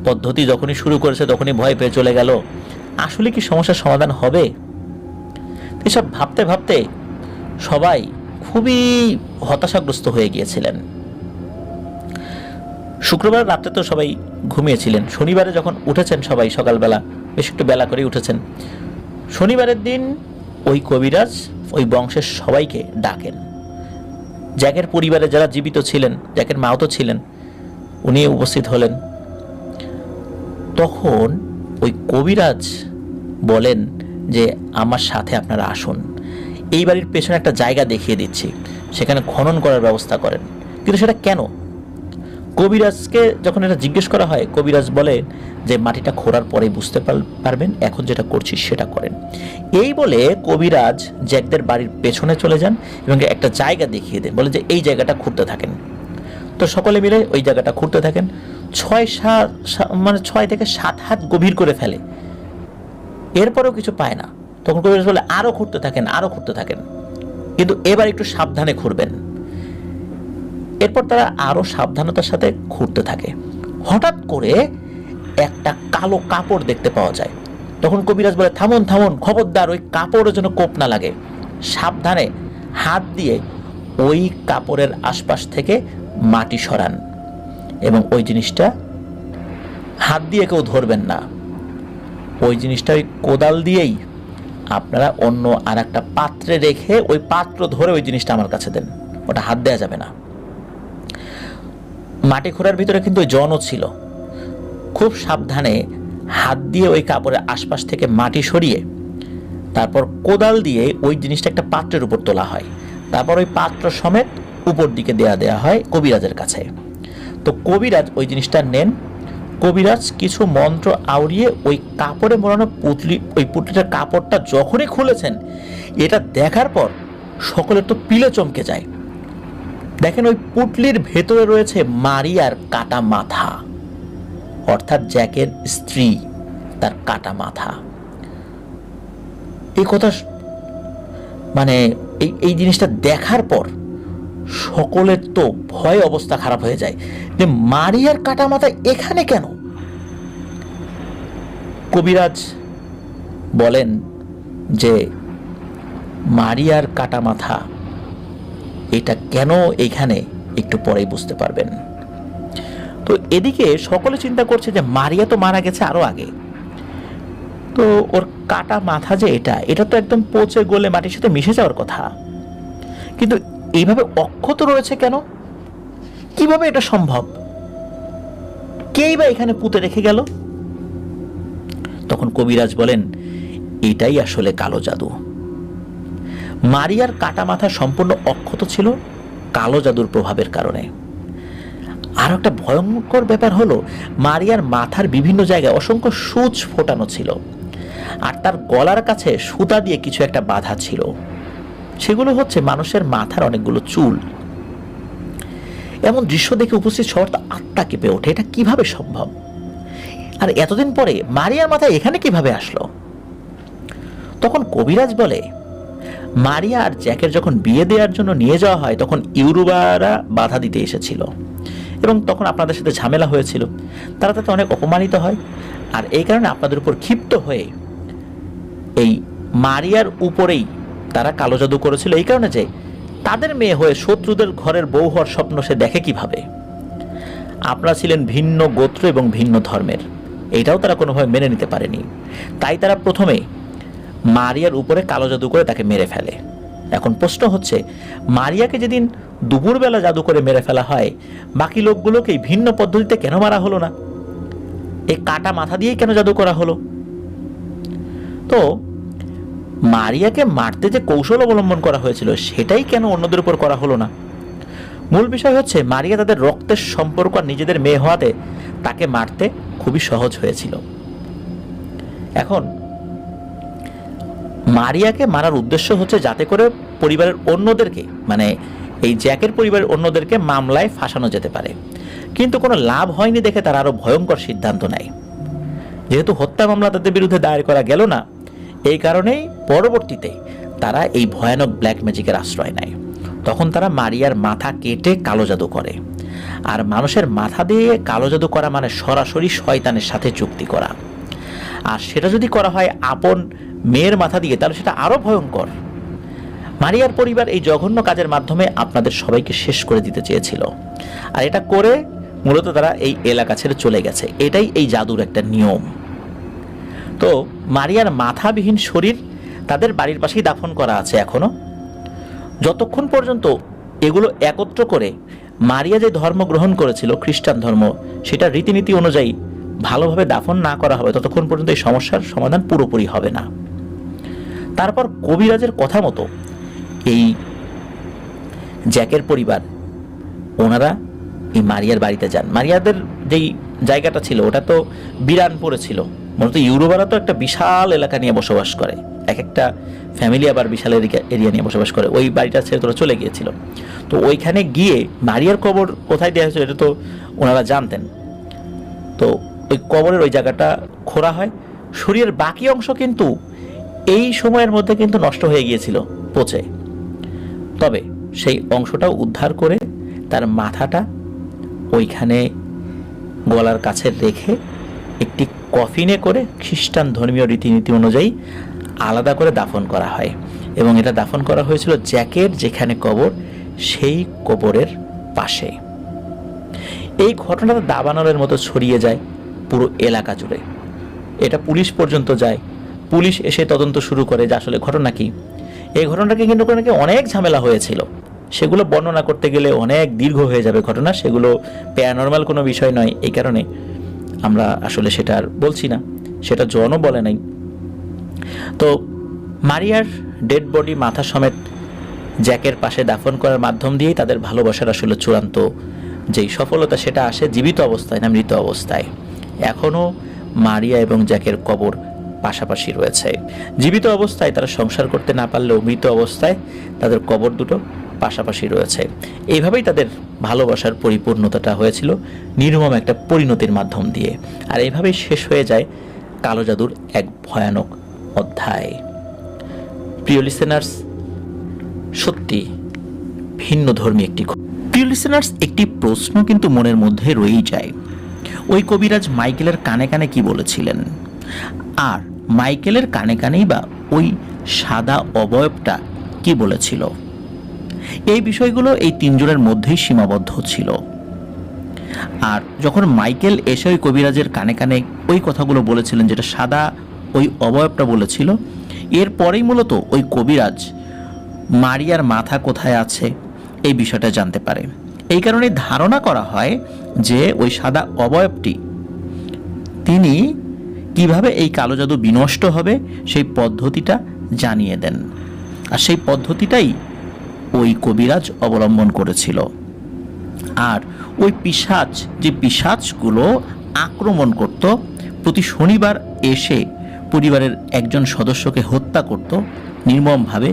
পদ্ধতি যখনই শুরু করেছে তখনই ভয় পেয়ে চলে গেল। আসলে কি সমস্যার সমাধান হবে? এসব ভাবতে ভাবতে সবাই খুবই হতাশাগ্রস্ত হয়ে গিয়েছিলেন। শুক্রবার রাতে তো সবাই ঘুমিয়েছিলেন। শনিবারে যখন উঠেছেন সবাই সকালবেলা, বেশ একটু বেলা করে উঠেছেন। শনিবারের দিন ওই কবিরাজ ওই বংশের সবাইকে ডাকেন। জ্যাকের পরিবারে যারা জীবিত ছিলেন, জ্যাকের মাও তো ছিলেন, উনি উপস্থিত হলেন। তখন ওই কবিরাজ বলেন যে আমার সাথে আপনারা আসুন, এই বাড়ির পেছনে একটা জায়গা দেখিয়ে দিচ্ছি, সেখানে খনন করার ব্যবস্থা করেন। কিন্তু সেটা কেন? কবিরাজকে যখন এটা জিজ্ঞেস করা হয়, কবিরাজ বলে যে মাটিটা খোঁড়ার পরেই বুঝতে পারবেন, এখন যেটা করছি সেটা করেন। এই বলে কবিরাজ জ্যাকদের বাড়ির পেছনে চলে যান এবং একটা জায়গা দেখিয়ে দেন, বলে যে এই জায়গাটা খুঁড়তে থাকেন। তো সকলে মিলে ওই জায়গাটা খুঁড়তে থাকেন। 6 থেকে 7 হাত গভীর করে ফেলে, এরপরেও কিছু পায় না। তখন কবিরাজ বলে আরো খুঁড়তে থাকেন, কিন্তু এবার একটু সাবধানে খুঁড়বেন। এরপর তারা আরো সাবধানতার সাথে খুঁড়তে থাকে। হঠাৎ করে একটা কালো কাপড় দেখতে পাওয়া যায়। তখন কবিরাজ বলে থামুন, খবরদার ওই কাপড়ের জন্য কোপ না লাগে। সাবধানে হাত দিয়ে ওই কাপড়ের আশপাশ থেকে মাটি সরান এবং ওই জিনিসটা হাত দিয়ে কেউ ধরবেন না। ওই জিনিসটা ওই কোদাল দিয়েই আপনারা অন্য আর একটা পাত্রে রেখে ওই পাত্র ধরে ওই জিনিসটা আমার কাছে দেন, ওটা হাত দেওয়া যাবে না। মাটি খোঁড়ার ভিতরে কিন্তু ওই জনও ছিল। খুব সাবধানে হাত দিয়ে ওই কাপড়ের আশপাশ থেকে মাটি সরিয়ে তারপর কোদাল দিয়ে ওই জিনিসটা একটা পাত্রের উপর তোলা হয়। তারপর ওই পাত্র সমেত উপর দিকে দেয়া হয় কবিরাজের কাছে। তো কবিরাজ ওই জিনিসটা নেন। কবিরাজ কিছু মন্ত্র আওড়িয়ে ওই কাপড়ে মোড়ানো ওই পুটলিটার কাপড়টা যখনই খুলেছেন, এটা দেখার পর সকলের তো পিলে চমকে যায়। দেখেন ওই পুটলির ভেতরে রয়েছে মারিয়ার কাটা মাথা। অর্থাৎ জ্যাকের স্ত্রী, তার কাটা মাথা। এই কথা মানে এই জিনিসটা দেখার পর সকলের তো ভয় অবস্থা খারাপ হয়ে যায় যে মারিয়ার কাটা মাথা এখানে কেন। কবিরাজ বলেন যে মারিয়ার কাটা মাথা এটা কেন এখানে একটু পরেই বুঝতে পারবেন। তো এদিকে সকলে চিন্তা করছে যে মারিয়া তো মারা গেছে আরো আগে, তো ওর কাটা মাথা যে এটা তো একদম পচে গলে মাটির সাথে মিশে যাওয়ার কথা, কিন্তু এইভাবে অক্ষত রয়েছে কেন? কিভাবে এটা সম্ভব? কেই বা এখানে পুঁতে রেখে গেল? তখন কবিরাজ বলেন এটাই আসলে কালো জাদু। মারিয়ার কাটা মাথা সম্পূর্ণ অক্ষত ছিল কালো জাদুর প্রভাবের কারণে। আর একটা ভয়ঙ্কর ব্যাপার হলো মারিয়ার মাথার বিভিন্ন জায়গায় অসংখ্য সূচ ফোটানো ছিল, আর তার গলার কাছে সুতা দিয়ে কিছু একটা বাঁধা ছিল। সেগুলো হচ্ছে মানুষের মাথার অনেকগুলো চুল। এমন দৃশ্য দেখে উপস্থিত সবার তো আত্মা কেঁপে ওঠে, এটা কিভাবে সম্ভব? আর এতদিন পরে মারিয়ার মাথা এখানে কিভাবে আসলো? তখন কবিরাজ বলে মারিয়া আর জ্যাকের যখন বিয়ে দেওয়ার জন্য নিয়ে যাওয়া হয় তখন ইউরোবারা বাধা দিতে এসেছিল এবং তখন আপনাদের সাথে ঝামেলা হয়েছিল। তারা তাতে অনেক অপমানিত হয়, আর এই কারণে আপনাদের উপর ক্ষিপ্ত হয়ে এই মারিয়ার উপরেই তারা কালো জাদু করেছিল। এই কারণে যে তাদের মেয়ে হয়ে শত্রুদের ঘরের বউ হওয়ার স্বপ্ন সে দেখে কিভাবে। আপনারা ছিলেন ভিন্ন গোত্র এবং ভিন্ন ধর্মের, এটাও তারা কোনোভাবে মেনে নিতে পারেনি। তাই তারা প্রথমে মারিয়ার উপরে কালো জাদু করে তাকে মেরে ফেলে। এখন প্রশ্ন হচ্ছে মারিয়াকে যেদিন দুপুরবেলা জাদু করে মেরে ফেলা হয়, বাকি লোকগুলোকে ভিন্ন পদ্ধতিতে কেন মারা হলো না? এই কাটা মাথা দিয়েই কেন জাদু করা হলো? তো মারিয়াকে মারতে যে কৌশল অবলম্বন করা হয়েছিল সেটাই কেন অন্যদের উপর করা হলো না? মূল বিষয় হচ্ছে মারিয়া তাদের রক্তের সম্পর্ক আর নিজেদের মেয়ে হওয়াতে তাকে মারতে খুবই সহজ হয়েছিল। এখন মারিয়াকে মারার উদ্দেশ্য হচ্ছে যাতে করে পরিবারের অন্যদেরকে, মানে এই জ্যাকের পরিবারের অন্যদেরকে মামলায় ফাঁসানো যেতে পারে, কিন্তু কোনো লাভ হয়নি দেখে তারা আরো ভয়ঙ্কর সিদ্ধান্ত নেয়। যেহেতু হত্যা মামলা তাদের বিরুদ্ধে দায়ের করা গেল না, এই কারণেই পরবর্তীতে তারা এই ভয়ানক ব্ল্যাক ম্যাজিকের আশ্রয় নেয়। তখন তারা মারিয়ার মাথা কেটে কালো জাদু করে। আর মানুষের মাথা দিয়ে কালো জাদু করা মানে সরাসরি শয়তানের সাথে চুক্তি করা, আর সেটা যদি করা হয় আপন মেয়ের মাথা দিয়ে তাহলে সেটা আরো ভয়ঙ্কর। মারিয়ার পরিবার এই জঘন্য কাজের মাধ্যমে আপনাদের সবাইকে শেষ করে দিতে চেয়েছিল, আর এটা করে মূলত তারা এই এলাকা ছেড়ে চলে গেছে। এটাই এই জাদুর একটা নিয়ম। তো মারিয়ার মাথাবিহীন শরীর তাদের বাড়ির পাশেই দাফন করা আছে এখনো, যতক্ষণ পর্যন্ত এগুলো একত্র করে মারিয়া যে ধর্ম গ্রহণ করেছিল খ্রিস্টান ধর্ম, সেটা রীতিনীতি অনুযায়ী ভালোভাবে দাফন না করা হবে ততক্ষণ পর্যন্ত এই সমস্যার সমাধান পুরোপুরি হবে না। তারপর কবিরাজের কথা মতো এই জ্যাকের পরিবার ওনারা এই মারিয়ার বাড়িতে যান। মারিয়াদের যেই জায়গাটা ছিল ওটা তো বিরান পড়েছিল, মূলত ইউরোবারা তো একটা বিশাল এলাকা নিয়ে বসবাস করে, এক একটা ফ্যামিলি আবার বিশাল এরিয়া নিয়ে বসবাস করে। ওই বাড়িটা ছেড়ে তোরা চলে গিয়েছিল। তো ওইখানে গিয়ে মারিয়ার কবর কোথায় দেওয়া হয়েছিল এটা তো ওনারা জানতেন। তো ওই কবরের ওই জায়গাটা খোঁড়া হয়। শরীরের বাকি অংশ কিন্তু এই সময়ের মধ্যে কিন্তু নষ্ট হয়ে গিয়েছিল পচে, তবে সেই অংশটাও উদ্ধার করে তার মাথাটা ওইখানে গলার কাছে রেখে একটি কফিনে করে খ্রিস্টান ধর্মীয় রীতিনীতি অনুযায়ী আলাদা করে দাফন করা হয়, এবং এটা দাফন করা হয়েছিল জ্যাকের যেখানে কবর সেই কবরের পাশে। এই ঘটনাটা দাবানলের মতো ছড়িয়ে যায় পুরো এলাকা জুড়ে। এটা পুলিশ পর্যন্ত যায়। পুলিশ এসে তদন্ত শুরু করে যে আসলে ঘটনা কি। এই ঘটনাকে কেন্দ্র করে নাকি অনেক ঝামেলা হয়েছিল, সেগুলো বর্ণনা করতে গেলে অনেক দীর্ঘ হয়ে যাবে ঘটনা, সেগুলো প্যারানরমাল কোনো বিষয় নয়, এই কারণে আমরা আসলে সেটা আর বলছি না, সেটা জনও বলে নাই। তো মারিয়ার ডেড বডি মাথা সমেত জ্যাকের পাশে দাফন করার মাধ্যম দিয়েই তাদের ভালোবাসার আসলে চূড়ান্ত যেই সফলতা সেটা আসে জীবিত অবস্থায় না মৃত অবস্থায়। এখনও মারিয়া এবং জ্যাকের কবর পাশাপাশি রয়েছে। জীবিত অবস্থায় তারা সংসার করতে না পারলেও মৃত অবস্থায় তাদের কবর দুটো পাশাপাশি রয়েছে। এইভাবেই তাদের ভালোবাসার পরিপূর্ণতাটা হয়েছিল নির্মম একটা পরিণতির মাধ্যম দিয়ে। আর এইভাবেই শেষ হয়ে যায় কালো জাদুর এক ভয়ানক অধ্যায়। প্রিয় লিসেনার্স, সত্যি ভিন্ন ধর্মী একটি প্রিয় লিসেনার্স, একটি প্রশ্ন কিন্তু মনের মধ্যে রয়েই যায়। ওই কবিরাজ মাইকেলের কানে কানে কি বলেছিলেন, আর মাইকেলের কানে কানেই বা ওই সাদা অবয়বটা কি বলেছিল? এই বিষয়গুলো এই তিনজনের মধ্যেই সীমাবদ্ধ ছিল। আর যখন মাইকেল এসে ওই কবিরাজের কানে কানে ওই কথাগুলো বলেছিলেন, যেটা সাদা ওই অবয়বটা বলেছিল, এরপরেই মূলত ওই কবিরাজ মারিয়ার মাথা কোথায় আছে এই বিষয়টা জানতে পারে। এই কারণে ধারণা করা হয় যে ওই সাদা অবয়বটি তিনি কিভাবে এই কালো জাদু বিনষ্ট হবে সেই পদ্ধতিটা জানিয়ে দেন। আর সেই পদ্ধতিটাই ওই কবিরাজ অবলম্বন করেছিল। আর ওই পিশাচ, যে পিশাচগুলো আক্রমণ করত, প্রতি শনিবার এসে পরিবারের একজন সদস্যকে হত্যা করত নির্মমভাবে,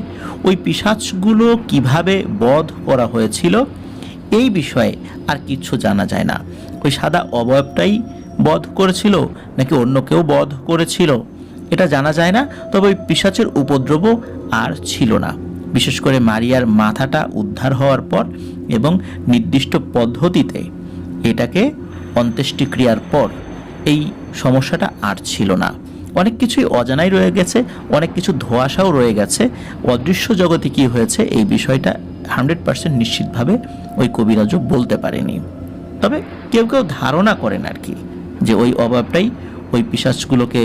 ওই পিশাচগুলো কিভাবে বধ করা হয়েছিল এই বিষয়ে আর কিছু জানা যায় না। ওই সাদা অবয়বটাই বধ করেছিল নাকি অন্য কেউ বধ করেছিল এটা জানা যায় না। তবে ওই পিশাচের উপদ্রবও আর ছিল না, বিশেষ করে মারিয়ার মাথাটা উদ্ধার হওয়ার পর এবং নির্দিষ্ট পদ্ধতিতে এটাকে অন্ত্যেষ্টিক্রিয়ার পর এই সমস্যাটা আর ছিল না। অনেক কিছুই অজানাই রয়ে গেছে, অনেক কিছু ধোঁয়াশাও রয়ে গেছে। অদৃশ্য জগতে কী হয়েছে এই বিষয়টা 100% নিশ্চিতভাবে ওই কবিরাজও বলতে পারেনি। তবে কেউ কেউ ধারণা করেন আর কি, যে ওই অভাবটাই ওই পিশাচগুলোকে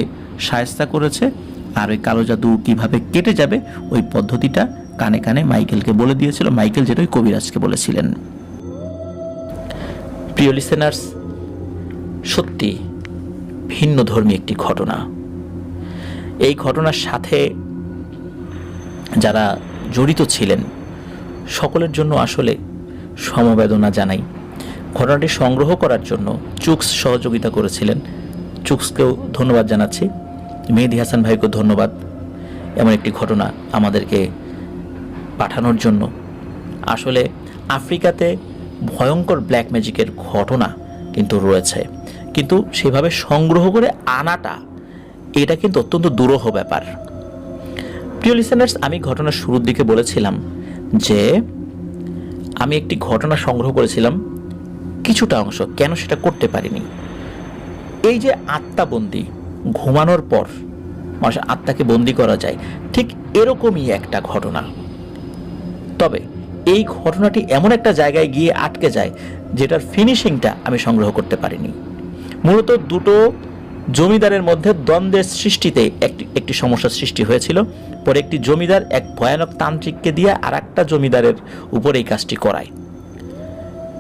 শায়েস্তা করেছে। আর ওই কালো জাদু কীভাবে কেটে যাবে ওই পদ্ধতিটা কানে কানে মাইকেলকে বলে দিয়েছিল, মাইকেল যেটা ওই কবিরাজকে বলেছিলেন। প্রিয় লিসেনার্স, সত্যি ভিন্ন ধর্মী একটি ঘটনা। এই ঘটনার সাথে যারা জড়িত ছিলেন সকলের জন্য আসলে সমবেদনা জানাই। ঘটনাটি সংগ্রহ করার জন্য চুকস সহযোগিতা করেছিলেন, চুকসকেও ধন্যবাদ জানাচ্ছি। মেহেদি হাসান ভাইকেও ধন্যবাদ এমন একটি ঘটনা আমাদেরকে পাঠানোর জন্য। আসলে আফ্রিকাতে ভয়ঙ্কর ব্ল্যাক ম্যাজিকের ঘটনা কিন্তু রয়েছে, কিন্তু সেভাবে সংগ্রহ করে আনাটা এটা কিন্তু অত্যন্ত দুরূহ ব্যাপার। প্রিয় লিসেনার্স, আমি ঘটনার শুরুর দিকে বলেছিলাম যে আমি একটি ঘটনা সংগ্রহ করেছিলাম, কিছুটা অংশ, কেন সেটা করতে পারিনি। এই যে আত্মাবন্দি, ঘুমানোর পর মানুষের আত্মাকে বন্দি করা যায়, ঠিক এরকমই একটা ঘটনা। তবে এই ঘটনাটি এমন একটা জায়গায় গিয়ে আটকে যায় যেটার ফিনিশিংটা আমি সংগ্রহ করতে পারিনি। মূলত দুটো জমিদারের মধ্যে দ্বন্দ্বের সৃষ্টিতে একটি সমস্যার সৃষ্টি হয়েছিল। পরে একটি জমিদার এক ভয়ানক তান্ত্রিককে দিয়ে আর একটা জমিদারের উপর এই কাজটি করায়।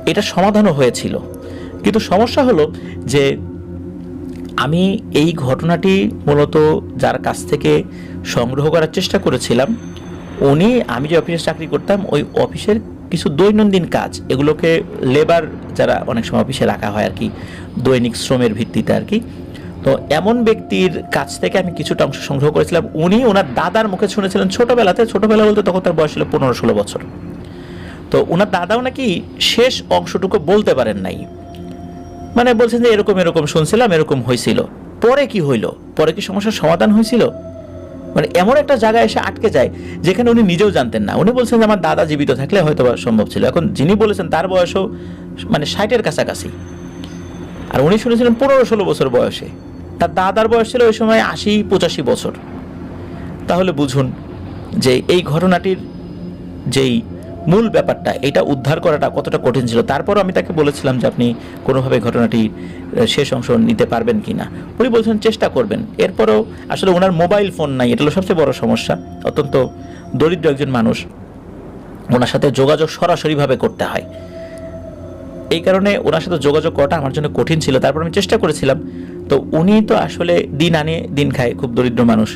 এটা সমাধানও হয়েছিল, কিন্তু সমস্যা হলো যে আমি এই ঘটনাটি মূলত যার কাছ থেকে সংগ্রহ করার চেষ্টা করেছিলাম, উনি, আমি যে অফিসে চাকরি করতাম ওই অফিসের কিছু দৈনন্দিন কাজ, এগুলোকে লেবার যারা অনেক সময় অফিসে রাখা হয় আর কি, দৈনিক শ্রমের ভিত্তিতে আর কি, তো এমন ব্যক্তির কাছ থেকে আমি কিছুটা অংশ সংগ্রহ করেছিলাম। উনি ওনার দাদার মুখে শুনেছিলেন ছোটবেলা বলতে তখন তার বয়স ছিল 15-16 বছর। তো ওনার দাদাও নাকি শেষ অংশটুকু বলতে পারেন নাই, মানে বলছেন যে এরকম এরকম শুনছিলাম, এরকম হয়েছিল। পরে কি হইল, পরে কি সমস্যার সমাধান হয়েছিল, মানে এমন একটা জায়গায় এসে আটকে যায় যেখানে উনি নিজেও জানতেন না। উনি বলছেন যে আমার দাদা জীবিত থাকলে হয়তো সম্ভব ছিল। এখন যিনি বলেছেন তার বয়সও মানে 60-এর কাছাকাছি, আর উনি শুনেছিলেন 15-16 বছর বয়সে। তার দাদার বয়স ছিল ওই সময় 80-85 বছর। তাহলে বুঝুন যে এই ঘটনাটির যেই মূল ব্যাপারটা, এটা উদ্ধার করাটা কতটা কঠিন ছিল। তারপরও আমি তাকে বলেছিলাম যে আপনি কোনোভাবে ঘটনাটি শেষ অংশ নিতে পারবেন কি না। উনি বলছেন চেষ্টা করবেন। এরপরও আসলে ওনার মোবাইল ফোন নাই, এটা হলো সবচেয়ে বড় সমস্যা। অত্যন্ত দরিদ্র একজন মানুষ, ওনার সাথে যোগাযোগ সরাসরিভাবে করতে হয়। এই কারণে ওনার সাথে যোগাযোগ করাটা আমার জন্য কঠিন ছিল। তারপর আমি চেষ্টা করেছিলাম। তো উনি তো আসলে দিন আনে দিন খায়, খুব দরিদ্র মানুষ।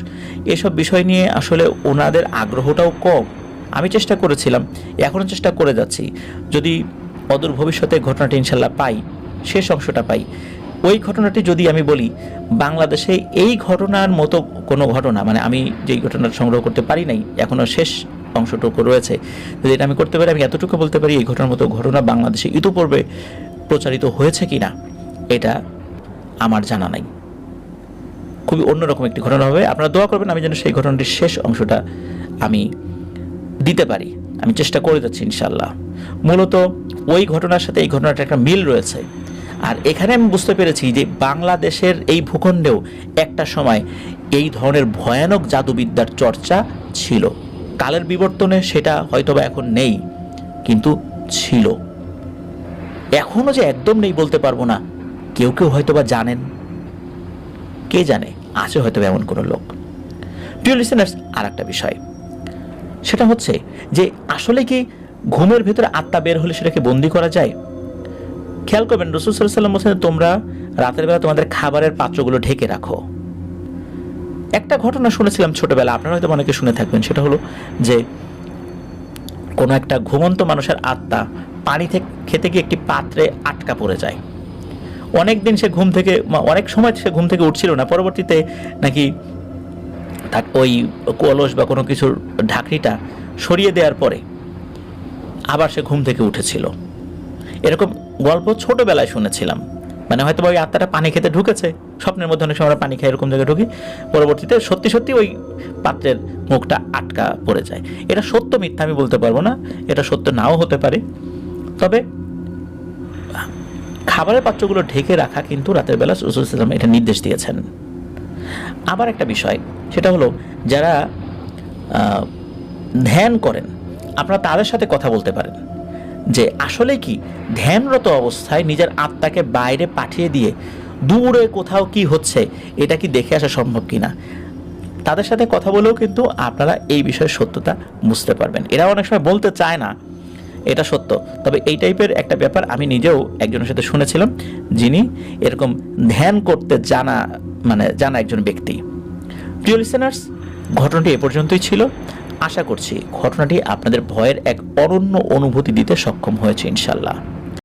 এসব বিষয় নিয়ে আসলে ওনাদের আগ্রহটাও কম। আমি চেষ্টা করেছিলাম, এখনও চেষ্টা করে যাচ্ছি। যদি অদূর ভবিষ্যতে ঘটনাটি ইনশাল্লাহ পাই, শেষ অংশটা পাই, ওই ঘটনাটি যদি আমি বলি, বাংলাদেশে এই ঘটনার মতো কোনো ঘটনা, মানে আমি যেই ঘটনাটা সংগ্রহ করতে পারি নাই, এখনও শেষ অংশটুকু রয়েছে, যদি এটা আমি করতে পারি, আমি এতটুকু বলতে পারি এই ঘটনার মতো ঘটনা বাংলাদেশে ইতিপূর্বে প্রচারিত হয়েছে কিনা এটা আমার জানা নাই। খুবই অন্যরকম একটি ঘটনা হবে। আপনারা দোয়া করবেন আমি যেন সেই ঘটনাটির শেষ অংশটা আমি দিতে পারি। আমি চেষ্টা করে যাচ্ছি ইনশাল্লাহ। মূলত ওই ঘটনার সাথে এই ঘটনাটা একটা মিল রয়েছে। আর এখানে আমি বুঝতে পেরেছি যে বাংলাদেশের এই ভূখণ্ডেও একটা সময় এই ধরনের ভয়ানক জাদুবিদ্যার চর্চা ছিল। কালের বিবর্তনে সেটা হয়তোবা এখন নেই, কিন্তু ছিল। এখনও যে একদম নেই বলতে পারবো না, কেউ কেউ হয়তোবা জানেন, কে জানে, আছে হয়তো এমন কোনো লোক। প্রিয় লিসেনার্স, আর একটা বিষয়, সেটা হচ্ছে যে আসলে কি ঘুমের ভেতরে আত্মা বের হলে সেটাকে বন্দি করা যায়? খেয়াল করবেন, রাসূল সাল্লাল্লাহু আলাইহি ওয়াসাল্লাম বলেছেন তোমরা রাতের বেলা তোমাদের খাবারের পাত্রগুলো ঢেকে রাখো। একটা ঘটনা শুনেছিলাম ছোটবেলা, আপনারা হয়তো অনেকে শুনে থাকবেন, সেটা হলো যে কোনো একটা ঘুমন্ত মানুষের আত্মা পানি থেকে খেতে গিয়ে একটি পাত্রে আটকা পড়ে যায়। অনেক দিন সে ঘুম থেকে, অনেক সময় সে ঘুম থেকে উঠছিল না, পরবর্তীতে নাকি তার ওই কলস বা কোনো কিছুর ঢাকনিটা সরিয়ে দেওয়ার পরে আবার সে ঘুম থেকে উঠেছিল। এরকম গল্প ছোটবেলায় শুনেছিলাম। মানে হয়তো ওই আত্মাটা পানি খেতে ঢুকেছে, স্বপ্নের মধ্যে অনেক সময় আমরা পানি খাই, এরকম জায়গায় ঢুকি, পরবর্তীতে সত্যি সত্যি ওই পাত্রের মুখটা আটকা পড়ে যায়। এটা সত্য মিথ্যা আমি বলতে পারবো না, এটা সত্য নাও হতে পারে। তবে খাবারের পাত্রগুলো ঢেকে রাখা কিন্তু রাতের বেলা রাসূল সাল্লাল্লাহু আলাইহি ওয়াসাল্লাম এটা নির্দেশ দিয়েছেন। আবার একটা বিষয়, সেটা হলো যারা ধ্যান করেন, আপনারা তাদের সাথে কথা বলতে পারেন যে আসলে কি ধ্যানরত অবস্থায় নিজের আত্মাকে বাইরে পাঠিয়ে দিয়ে দূরে কোথাও কি হচ্ছে এটা কি দেখে আসা সম্ভব কিনা। তাদের সাথে কথা বলেও কিন্তু আপনারা এই বিষয়ের সত্যতা বুঝতে পারবেন। এরা অনেক সময় বলতে চায় না এটা সত্য, তবে এই টাইপের একটা ব্যাপার আমি নিজেও একজনের সাথে শুনেছিলাম, যিনি এরকম ধ্যান করতে জানা একজন ব্যক্তি। প্রিয় লিসেনার্স, ঘটনাটি এ পর্যন্তই ছিল। আশা করছি ঘটনাটি আপনাদের ভয়ের এক অনন্য অনুভূতি দিতে সক্ষম হয়েছে ইনশাল্লাহ।